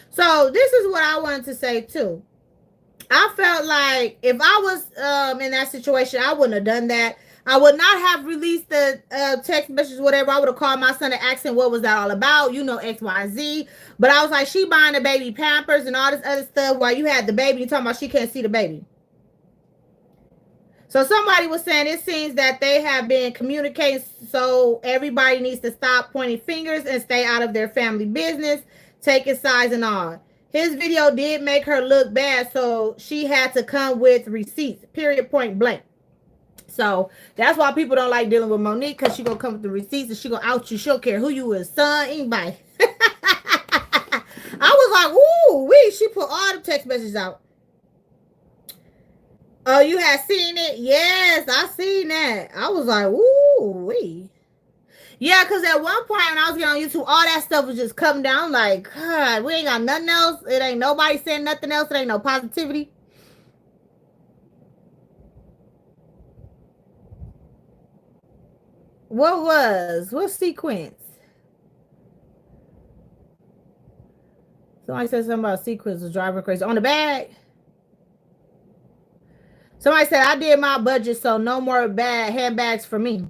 So this is what I wanted to say too. I felt like if I was in that situation, I wouldn't have done that. I would not have released the text messages, whatever. I would have called my son and asked him what was that all about, X, Y, and Z. But I was like, she buying the baby Pampers and all this other stuff while you had the baby. You talking about she can't see the baby. So somebody was saying it seems that they have been communicating, so everybody needs to stop pointing fingers and stay out of their family business, taking sides and all. His video did make her look bad, so she had to come with receipts, period, point blank. So that's why people don't like dealing with Monique, because she gonna come with the receipts and she gonna out you. She don't care who you is, son, anybody. I was like, ooh, wee, she put all the text messages out. Oh, you had seen it? Yes, I seen that. I was like, ooh, wee. Yeah, because at one point when I was getting on YouTube, all that stuff was just coming down. Like, God, we ain't got nothing else. It ain't nobody saying nothing else. It ain't no positivity. What sequence? Somebody said something about sequence was driving crazy. On the bag? Somebody said, I did my budget, so no more bad handbags for me.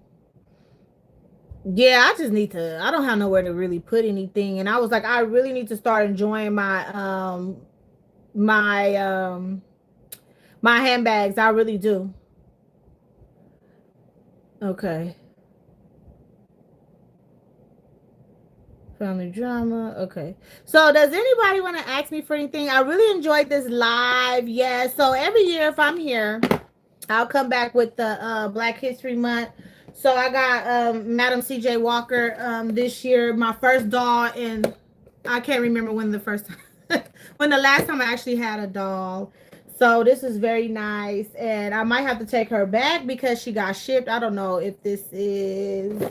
Yeah, I don't have nowhere to really put anything. And I was like, I really need to start enjoying my my handbags. I really do. Okay. Family drama. Okay. So does anybody want to ask me for anything? I really enjoyed this live. Yes. So every year if I'm here, I'll come back with the Black History Month. So I got Madam CJ Walker this year, my first doll, and I can't remember when when the last time I actually had a doll. So this is very nice, and I might have to take her back because she got shipped. I don't know if this is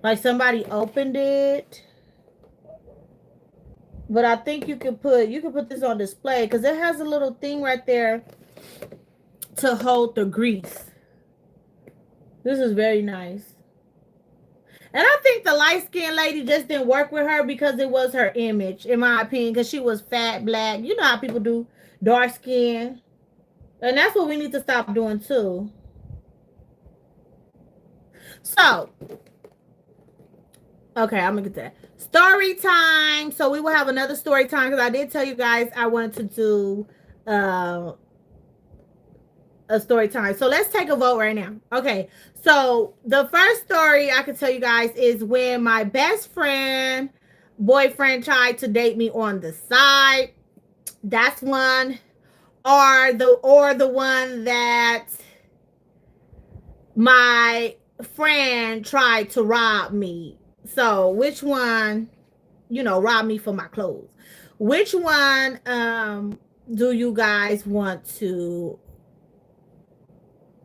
like somebody opened it, but I think you can put this on display because it has a little thing right there to hold the grease. This is very nice. And I think the light-skinned lady just didn't work with her because it was her image, in my opinion, because she was fat, black. You know how people do, dark skin. And that's what we need to stop doing, too. So, Okay, I'm gonna get to that. Story time. So we will have another story time because I did tell you guys I wanted to do uh, a story time. So let's take a vote right now. Okay, so the first story I can tell you guys is when my best friend boyfriend tried to date me on the side. That's one. Or the one that my friend tried to rob me. So which one, rob me for my clothes? Which one do you guys want to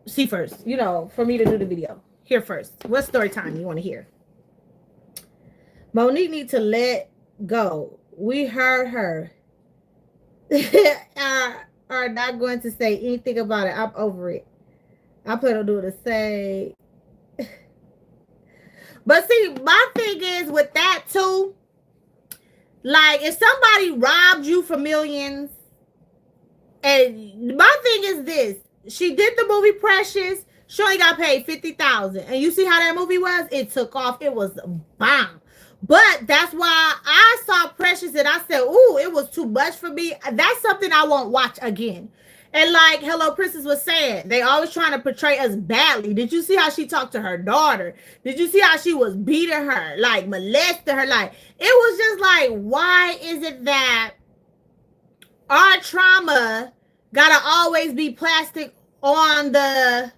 see first? For me to do the video. Here first. What story time you want to hear? Monique needs to let go. We heard her. Are not going to say anything about it. I'm over it. I plan on doing the same. But see, my thing is with that too, like if somebody robbed you for millions, and my thing is this, she did the movie Precious, she only got paid $50,000. And you see how that movie was? It took off. It was a bomb. But that's why I saw Precious and I said, ooh, it was too much for me. That's something I won't watch again. And like Hello Princess was saying, they always trying to portray us badly. Did you see how she talked to her daughter? Did you see how she was beating her, like molesting her? Like, it was just like, why is it that our trauma gotta always be plastic on the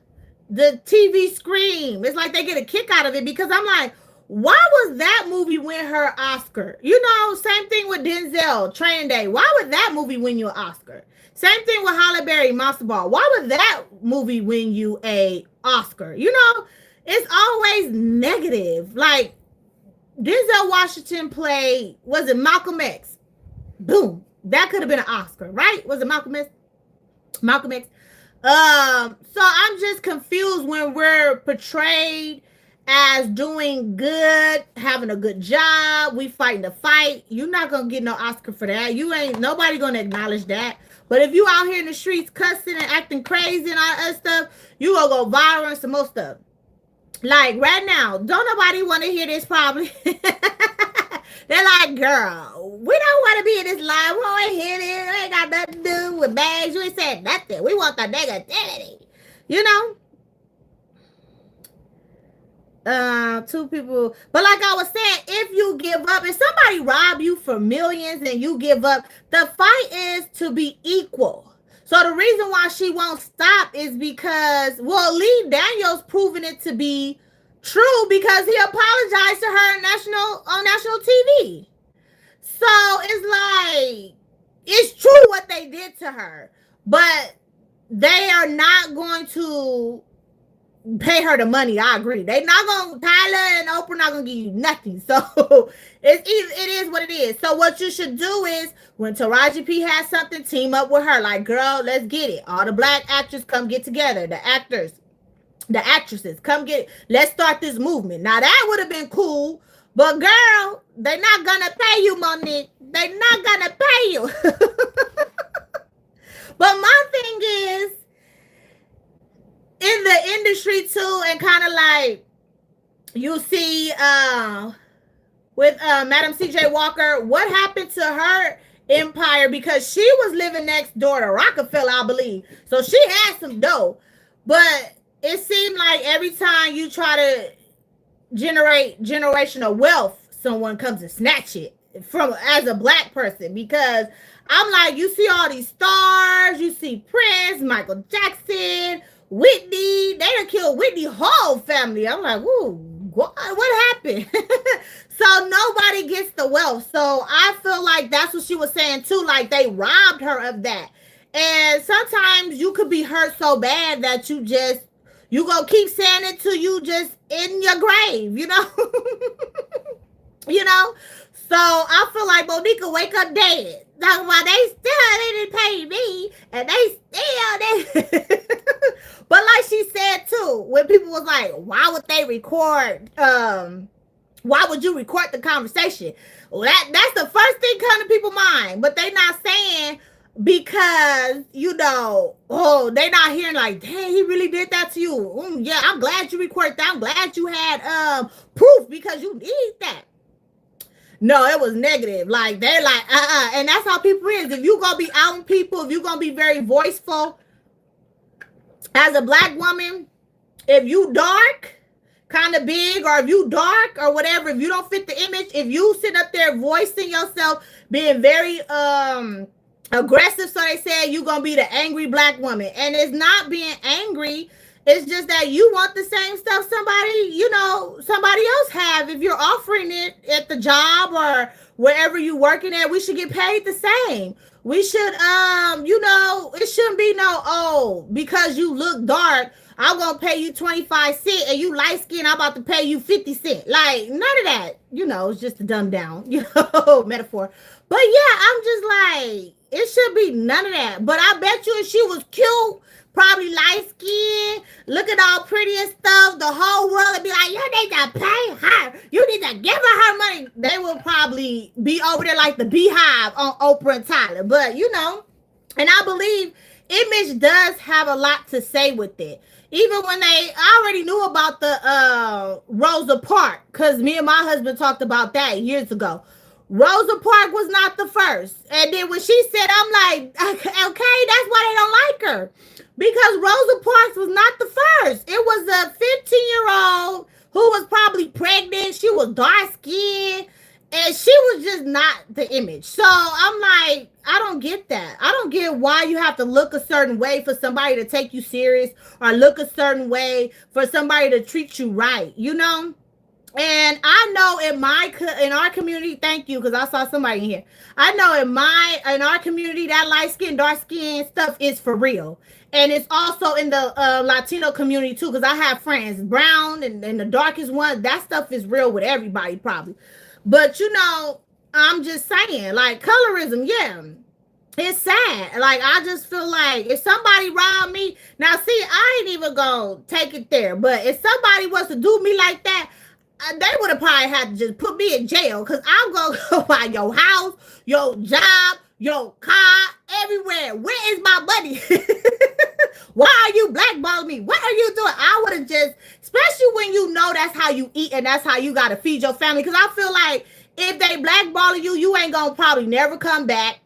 TV screen? It's like they get a kick out of it because I'm like, why was that movie win her Oscar? Same thing with Denzel, Training Day. Why would that movie win you an Oscar? Same thing with Halle Berry, Monster Ball. Why would that movie win you a Oscar? It's always negative. Like, Denzel Washington played, was it Malcolm X? Boom. That could have been an Oscar, right? Was it Malcolm X? Malcolm X. So I'm just confused when we're portrayed as doing good, having a good job, we fighting the fight. You're not gonna get no Oscar for that. Nobody gonna acknowledge that. But if you out here in the streets cussing and acting crazy and all that stuff, you gonna go viral and some more stuff. Like right now, don't nobody want to hear this probably. They're like, girl, we don't want to be in this live. We don't want to hear this. We ain't got nothing to do with bags. You ain't said nothing. We want the negativity. Two people, but like I was saying, if you give up, if somebody rob you for millions and you give up, the fight is to be equal. So the reason why she won't stop is because, Lee Daniels proven it to be true because he apologized to her on national TV. So it's like, it's true what they did to her, but they are not going to pay her the money. I agree. They not gonna, Tyler and Oprah not gonna give you nothing. So it is what it is. So what you should do is when Taraji P has something, team up with her. Like, girl, let's get it. All the black actors come get together. The actresses come get it. Let's start this movement. Now that would have been cool, but girl, they're not gonna pay you, Monique. They're not gonna pay you. But my thing is, in the industry too, and kind of like you see with Madam CJ Walker, what happened to her empire, because she was living next door to Rockefeller, I believe. So she had some dough, but it seemed like every time you try to generate generational wealth, someone comes and snatch it from as a black person. Because I'm like, you see all these stars, you see Prince, Michael Jackson, Whitney, they done killed Whitney whole family. I'm like, ooh, what happened? So nobody gets the wealth. So I feel like that's what she was saying too. Like, they robbed her of that. And sometimes you could be hurt so bad that you gonna keep saying it till you just in your grave, So I feel like Monica wake up dead. Talking about they didn't pay me, and they still. But like she said too, when people was like, why would they record? Why would you record the conversation? Well, that's the first thing come to people's mind. But they not saying, because oh, they not hearing like, dang, he really did that to you. Yeah, I'm glad you recorded that. I'm glad you had proof because you need that. No, it was negative. Like they're like, and that's how people is. If you gonna be outing people, if you gonna be very voiceful as a black woman, if you dark, kind of big, or if you dark or whatever, if you don't fit the image, if you sit up there voicing yourself, being very aggressive, so they say, you gonna be the angry black woman. And it's not being angry, it's just that you want the same stuff somebody else have. If you're offering it at the job or wherever you working at, we should get paid the same. We should it shouldn't be no, oh, because you look dark, I'm gonna pay you 25 cents, and you light skin, I'm about to pay you 50 cents. Like, none of that. It's just a dumb down, metaphor. But yeah, I'm just like, it should be none of that. But I bet you if she was cute, probably light skin, looking all pretty and stuff, the whole world would be like, you need to pay her. You need to give her money. They will probably be over there like the Beehive on Oprah and Tyler. But, and I believe image does have a lot to say with it. Even when I already knew about the Rosa Parks, because me and my husband talked about that years ago. Rosa Parks was not the first. And then when she said, I'm like, okay, that's why they don't like her. Because Rosa Parks was not the first. It was a 15-year-old who was probably pregnant. She was dark skinned. And she was just not the image. So I'm like, I don't get that. I don't get why you have to look a certain way for somebody to take you serious, or look a certain way for somebody to treat you right, And I know in our community, thank you, because I saw somebody in here. I know in our community, that light skin, dark skin stuff is for real. And it's also in the Latino community too, because I have friends, brown and the darkest one. That stuff is real with everybody probably. But I'm just saying, like, colorism, yeah, it's sad. Like, I just feel like if somebody robbed me, now see, I ain't even gonna take it there. But if somebody was to do me like that, they would have probably had to just put me in jail, because I'm gonna go by your house, your job, your car, everywhere. Where is my money? Why are you blackballing me? What are you doing? I would have just, especially when that's how you eat and that's how you got to feed your family. Because I feel like if they blackballing you, you ain't going to probably never come back.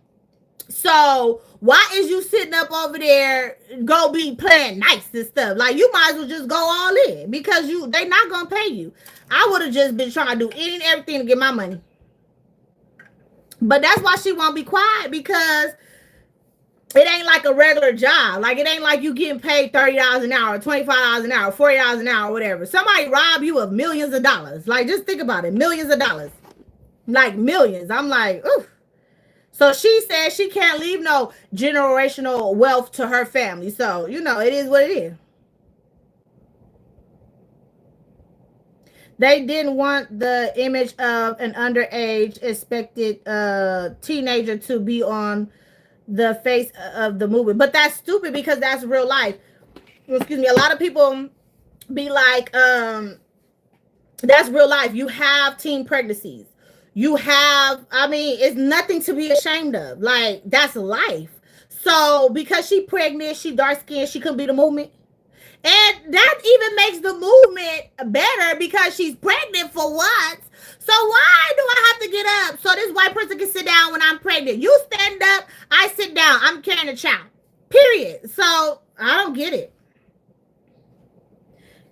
So why is you sitting up over there, go be playing nice and stuff? Like, you might as well just go all in, because they not going to pay you. I would have just been trying to do any and everything to get my money. But that's why she won't be quiet, because it ain't like a regular job. Like, it ain't like you getting paid $30 an hour, $25 an hour, $40 an hour, whatever. Somebody rob you of millions of dollars. Like, just think about it. Millions of dollars. Like, millions. I'm like, ooh. So she said she can't leave no generational wealth to her family. So, it is what it is. They didn't want the image of an underage expected teenager to be on the face of the movie. But that's stupid, because that's real life. Excuse me. A lot of people be like, that's real life. You have teen pregnancies. It's nothing to be ashamed of. Like, that's life. So because she pregnant, she dark skinned, she couldn't be the movement. And that even makes the movement better, because she's pregnant for once. So why do I have to get up so this white person can sit down when I'm pregnant? You stand up, I sit down. I'm carrying a child. Period. So I don't get it.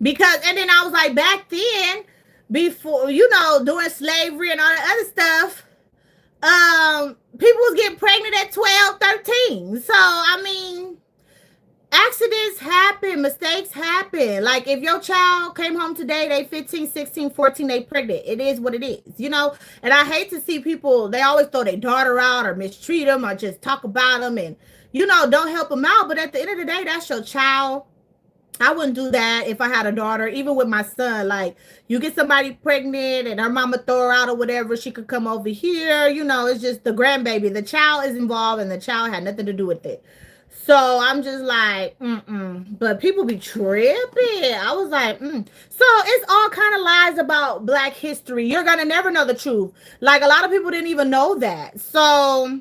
Because, and then I was like, back then, before, during slavery and all that other stuff, people was getting pregnant at 12, 13. So, accidents happen, mistakes happen. Like, if your child came home today, they 15, 16, 14, they pregnant. It is what it is, And I hate to see people, they always throw their daughter out or mistreat them or just talk about them and, don't help them out. But at the end of the day, that's your child. I wouldn't do that if I had a daughter, even with my son. Like, you get somebody pregnant and her mama throw her out or whatever, she could come over here. It's just the grandbaby. The child is involved and the child had nothing to do with it. So I'm just like, But people be tripping. I was like, So it's all kind of lies about Black history. You're going to never know the truth. Like, a lot of people didn't even know that. So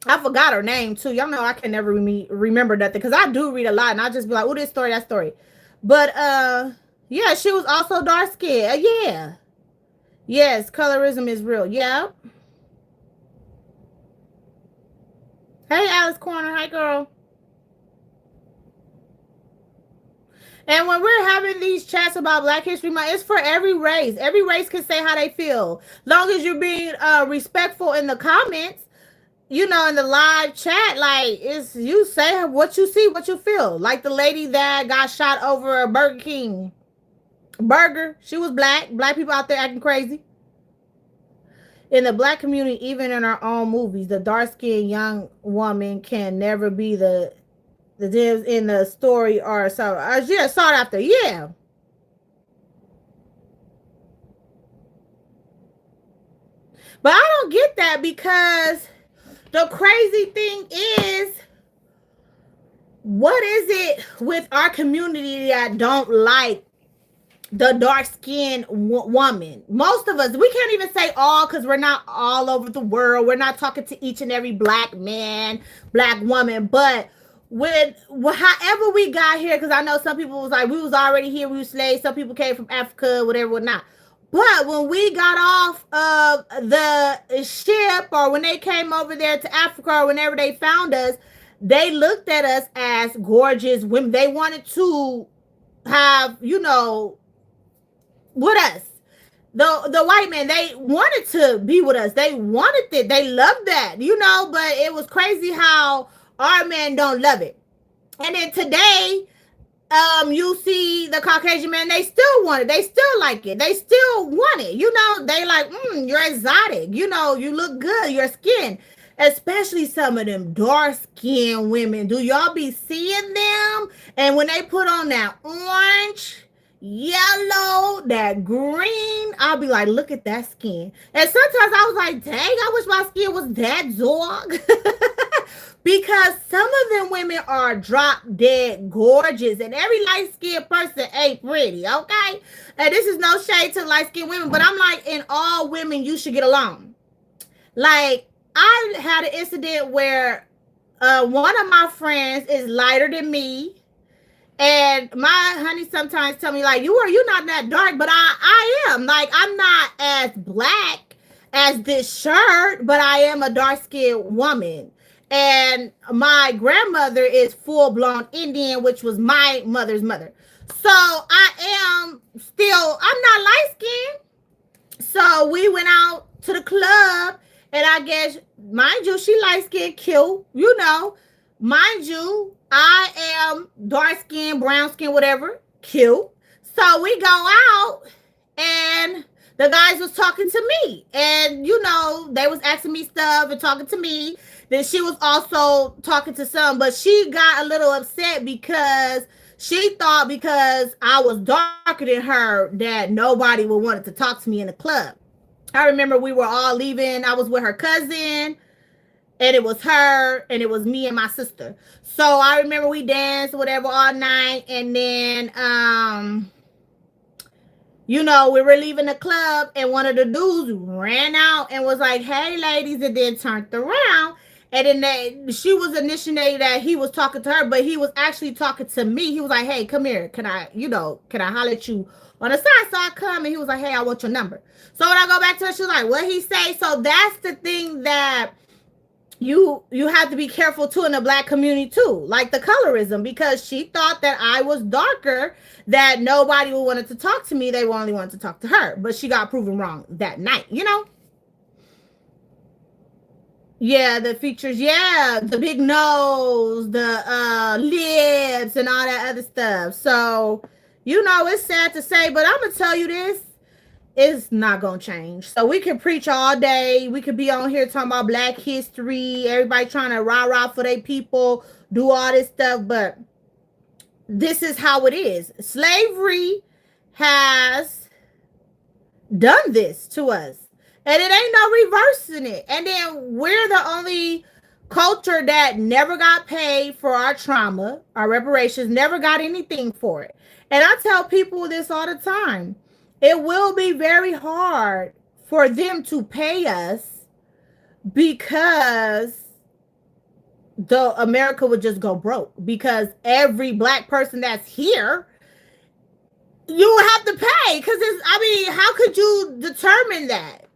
I forgot her name too. Y'all know I can never remember nothing because I do read a lot and I just be like, oh, this story, that story. But yeah, she was also dark skinned. Yeah. Yes, colorism is real. Yeah. Hey, Alice Corner. Hi, girl. And when we're having these chats about Black History Month, it's for every race. Every race can say how they feel. Long as you're being respectful in the comments, you know, in the live chat, like it's you say what you see, what you feel. Like the lady that got shot over a Burger King burger. She was black. Black people out there acting crazy. In the black community, even in our own movies, the dark skinned young woman can never be the devs in the story or so. Yeah, sought after. Yeah. But I don't get that because the crazy thing is, what is it with our community that don't like the dark skinned woman? Most of us, we can't even say all because we're not all over the world. We're not talking to each and every black man, black woman, but when however we got here, because I know some people was like, we was already here, we were slaves, some people came from Africa, whatever, whatnot. But when we got off of the ship or when they came over there to Africa or whenever they found us, they looked at us as gorgeous women. They wanted to have, you know, with us. The white man, they wanted to be with us. They wanted it. They loved that, you know, but it was crazy how our men don't love it. And then today, you see the Caucasian man, they still want it. They still like it. They still want it. You know, they like, you're exotic. You know, you look good. Your skin. Especially some of them dark skinned women. Do y'all be seeing them? And when they put on that orange, yellow, that green, I'll be like, look at that skin. And sometimes I was like, dang, I wish my skin was that dog. Because some of them women are drop dead gorgeous, and every light skinned person ain't pretty, okay? And this is no shade to light skinned women, but I'm like, in all women, you should get along. Like, I had an incident where one of my friends is lighter than me. And my honey sometimes tell me, like, you're not that dark, but I am. Like, I'm not as black as this shirt, but I am a dark-skinned woman. And my grandmother is full-blown Indian, which was my mother's mother. So I am still, I'm not light-skinned. So we went out to the club, and I guess, mind you, she light-skinned, cute, you know. Mind you, I am dark skin, brown skin, whatever, cute. So we go out and the guys was talking to me. And, you know, they was asking me stuff and talking to me. Then she was also talking to some, but she got a little upset because she thought because I was darker than her that nobody would want to talk to me in the club. I remember we were all leaving. I was with her cousin. And it was her, and it was me and my sister. So I remember we danced, whatever, all night. And then, you know, we were leaving the club, and one of the dudes ran out and was like, hey, ladies, and then turned around. And then she was initiating that he was talking to her, but he was actually talking to me. He was like, hey, come here. Can I holler at you on the side? So I come, and he was like, hey, I want your number. So when I go back to her, she was like, what he say? So that's the thing that you have to be careful too in the black community too, like the colorism, because she thought that I was darker, that nobody would wanted to talk to me. They only wanted to talk to her, but she got proven wrong that night, you know. Yeah, the features, yeah, the big nose, the lips, and all that other stuff. So, you know, it's sad to say, but I'm gonna tell you this. It's not gonna change. So we can preach all day. We could be on here talking about Black history, everybody trying to rah for their people, do all this stuff, but this is how it is. Slavery has done this to us, and it ain't no reversing it. And then we're the only culture that never got paid for our trauma, our reparations, never got anything for it. And I tell people this all the time. It will be very hard for them to pay us because the America would just go broke because every black person that's here, you would have to pay. Because I mean, how could you determine that?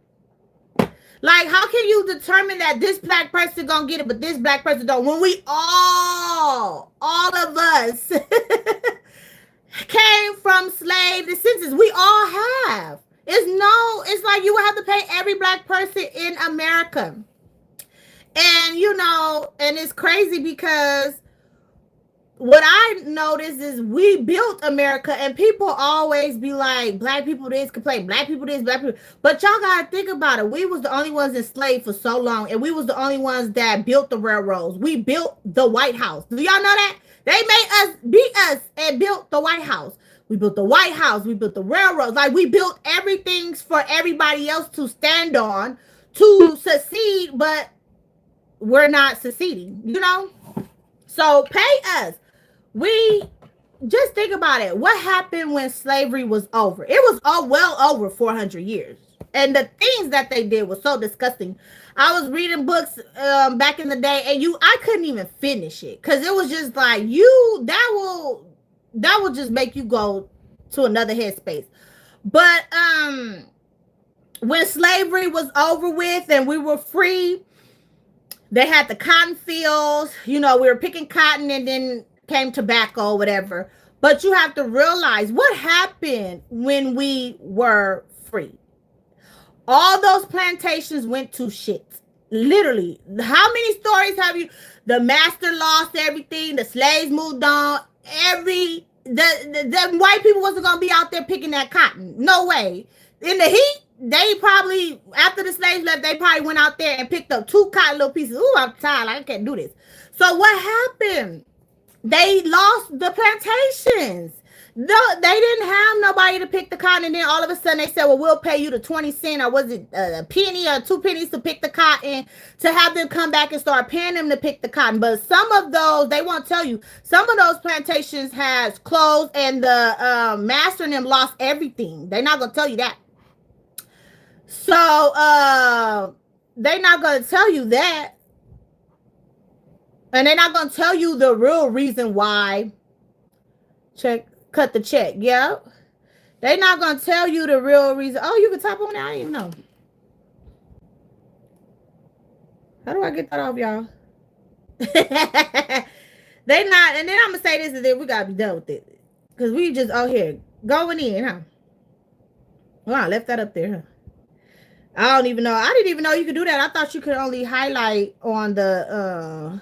Like, how can you determine that this black person gonna get it, but this black person don't? When we all of us came from slave descendants, we all have. It's like you would have to pay every black person in America. And and it's crazy because what I noticed is we built America, and people always be like, black people this complain, black people this, black people. But y'all gotta think about it. We was the only ones enslaved for so long, and we was the only ones that built the railroads. We built the White House. Do y'all know that? They made us beat us and built the White House. We built the White House. We built the railroads. Like, we built everything for everybody else to stand on to succeed, but we're not succeeding, So pay us. We just think about it. What happened when slavery was over? It was well over 400 years. And the things that they did was so disgusting. I was reading books back in the day, and I couldn't even finish it because it was just like that will just make you go to another headspace. But when slavery was over with and we were free, they had the cotton fields. We were picking cotton, and then came tobacco or whatever. But you have to realize what happened when we were free. All those plantations went to shit. Literally. How many stories have you? The master lost everything. The slaves moved on. The white people wasn't going to be out there picking that cotton. No way. In the heat, they probably, after the slaves left, they probably went out there and picked up 2 cotton little pieces. Ooh, I'm tired. I can't do this. So what happened? They lost the plantations. No, they didn't have nobody to pick the cotton, and then all of a sudden they said, well, we'll pay you the 20 cents, or was it a penny or 2 pennies to pick the cotton, to have them come back and start paying them to pick the cotton. But some of those, they won't tell you, some of those plantations has closed, and the master and them lost everything. They're not going to tell you that. So they're not going to tell you that. And they're not going to tell you the real reason why. Cut the check. Yeah. They're not going to tell you the real reason. Oh, you can tap on that? I didn't even know. How do I get that off, y'all? They not. And then I'm going to say this, and then we got to be done with it. Because we just out here going in, huh? Well, I left that up there, huh? I don't even know. I didn't even know you could do that. I thought you could only highlight on the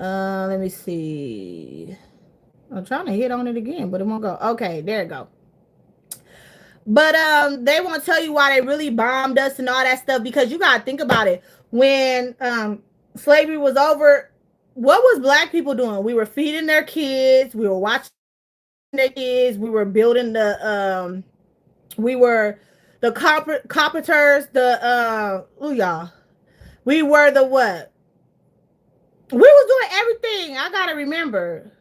let me see. I'm trying to hit on it again, but it won't go. Okay, there it go. But they won't tell you why they really bombed us and all that stuff, because you gotta think about it. When slavery was over, what was black people doing? We were feeding their kids, we were watching their kids, we were building the carpenters, y'all. We were the what? We was doing everything. I gotta remember.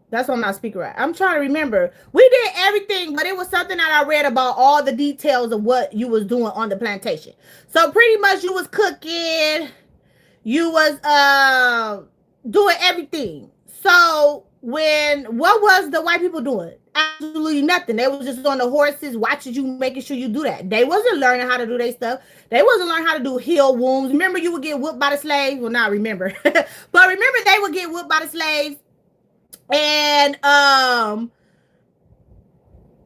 That's why I'm not speaking right. I'm trying to remember. We did everything, but it was something that I read about all the details of what you was doing on the plantation. So pretty much you was cooking, you was doing everything. So what was the white people doing? Absolutely nothing. They was just on the horses, watching you, making sure you do that. They wasn't learning how to do their stuff. They wasn't learning how to do heal wounds. Remember, you would get whooped by the slaves. Well, not remember, but remember they would get whooped by the slaves, and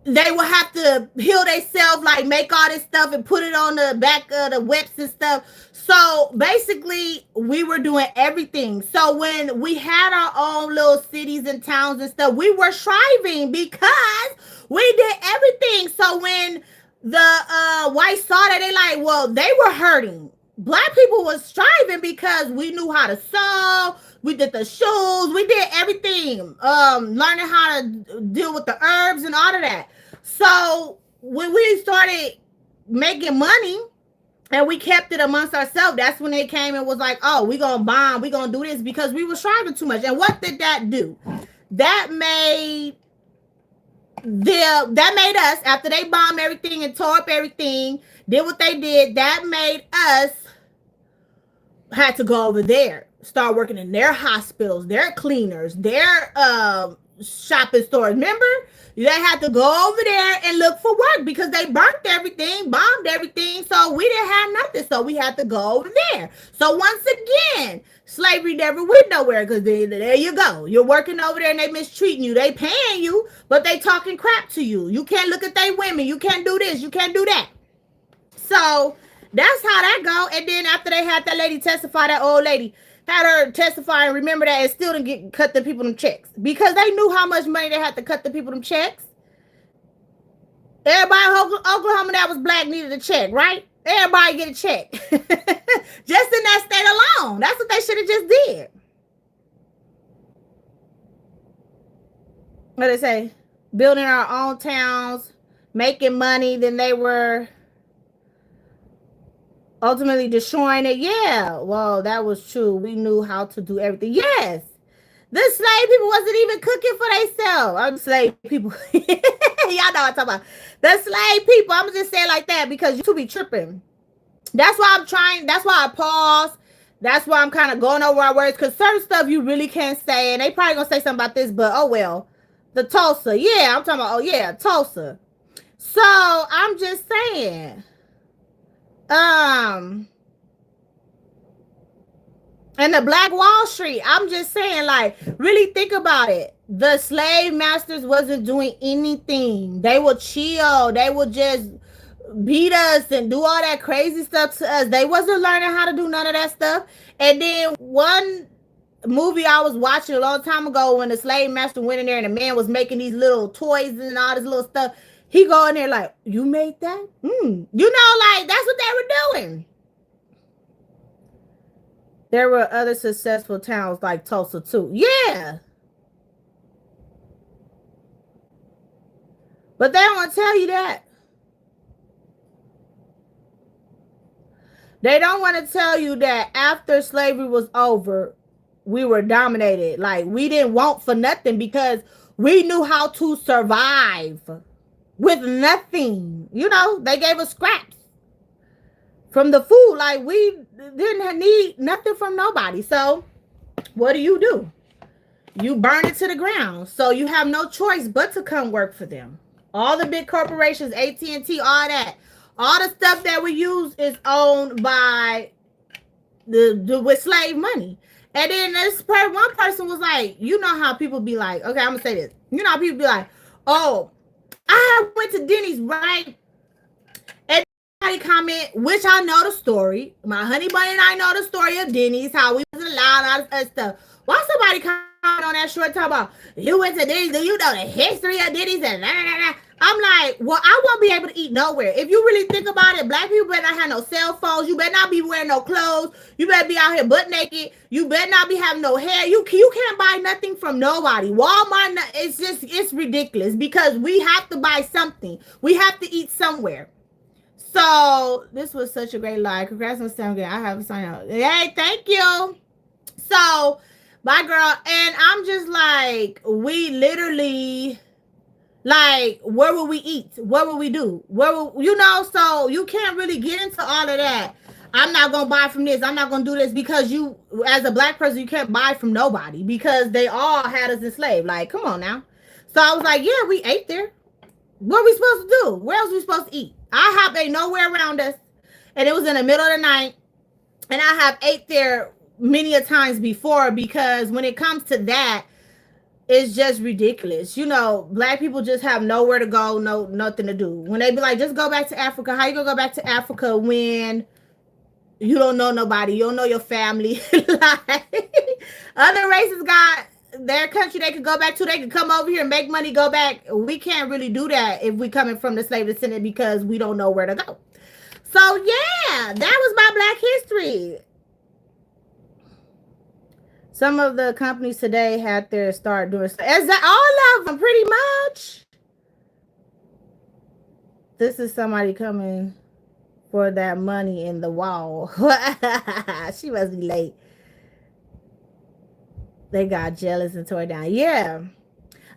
they would have to heal themselves, like make all this stuff and put it on the back of the whips and stuff. So basically, we were doing everything. So when we had our own little cities and towns and stuff, we were thriving because we did everything. So when the whites saw that, they like, well, they were hurting. Black people was striving because we knew how to sew. We did the shoes. We did everything. Learning how to deal with the herbs and all of that. So when we started making money and we kept it amongst ourselves, that's when they came and was like, oh, we're going to bomb. We're going to do this because we were striving too much. And what did that do? That made us, after they bombed everything and tore up everything, did what they did, that made us had to go over there, start working in their hospitals, their cleaners, their shopping stores. Remember? They had to go over there and look for work because they burnt everything, bombed everything. So we didn't have nothing. So we had to go over there. So once again, slavery never went nowhere because there you go. You're working over there and they mistreating you. They paying you, but they talking crap to you. You can't look at they women. You can't do this. You can't do that. So that's how that go. And then after they had that lady testify, that old lady had her testify and remember that and still didn't cut the people them checks because they knew how much money they had to cut the people them checks. Everybody in Oklahoma that was black needed a check, right? Everybody get a check. Just in that state alone. That's what they should have just did. What they say? Building our own towns, making money, then they were ultimately destroying it. Yeah, well, that was true. We knew how to do everything. Yes. The slave people wasn't even cooking for themselves. I'm slave people. Y'all know what I'm talking about. The slave people. I'm just saying like that because you two be tripping. That's why I'm trying. That's why I pause. That's why I'm kind of going over our words because certain stuff you really can't say. And they probably going to say something about this, but oh well. The Tulsa. Yeah, I'm talking about, oh yeah, Tulsa. So I'm just saying. And the Black Wall Street, I'm just saying, like, really think about it. The slave masters wasn't doing anything. They would chill. They would just beat us and do all that crazy stuff to us. They wasn't learning how to do none of that stuff. And then one movie I was watching a long time ago when the slave master went in there and the man was making these little toys and all this little stuff. He go in there like, you made that? You know, like, that's what they were doing. There were other successful towns like Tulsa too. Yeah. But they don't want to tell you that. They don't want to tell you that after slavery was over, we were dominated. Like, we didn't want for nothing because we knew how to survive with nothing. You know, they gave us scraps from the food. Like, we didn't need nothing from nobody. So what do? You burn it to the ground. So you have no choice but to come work for them. All the big corporations, AT&T, all that. All the stuff that we use is owned by with slave money. And then this one person was like, you know how people be like, okay, I'm going to say this. You know how people be like, oh, I went to Denny's, right? And comment, which I know the story. My honey bunny and I know the story of Denny's, how we was allowed all this other stuff. Why somebody comment on that short talk about, you went to Denny's, do you know the history of Denny's and blah, blah, blah. I'm like, well, I won't be able to eat nowhere. If you really think about it, black people better not have no cell phones. You better not be wearing no clothes. You better be out here butt naked. You better not be having no hair. You can't buy nothing from nobody. Walmart, it's ridiculous because we have to buy something. We have to eat somewhere. So this was such a great live. Congrats on Saturday. I have a sign out. Hey, thank you. So, bye, girl. And I'm just like, we literally... like, where will we eat? What will we do? So you can't really get into all of that. I'm not going to buy from this. I'm not going to do this because you, as a black person, you can't buy from nobody because they all had us enslaved. Like, come on now. So I was like, yeah, we ate there. What are we supposed to do? Where else are we supposed to eat? IHOP ain't nowhere around us. And it was in the middle of the night. And I have ate there many a times before because when it comes to that, it's just ridiculous. You know, black people just have nowhere to go, nothing to do. When they be like, just go back to Africa. How you gonna go back to Africa when you don't know nobody? You don't know your family. Like, other races got their country they could go back to. They could come over here and make money, go back. We can't really do that if we coming from the slave descendant because we don't know where to go. So yeah, that was my Black history. Some of the companies today had their start doing. Is that all of them? Pretty much. This is somebody coming for that money in the wall. She must be late. They got jealous and tore down. Yeah.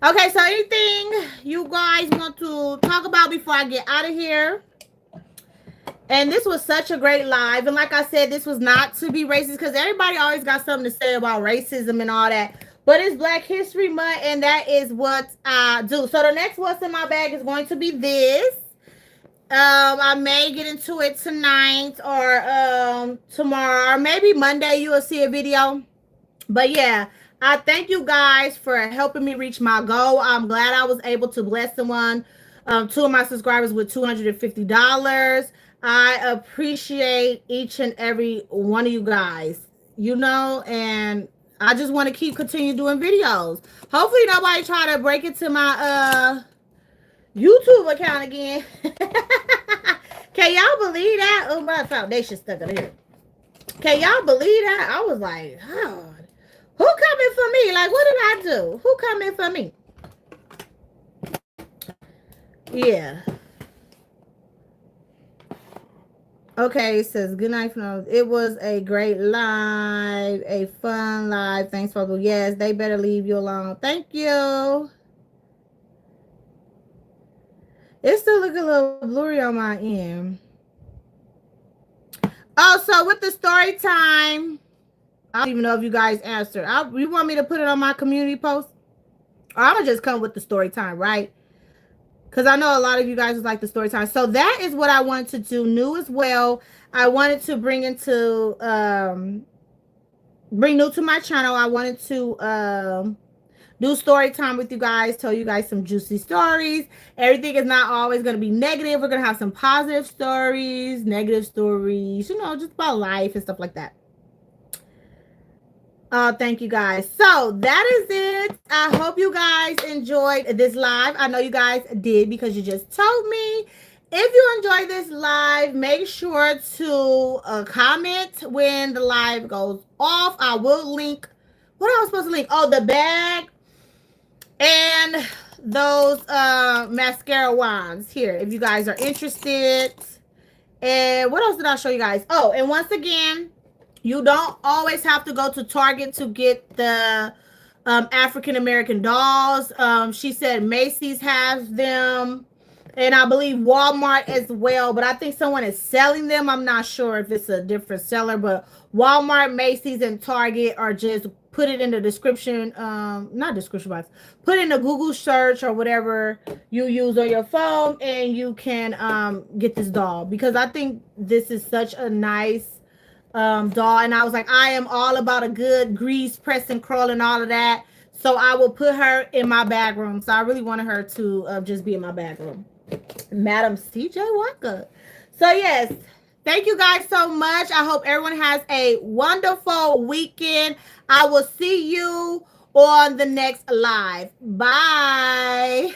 Okay, so anything you guys want to talk about before I get out of here? And this was such a great live. And like I said, this was not to be racist because everybody always got something to say about racism and all that. But it's Black History Month, and that is what I do. So the next what's in my bag is going to be this. I may get into it tonight or tomorrow or maybe Monday. You will see a video. But yeah, I thank you guys for helping me reach my goal. I'm glad I was able to bless someone, two of my subscribers with $250. I appreciate each and every one of you guys, and I just want to keep continue doing videos. Hopefully nobody try to break into my YouTube account again. Can y'all believe that? Oh, my foundation stuck in here. Can y'all believe that? I was like, oh. Who coming for me? Like, what did I do? Who coming for me? Yeah. Okay, it says good night from it was a great live, a fun live. Thanks, folks. Yes, they better leave you alone. Thank you. It still look a little blurry on my end. Oh, so with the story time, I don't even know if you guys answered. You want me to put it on my community post? Or I'm gonna just come with the story time, right? Because I know a lot of you guys like the story time. So that is what I wanted to do new as well. I wanted to bring new to my channel. I wanted to do story time with you guys, tell you guys some juicy stories. Everything is not always going to be negative. We're going to have some positive stories, negative stories, just about life and stuff like that. Thank you guys. So that is it. I hope you guys enjoyed this live. I know you guys did because you just told me. If you enjoyed this live, make sure to comment when the live goes off. I will link. What I was supposed to link? Oh, the bag and those mascara wands here. If you guys are interested. And what else did I show you guys? Oh, and once again, you don't always have to go to Target to get the African American dolls. She said Macy's has them, and I believe Walmart as well. But I think someone is selling them. I'm not sure if it's a different seller, but Walmart, Macy's, and Target are just put it in the description. Not description box. Put in a Google search or whatever you use on your phone, and you can get this doll because I think this is such a nice doll. And I was like, I am all about a good grease, press and curl and all of that. So I will put her in my bag room. So I really wanted her to just be in my bag room. Madam CJ Walker. So yes, thank you guys so much. I hope everyone has a wonderful weekend. I will see you on the next live. Bye.